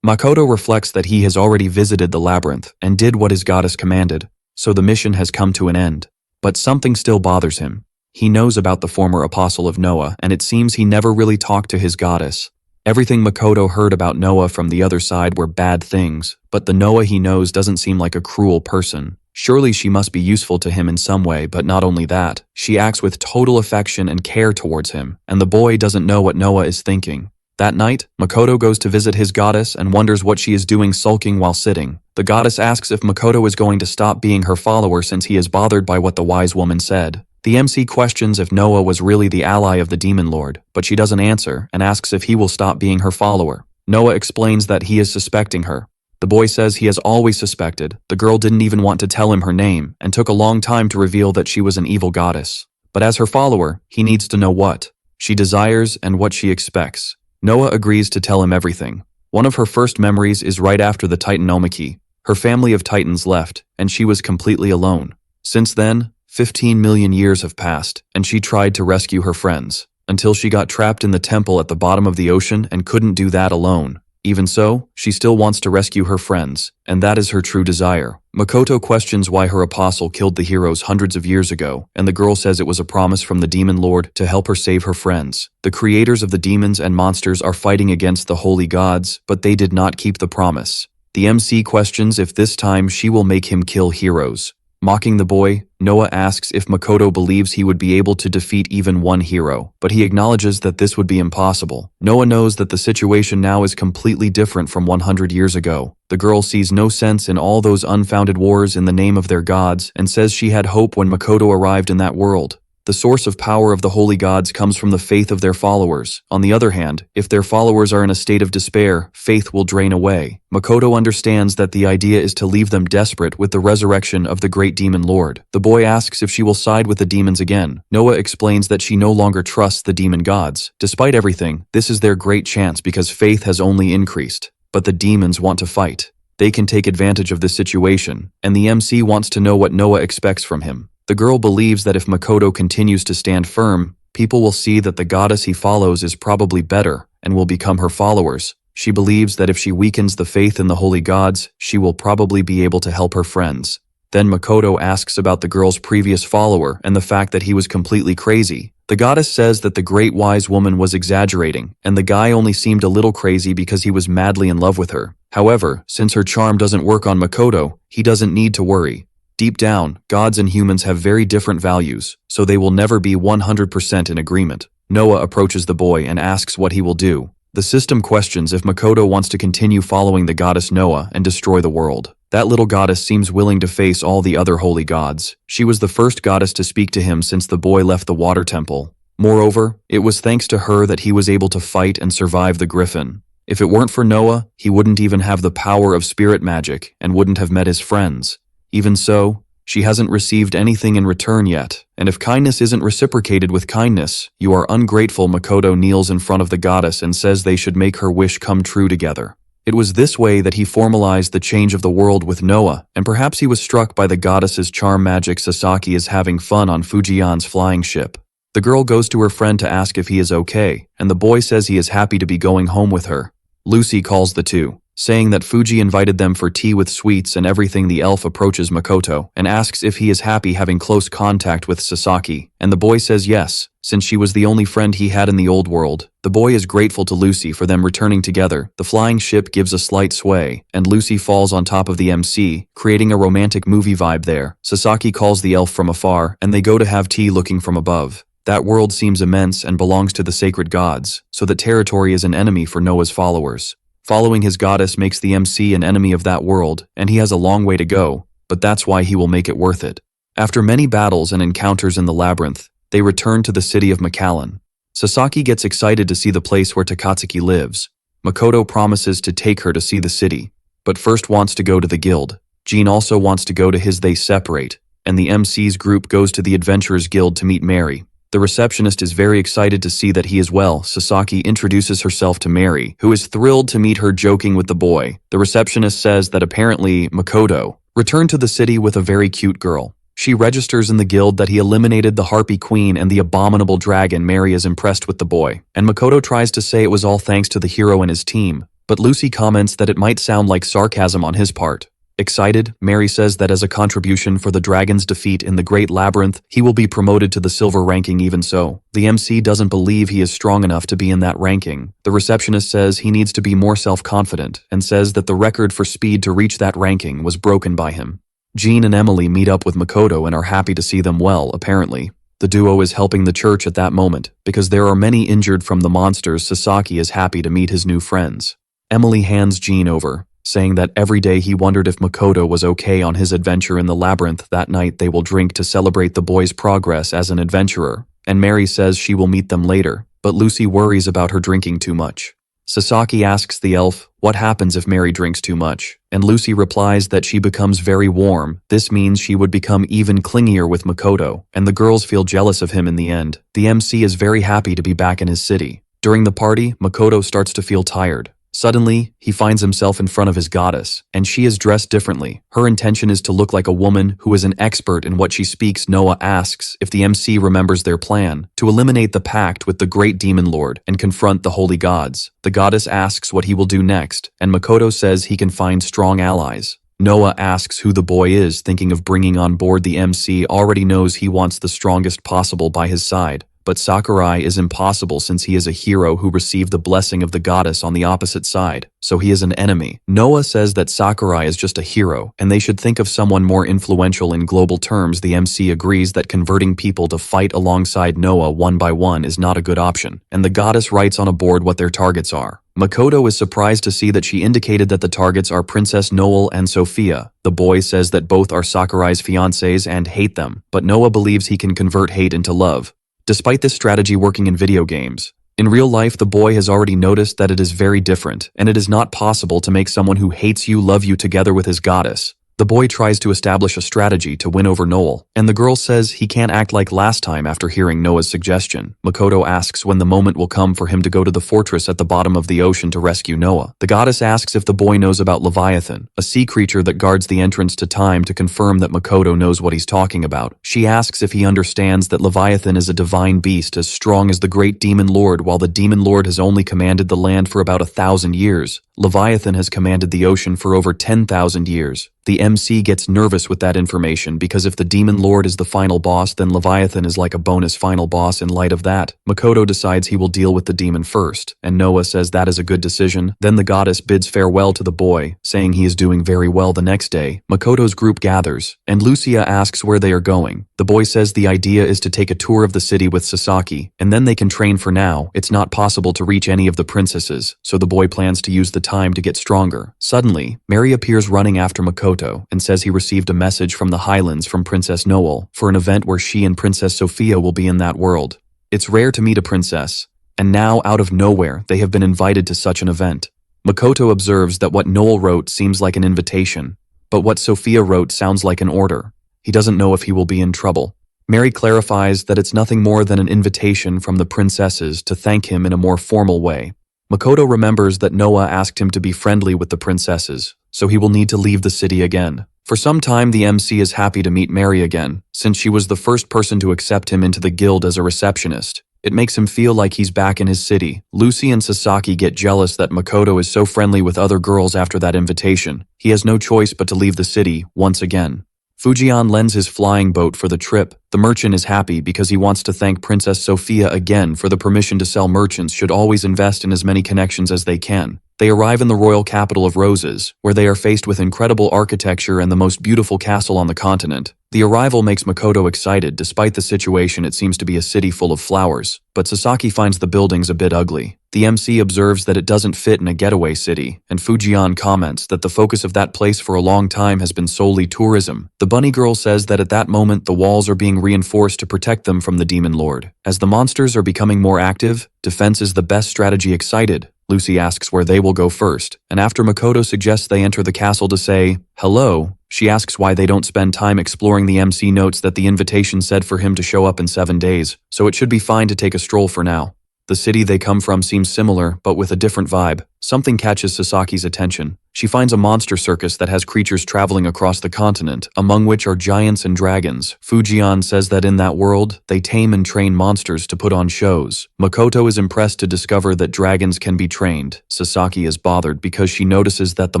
[SPEAKER 1] Makoto reflects that he has already visited the labyrinth and did what his goddess commanded, so the mission has come to an end. But something still bothers him. He knows about the former apostle of Noah, and it seems he never really talked to his goddess. Everything Makoto heard about Noah from the other side were bad things, but the Noah he knows doesn't seem like a cruel person. Surely she must be useful to him in some way, but not only that, she acts with total affection and care towards him, and the boy doesn't know what Noah is thinking. That night, Makoto goes to visit his goddess and wonders what she is doing sulking while sitting. The goddess asks if Makoto is going to stop being her follower since he is bothered by what the wise woman said. The MC questions if Noah was really the ally of the demon lord, but she doesn't answer and asks if he will stop being her follower. Noah explains that he is suspecting her. The boy says he has always suspected. The girl didn't even want to tell him her name and took a long time to reveal that she was an evil goddess. But as her follower, he needs to know what she desires and what she expects. Noah agrees to tell him everything. One of her first memories is right after the Titan Omiki. Her family of Titans left, and she was completely alone. Since then, 15 million years have passed, and she tried to rescue her friends, until she got trapped in the temple at the bottom of the ocean and couldn't do that alone. Even so, she still wants to rescue her friends, and that is her true desire. Makoto questions why her apostle killed the heroes hundreds of years ago, and the girl says it was a promise from the demon lord to help her save her friends. The creators of the demons and monsters are fighting against the holy gods, but they did not keep the promise. The MC questions if this time she will make him kill heroes. Mocking the boy, Noah asks if Makoto believes he would be able to defeat even one hero, but he acknowledges that this would be impossible. Noah knows that the situation now is completely different from 100 years ago. The girl sees no sense in all those unfounded wars in the name of their gods and says she had hope when Makoto arrived in that world. The source of power of the holy gods comes from the faith of their followers. On the other hand, if their followers are in a state of despair, faith will drain away. Makoto understands that the idea is to leave them desperate with the resurrection of the great demon lord. The boy asks if she will side with the demons again. Noah explains that she no longer trusts the demon gods. Despite everything, this is their great chance because faith has only increased. But the demons want to fight. They can take advantage of this situation, and the MC wants to know what Noah expects from him. The girl believes that if Makoto continues to stand firm, people will see that the goddess he follows is probably better and will become her followers. She believes that if she weakens the faith in the holy gods, she will probably be able to help her friends. Then Makoto asks about the girl's previous follower and the fact that he was completely crazy. The goddess says that the great wise woman was exaggerating, and the guy only seemed a little crazy because he was madly in love with her. However, since her charm doesn't work on Makoto, he doesn't need to worry. Deep down, gods and humans have very different values, so they will never be 100% in agreement. Noah approaches the boy and asks what he will do. The system questions if Makoto wants to continue following the goddess Noah and destroy the world. That little goddess seems willing to face all the other holy gods. She was the first goddess to speak to him since the boy left the water temple. Moreover, it was thanks to her that he was able to fight and survive the griffin. If it weren't for Noah, he wouldn't even have the power of spirit magic and wouldn't have met his friends. Even so, she hasn't received anything in return yet, and if kindness isn't reciprocated with kindness, you are ungrateful. Makoto kneels in front of the goddess and says they should make her wish come true together. It was this way that he formalized the change of the world with Noah, and perhaps he was struck by the goddess's charm magic. Sasaki is having fun on Fujian's flying ship. The girl goes to her friend to ask if he is okay, and the boy says he is happy to be going home with her. Lucy calls the two, saying that Fuji invited them for tea with sweets and everything. The elf approaches Makoto and asks if he is happy having close contact with Sasaki, and the boy says yes, since she was the only friend he had in the old world. The boy is grateful to Lucy for them returning together. The flying ship gives a slight sway, and Lucy falls on top of the MC, creating a romantic movie vibe there. Sasaki calls the elf from afar, and they go to have tea looking from above. That world seems immense and belongs to the sacred gods, so the territory is an enemy for Noah's followers. Following his goddess makes the MC an enemy of that world, and he has a long way to go, but that's why he will make it worth it. After many battles and encounters in the labyrinth, they return to the city of Macallan. Sasaki gets excited to see the place where Takatsuki lives. Makoto promises to take her to see the city, but first wants to go to the guild. Jean also wants to go to his. They separate, and the MC's group goes to the Adventurers Guild to meet Mary. The receptionist is very excited to see that he is well. Sasaki introduces herself to Mary, who is thrilled to meet her, joking with the boy. The receptionist says that apparently Makoto returned to the city with a very cute girl. She registers in the guild that he eliminated the Harpy Queen and the abominable dragon. Mary is impressed with the boy, and Makoto tries to say it was all thanks to the hero and his team, but Lucy comments that it might sound like sarcasm on his part. Excited, Mary says that as a contribution for the dragon's defeat in the Great Labyrinth, he will be promoted to the silver ranking. Even so, the MC doesn't believe he is strong enough to be in that ranking. The receptionist says he needs to be more self-confident and says that the record for speed to reach that ranking was broken by him. Jean and Emily meet up with Makoto and are happy to see them well, apparently. The duo is helping the church at that moment, because there are many injured from the monsters. Sasaki is happy to meet his new friends. Emily hands Jean over, saying that every day he wondered if Makoto was okay on his adventure in the labyrinth. That night they will drink to celebrate the boy's progress as an adventurer, and Mary says she will meet them later, but Lucy worries about her drinking too much. Sasaki asks the elf what happens if Mary drinks too much, and Lucy replies that she becomes very warm. This means she would become even clingier with Makoto, and the girls feel jealous of him in the end. The MC is very happy to be back in his city. During the party, Makoto starts to feel tired. Suddenly, he finds himself in front of his goddess, and she is dressed differently. Her intention is to look like a woman who is an expert in what she speaks. Noah asks if the MC remembers their plan to eliminate the pact with the great demon lord and confront the holy gods. The goddess asks what he will do next, and Makoto says he can find strong allies. Noah asks who the boy is thinking of bringing on board. The MC already knows he wants the strongest possible by his side. But Sakurai is impossible since he is a hero who received the blessing of the goddess on the opposite side, so he is an enemy. Noah says that Sakurai is just a hero, and they should think of someone more influential in global terms. The MC agrees that converting people to fight alongside Noah one by one is not a good option, and the goddess writes on a board what their targets are. Makoto is surprised to see that she indicated that the targets are Princess Noel and Sophia. The boy says that both are Sakurai's fiancés and hate them, but Noah believes he can convert hate into love. Despite this strategy working in video games, in real life the boy has already noticed that it is very different, and it is not possible to make someone who hates you love you together with his goddess. The boy tries to establish a strategy to win over Noel, and the girl says he can't act like last time after hearing Noah's suggestion. Makoto asks when the moment will come for him to go to the fortress at the bottom of the ocean to rescue Noah. The goddess asks if the boy knows about Leviathan, a sea creature that guards the entrance to time, to confirm that Makoto knows what he's talking about. She asks if he understands that Leviathan is a divine beast as strong as the great demon lord. While the demon lord has only commanded the land for about 1,000 years, Leviathan has commanded the ocean for over 10,000 years. The MC gets nervous with that information because if the demon lord is the final boss, then Leviathan is like a bonus final boss. In light of that, Makoto decides he will deal with the demon first, and Noah says that is a good decision. Then the goddess bids farewell to the boy, saying he is doing very well. The next day, Makoto's group gathers, and Lucia asks where they are going. The boy says the idea is to take a tour of the city with Sasaki, and then they can train. For now, it's not possible to reach any of the princesses, so the boy plans to use the time to get stronger. Suddenly, Mary appears running after Makoto and says he received a message from the Highlands from Princess Noel for an event where she and Princess Sophia will be in that world. It's rare to meet a princess, And now, out of nowhere, they have been invited to such an event. Makoto observes that what Noel wrote seems like an invitation, but what Sophia wrote sounds like an order. He doesn't know if he will be in trouble. Mary clarifies that it's nothing more than an invitation from the princesses to thank him in a more formal way. Makoto remembers that Noah asked him to be friendly with the princesses, so he will need to leave the city again. For some time, the MC is happy to meet Mary again, since she was the first person to accept him into the guild as a receptionist. It makes him feel like he's back in his city. Lucy and Sasaki get jealous that Makoto is so friendly with other girls after that invitation. He has no choice but to leave the city once again. Fujian lends his flying boat for the trip. The merchant is happy because he wants to thank Princess Sophia again for the permission to sell. Merchants should always invest in as many connections as they can. They arrive in the royal capital of Roses, where they are faced with incredible architecture and the most beautiful castle on the continent. The arrival makes Makoto excited. Despite the situation, it seems to be a city full of flowers, but Sasaki finds the buildings a bit ugly. The MC observes that it doesn't fit in a getaway city, and Fujian comments that the focus of that place for a long time has been solely tourism. The bunny girl says that at that moment the walls are being reinforced to protect them from the demon lord. As the monsters are becoming more active, defense is the best strategy. Excited, Lucy asks where they will go first, and after Makoto suggests they enter the castle to say hello, she asks why they don't spend time exploring. The MC notes that the invitation said for him to show up in 7 days, so it should be fine to take a stroll for now. The city they come from seems similar, but with a different vibe. Something catches Sasaki's attention. She finds a monster circus that has creatures traveling across the continent, among which are giants and dragons. Fujian says that in that world, they tame and train monsters to put on shows. Makoto is impressed to discover that dragons can be trained. Sasaki is bothered because she notices that the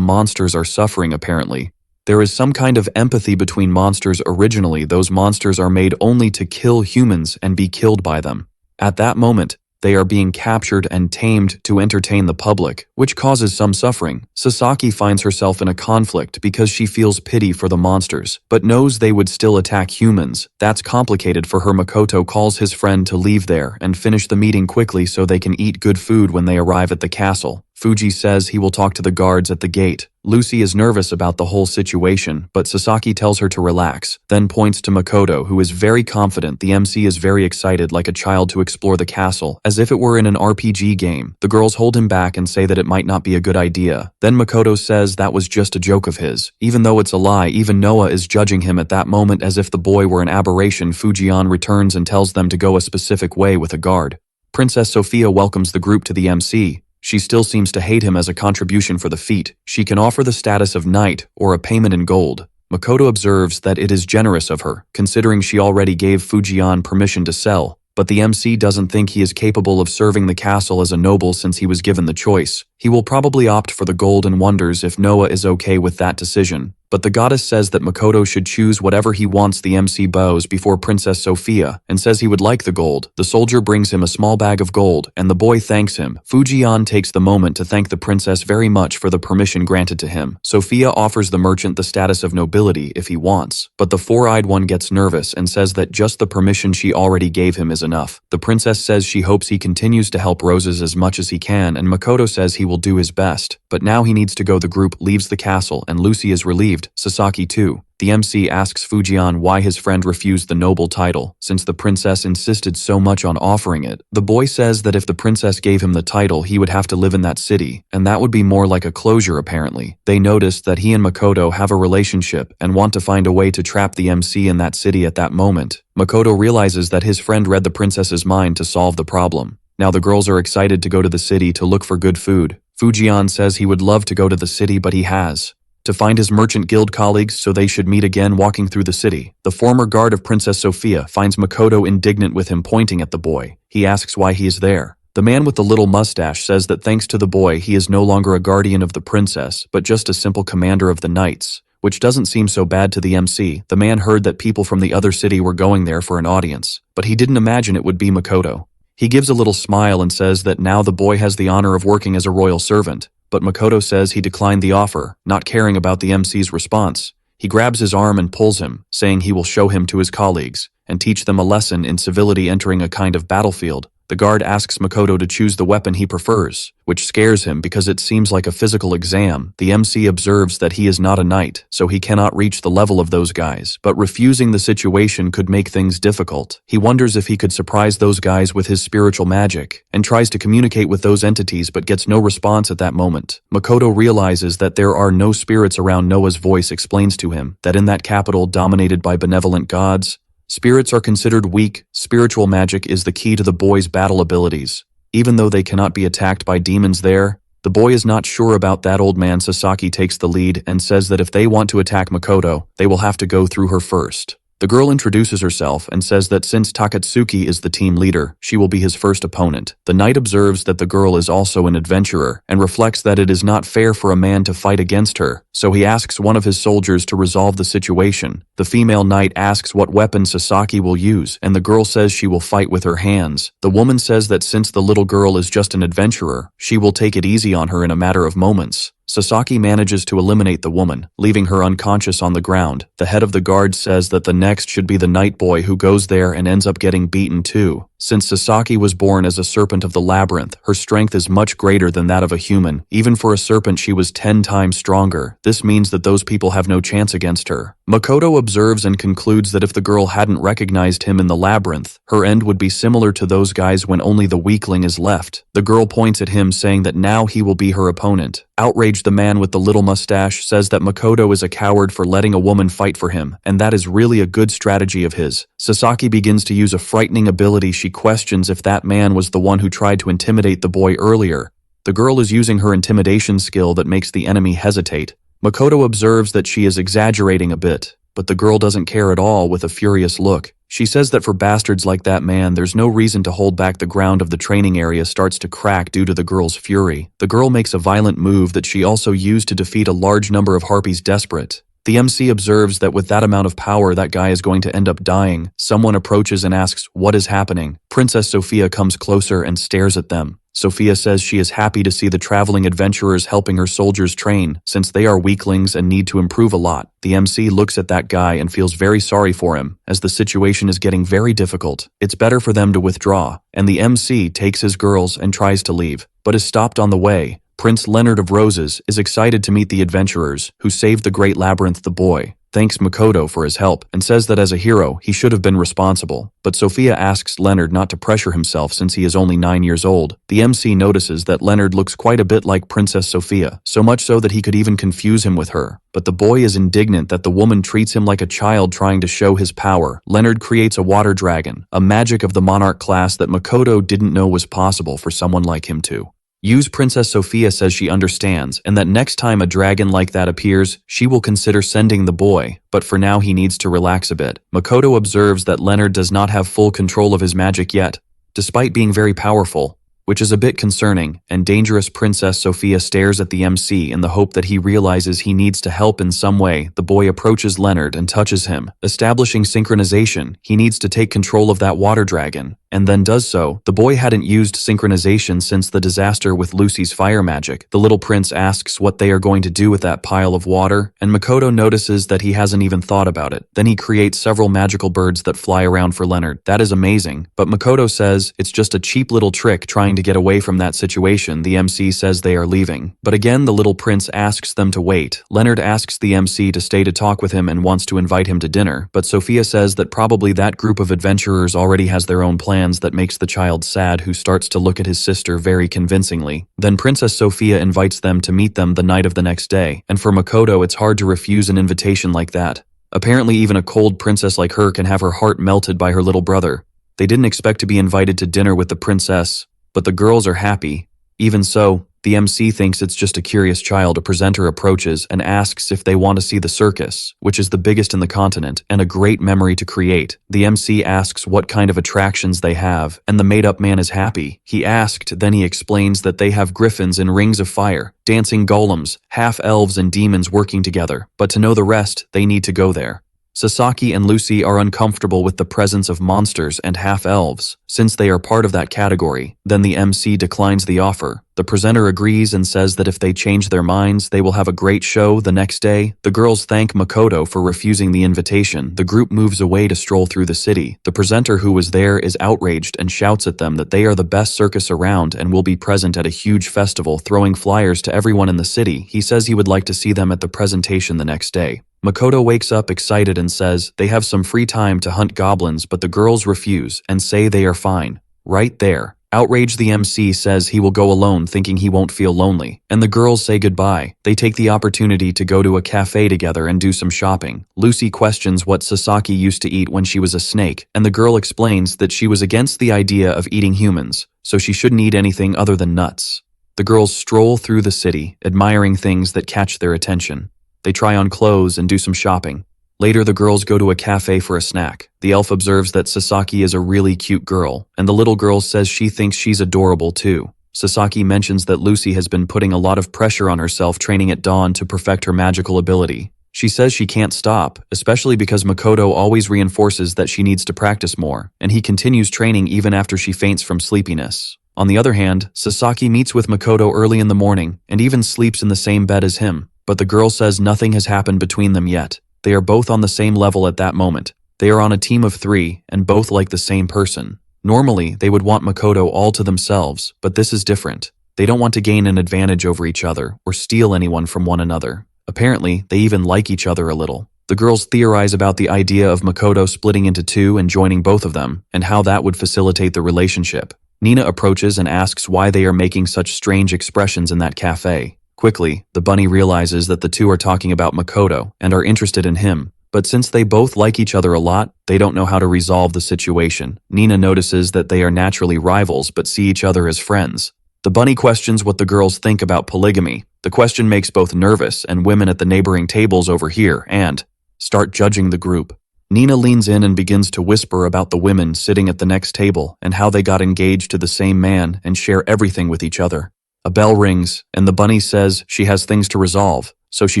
[SPEAKER 1] monsters are suffering apparently. There is some kind of empathy between monsters. Originally, those monsters are made only to kill humans and be killed by them. At that moment, they are being captured and tamed to entertain the public, which causes some suffering. Sasaki finds herself in a conflict because she feels pity for the monsters, but knows they would still attack humans. That's complicated for her. Makoto calls his friend to leave there and finish the meeting quickly so they can eat good food when they arrive at the castle. Fuji says he will talk to the guards at the gate. Lucy is nervous about the whole situation, but Sasaki tells her to relax, then points to Makoto, who is very confident. The MC is very excited, like a child, to explore the castle, as if it were in an RPG game. The girls hold him back and say that it might not be a good idea. Then Makoto says that was just a joke of his. Even though it's a lie, even Noah is judging him at that moment as if the boy were an aberration. Fujian returns and tells them to go a specific way with a guard. Princess Sophia welcomes the group to the MC. She still seems to hate him as a contribution for the feat. She can offer the status of knight or a payment in gold. Makoto observes that it is generous of her, considering she already gave Fujian permission to sell, but the MC doesn't think he is capable of serving the castle as a noble since he was given the choice. He will probably opt for the gold and wonders if Noah is okay with that decision. But the goddess says that Makoto should choose whatever he wants. The MC bows before Princess Sophia and says he would like the gold. The soldier brings him a small bag of gold, and the boy thanks him. Fujian takes the moment to thank the princess very much for the permission granted to him. Sophia offers the merchant the status of nobility if he wants, but the four-eyed one gets nervous and says that just the permission she already gave him is enough. The princess says she hopes he continues to help Roses as much as he can, and Makoto says he will do his best, but now he needs to go. The group leaves the castle, and Lucy is relieved. Sasaki too. The MC asks Fujian why his friend refused the noble title, since the princess insisted so much on offering it. The boy says that if the princess gave him the title, he would have to live in that city, and that would be more like a closure apparently. They notice that he and Makoto have a relationship and want to find a way to trap the MC in that city at that moment. Makoto realizes that his friend read the princess's mind to solve the problem. Now the girls are excited to go to the city to look for good food. Fujian says he would love to go to the city, but he has to find his merchant guild colleagues, so they should meet again walking through the city. The former guard of Princess Sophia finds Makoto indignant with him pointing at the boy. He asks why he is there. The man with the little mustache says that thanks to the boy, he is no longer a guardian of the princess, but just a simple commander of the knights, which doesn't seem so bad to the MC. The man heard that people from the other city were going there for an audience, but he didn't imagine it would be Makoto. He gives a little smile and says that now the boy has the honor of working as a royal servant. But Makoto says he declined the offer, not caring about the MC's response. He grabs his arm and pulls him, saying he will show him to his colleagues and teach them a lesson in civility. Entering a kind of battlefield, The guard asks Makoto to choose the weapon he prefers, which scares him because it seems like a physical exam. The MC observes that he is not a knight, so he cannot reach the level of those guys, but refusing the situation could make things difficult. He wonders if he could surprise those guys with his spiritual magic, and tries to communicate with those entities but gets no response at that moment. Makoto realizes that there are no spirits around. Noah's voice explains to him that in that capital dominated by benevolent gods, spirits are considered weak. Spiritual magic is the key to the boy's battle abilities. Even though they cannot be attacked by demons there, the boy is not sure about that. Old man Sasaki takes the lead and says that if they want to attack Makoto, they will have to go through her first. The girl introduces herself and says that since Takatsuki is the team leader, she will be his first opponent. The knight observes that the girl is also an adventurer and reflects that it is not fair for a man to fight against her, so he asks one of his soldiers to resolve the situation. The female knight asks what weapon Sasaki will use, and the girl says she will fight with her hands. The woman says that since the little girl is just an adventurer, she will take it easy on her in a matter of moments. Sasaki manages to eliminate the woman, leaving her unconscious on the ground. The head of the guard says that the next should be the night boy, who goes there and ends up getting beaten too. Since Sasaki was born as a serpent of the labyrinth, her strength is much greater than that of a human. Even for a serpent, she was 10 times stronger. This means that those people have no chance against her. Makoto observes and concludes that if the girl hadn't recognized him in the labyrinth, her end would be similar to those guys when only the weakling is left. The girl points at him, saying that now he will be her opponent. Outraged, the man with the little mustache says that Makoto is a coward for letting a woman fight for him, and that is really a good strategy of his. Sasaki begins to use a frightening ability. She questions if that man was the one who tried to intimidate the boy earlier. The girl is using her intimidation skill that makes the enemy hesitate. Makoto observes that she is exaggerating a bit, but the girl doesn't care at all. With a furious look, she says that for bastards like that man, there's no reason to hold back. The ground of the training area starts to crack due to the girl's fury. The girl makes a violent move that she also used to defeat a large number of harpies. Desperate, the MC observes that with that amount of power, that guy is going to end up dying. Someone approaches and asks what is happening. Princess Sophia comes closer and stares at them. Sophia says she is happy to see the traveling adventurers helping her soldiers train, since they are weaklings and need to improve a lot. The MC looks at that guy and feels very sorry for him, as the situation is getting very difficult. It's better for them to withdraw, and the MC takes his girls and tries to leave, but is stopped on the way. Prince Leonard of Roses is excited to meet the adventurers who saved the Great Labyrinth. The boy thanks Makoto for his help and says that as a hero, he should have been responsible. But Sophia asks Leonard not to pressure himself since he is only 9 years old. The MC notices that Leonard looks quite a bit like Princess Sophia, so much so that he could even confuse him with her. But the boy is indignant that the woman treats him like a child trying to show his power. Leonard creates a water dragon, a magic of the monarch class that Makoto didn't know was possible for someone like him to use. Princess Sophia says she understands, and that next time a dragon like that appears, she will consider sending the boy, but for now he needs to relax a bit. Makoto observes that Leonard does not have full control of his magic yet, despite being very powerful, which is a bit concerning and dangerous. Princess Sophia stares at the MC in the hope that he realizes he needs to help in some way. The boy approaches Leonard and touches him, establishing synchronization. He needs to take control of that water dragon, and then does so. The boy hadn't used synchronization since the disaster with Lucy's fire magic. The little prince asks what they are going to do with that pile of water, and Makoto notices that he hasn't even thought about it. Then he creates several magical birds that fly around for Leonard. That is amazing, but Makoto says it's just a cheap little trick trying to get away from that situation. The MC says they are leaving, but again the little prince asks them to wait. Leonard asks the MC to stay to talk with him and wants to invite him to dinner, but Sophia says that probably that group of adventurers already has their own plans. That makes the child sad, who starts to look at his sister very convincingly. Then Princess Sophia invites them to meet them the night of the next day, and for Makoto it's hard to refuse an invitation like that. Apparently even a cold princess like her can have her heart melted by her little brother. They didn't expect to be invited to dinner with the princess, but the girls are happy. Even so, the MC thinks it's just a curious child. A presenter approaches and asks if they want to see the circus, which is the biggest in the continent and a great memory to create. The MC asks what kind of attractions they have, and the made-up man is happy. He asked, then he explains that they have griffins in rings of fire, dancing golems, half-elves and demons working together, but to know the rest, they need to go there. Sasaki and Lucy are uncomfortable with the presence of monsters and half-elves, since they are part of that category. Then the MC declines the offer. The The presenter agrees and says that if they change their minds, they will have a great show the next day. The girls thank Makoto for refusing the invitation. The group moves away to stroll through the city. The presenter who was there is outraged and shouts at them that they are the best circus around and will be present at a huge festival, throwing flyers to everyone in the city. He says he would like to see them at the presentation the next day. Makoto wakes up excited and says they have some free time to hunt goblins, but the girls refuse and say they are fine. Right there. Outraged, the MC says he will go alone, thinking he won't feel lonely, and the girls say goodbye. They take the opportunity to go to a cafe together and do some shopping. Lucy questions what Sasaki used to eat when she was a snake, and the girl explains that she was against the idea of eating humans, so she shouldn't eat anything other than nuts. The girls stroll through the city, admiring things that catch their attention. They try on clothes and do some shopping. Later, the girls go to a cafe for a snack. The elf observes that Sasaki is a really cute girl, and the little girl says she thinks she's adorable too. Sasaki mentions that Lucy has been putting a lot of pressure on herself training at dawn to perfect her magical ability. She says she can't stop, especially because Makoto always reinforces that she needs to practice more, and he continues training even after she faints from sleepiness. On the other hand, Sasaki meets with Makoto early in the morning and even sleeps in the same bed as him, but the girl says nothing has happened between them yet. They are both on the same level at that moment. They are on a team of 3 and both like the same person. Normally, they would want Makoto all to themselves, but this is different. They don't want to gain an advantage over each other or steal anyone from one another. Apparently, they even like each other a little. The girls theorize about the idea of Makoto splitting into 2 and joining both of them, and how that would facilitate the relationship. Nina approaches and asks why they are making such strange expressions in that cafe. Quickly, the bunny realizes that the 2 are talking about Makoto and are interested in him, but since they both like each other a lot, they don't know how to resolve the situation. Nina notices that they are naturally rivals but see each other as friends. The bunny questions what the girls think about polygamy. The question makes both nervous, and women at the neighboring tables overhear and start judging the group. Nina leans in and begins to whisper about the women sitting at the next table and how they got engaged to the same man and share everything with each other. A bell rings, and the bunny says she has things to resolve, so she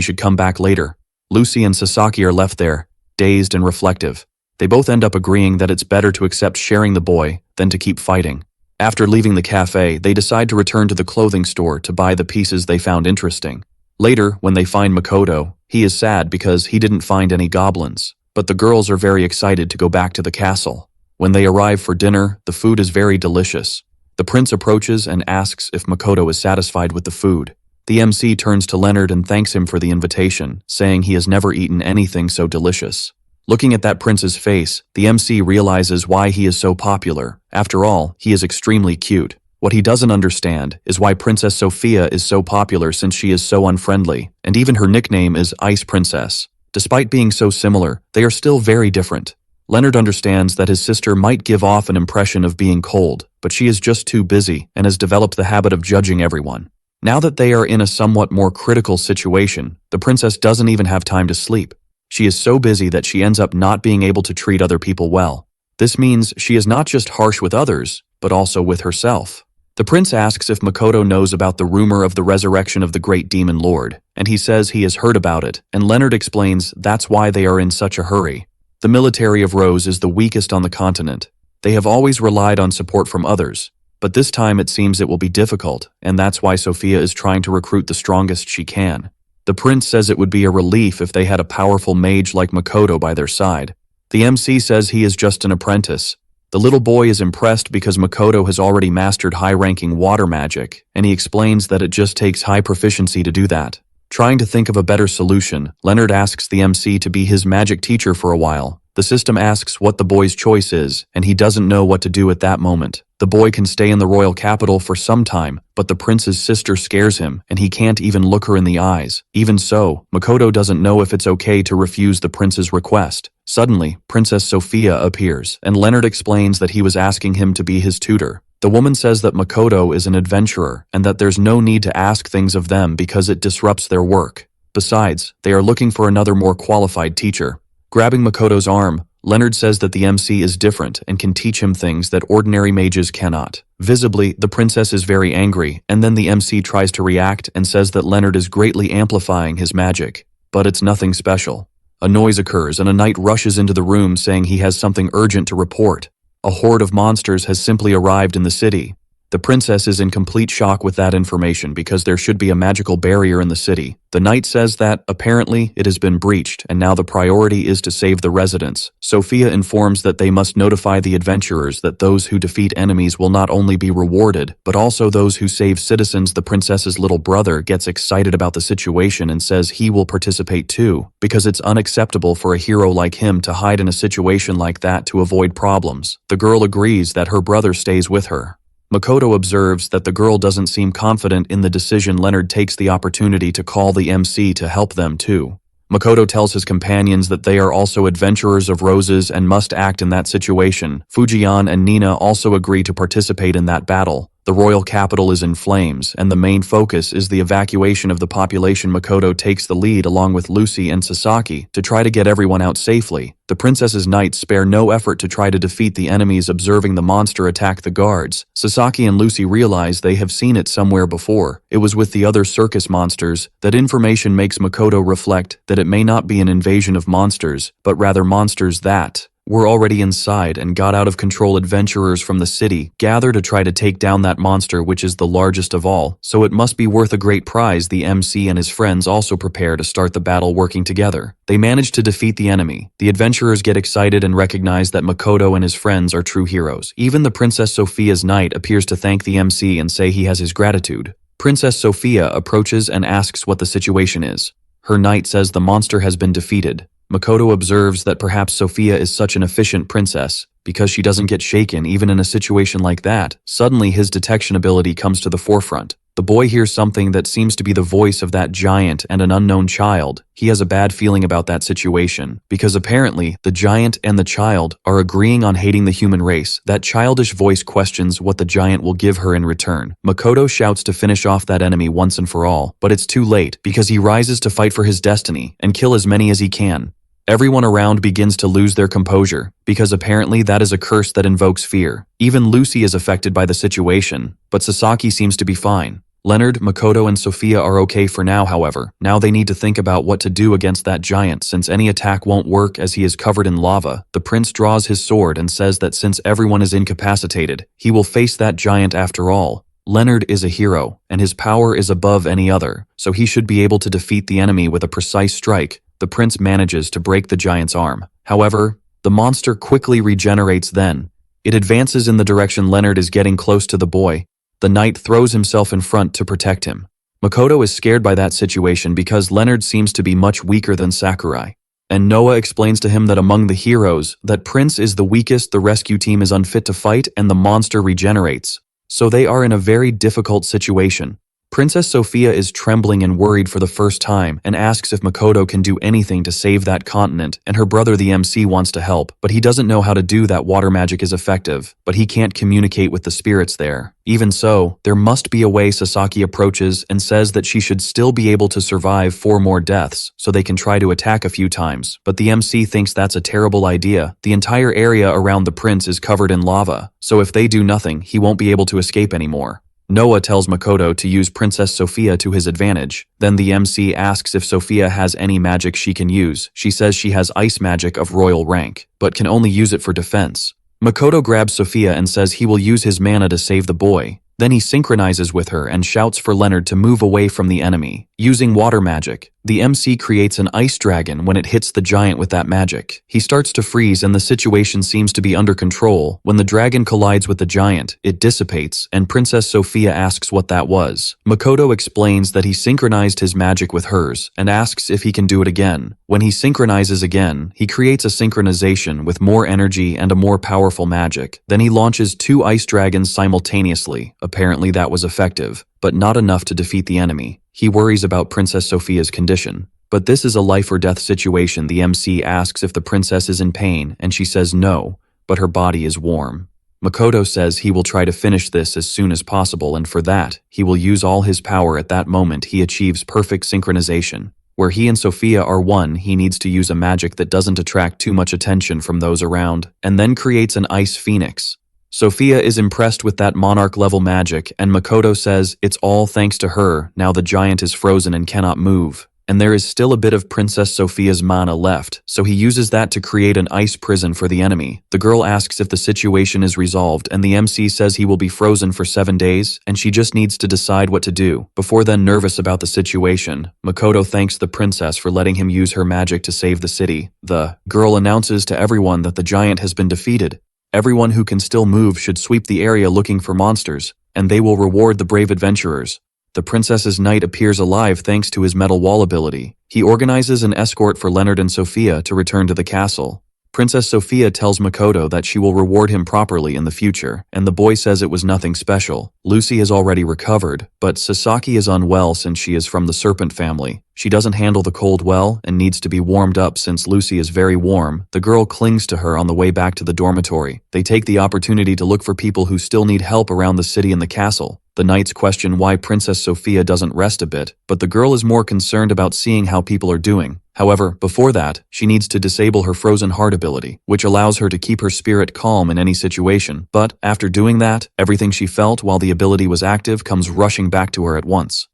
[SPEAKER 1] should come back later. Lucy and Sasaki are left there, dazed and reflective. They both end up agreeing that it's better to accept sharing the boy than to keep fighting. After leaving the cafe, they decide to return to the clothing store to buy the pieces they found interesting. Later, when they find Makoto, he is sad because he didn't find any goblins, but the girls are very excited to go back to the castle. When they arrive for dinner, the food is very delicious. The prince approaches and asks if Makoto is satisfied with the food. The MC turns to Leonard and thanks him for the invitation, saying he has never eaten anything so delicious. Looking at that prince's face, the MC realizes why he is so popular. After all, he is extremely cute. What he doesn't understand is why Princess Sophia is so popular, since she is so unfriendly, and even her nickname is Ice Princess. Despite being so similar, they are still very different. Leonard understands that his sister might give off an impression of being cold, but she is just too busy and has developed the habit of judging everyone. Now that they are in a somewhat more critical situation, the princess doesn't even have time to sleep. She is so busy that she ends up not being able to treat other people well. This means she is not just harsh with others, but also with herself. The prince asks if Makoto knows about the rumor of the resurrection of the great demon lord, and he says he has heard about it, and Leonard explains that's why they are in such a hurry. The military of Rose is the weakest on the continent. They have always relied on support from others, but this time it seems it will be difficult, and that's why Sophia is trying to recruit the strongest she can. The prince says it would be a relief if they had a powerful mage like Makoto by their side. The MC says he is just an apprentice. The little boy is impressed because Makoto has already mastered high-ranking water magic, and he explains that it just takes high proficiency to do that. Trying to think of a better solution, Leonard asks the MC to be his magic teacher for a while. The system asks what the boy's choice is, and he doesn't know what to do at that moment. The boy can stay in the royal capital for some time, but the prince's sister scares him, and he can't even look her in the eyes. Even so, Makoto doesn't know if it's okay to refuse the prince's request. Suddenly, Princess Sophia appears, and Leonard explains that he was asking him to be his tutor. The woman says that Makoto is an adventurer, and that there's no need to ask things of them because it disrupts their work. Besides, they are looking for another more qualified teacher. Grabbing Makoto's arm, Leonard says that the MC is different and can teach him things that ordinary mages cannot. Visibly, the princess is very angry, and then the MC tries to react and says that Leonard is greatly amplifying his magic. But it's nothing special. A noise occurs and a knight rushes into the room saying he has something urgent to report. A horde of monsters has simply arrived in the city. The princess is in complete shock with that information because there should be a magical barrier in the city. The knight says that, apparently, it has been breached and now the priority is to save the residents. Sophia informs that they must notify the adventurers that those who defeat enemies will not only be rewarded, but also those who save citizens. The princess's little brother gets excited about the situation and says he will participate too, because it's unacceptable for a hero like him to hide in a situation like that to avoid problems. The girl agrees that her brother stays with her. Makoto observes that the girl doesn't seem confident in the decision. Leonard takes the opportunity to call the MC to help them too. Makoto tells his companions that they are also adventurers of roses and must act in that situation. Fujian and Nina also agree to participate in that battle. The royal capital is in flames, and the main focus is the evacuation of the population. Makoto takes the lead along with Lucy and Sasaki to try to get everyone out safely. The princess's knights spare no effort to try to defeat the enemies. Observing the monster attack the guards, Sasaki and Lucy realize they have seen it somewhere before. It was with the other circus monsters. That information makes Makoto reflect that it may not be an invasion of monsters, but rather monsters that were already inside and got out of control. Adventurers from the city gather to try to take down that monster, which is the largest of all, so it must be worth a great prize. The MC and his friends also prepare to start the battle working together. They manage to defeat the enemy. The adventurers get excited and recognize that Makoto and his friends are true heroes. Even the Princess Sophia's knight appears to thank the MC and say he has his gratitude. Princess Sophia approaches and asks what the situation is. Her knight says the monster has been defeated. Makoto observes that perhaps Sophia is such an efficient princess because she doesn't get shaken even in a situation like that. Suddenly his detection ability comes to the forefront. The boy hears something that seems to be the voice of that giant and an unknown child. He has a bad feeling about that situation because apparently the giant and the child are agreeing on hating the human race. That childish voice questions what the giant will give her in return. Makoto shouts to finish off that enemy once and for all, but it's too late because he rises to fight for his destiny and kill as many as he can. Everyone around begins to lose their composure, because apparently that is a curse that invokes fear. Even Lucy is affected by the situation, but Sasaki seems to be fine. Leonard, Makoto, and Sophia are okay for now, however. Now they need to think about what to do against that giant, since any attack won't work as he is covered in lava. The prince draws his sword and says that since everyone is incapacitated, he will face that giant after all. Leonard is a hero, and his power is above any other, so he should be able to defeat the enemy with a precise strike. The prince manages to break the giant's arm. However, the monster quickly regenerates then. It advances in the direction Leonard is getting close to the boy. The knight throws himself in front to protect him. Makoto is scared by that situation because Leonard seems to be much weaker than Sakurai. And Noah explains to him that among the heroes, that Prince is the weakest, the rescue team is unfit to fight, and the monster regenerates. So they are in a very difficult situation. Princess Sophia is trembling and worried for the first time and asks if Makoto can do anything to save that continent, and her brother the MC wants to help, but he doesn't know how to do that. Water magic is effective, but he can't communicate with the spirits there. Even so, there must be a way. Sasaki approaches and says that she should still be able to survive 4 more deaths, so they can try to attack a few times, but the MC thinks that's a terrible idea. The entire area around the prince is covered in lava, so if they do nothing, he won't be able to escape anymore. Noah tells Makoto to use Princess Sophia to his advantage. Then the MC asks if Sophia has any magic she can use. She says she has ice magic of royal rank, but can only use it for defense. Makoto grabs Sophia and says he will use his mana to save the boy. Then he synchronizes with her and shouts for Leonard to move away from the enemy. Using water magic, the MC creates an ice dragon when it hits the giant with that magic. He starts to freeze and the situation seems to be under control. When the dragon collides with the giant, it dissipates, and Princess Sophia asks what that was. Makoto explains that he synchronized his magic with hers and asks if he can do it again. When he synchronizes again, he creates a synchronization with more energy and a more powerful magic. Then he launches 2 ice dragons simultaneously. Apparently that was effective, but not enough to defeat the enemy. He worries about Princess Sophia's condition. But this is a life or death situation. The MC asks if the princess is in pain, and she says no, but her body is warm. Makoto says he will try to finish this as soon as possible, and for that, he will use all his power. At that moment, he achieves perfect synchronization. Where he and Sophia are one, he needs to use a magic that doesn't attract too much attention from those around, and then creates an ice phoenix. Sophia is impressed with that monarch-level magic, and Makoto says it's all thanks to her. Now the giant is frozen and cannot move. and there is still a bit of Princess Sophia's mana left, so he uses that to create an ice prison for the enemy. The girl asks if the situation is resolved, and the MC says he will be frozen for 7 days, and she just needs to decide what to do. Before then, nervous about the situation, Makoto thanks the princess for letting him use her magic to save the city. The girl announces to everyone that the giant has been defeated. Everyone who can still move should sweep the area looking for monsters, and they will reward the brave adventurers. The princess's knight appears alive thanks to his metal wall ability. He organizes an escort for Leonard and Sophia to return to the castle. Princess Sophia tells Makoto that she will reward him properly in the future, and the boy says it was nothing special. Lucy has already recovered, but Sasaki is unwell since she is from the serpent family. She doesn't handle the cold well and needs to be warmed up since Lucy is very warm. The girl clings to her on the way back to the dormitory. They take the opportunity to look for people who still need help around the city and the castle. The knights question why Princess Sophia doesn't rest a bit, but the girl is more concerned about seeing how people are doing. However, before that, she needs to disable her frozen heart ability, which allows her to keep her spirit calm in any situation. But after doing that, everything she felt while the ability was active comes rushing back to her at once.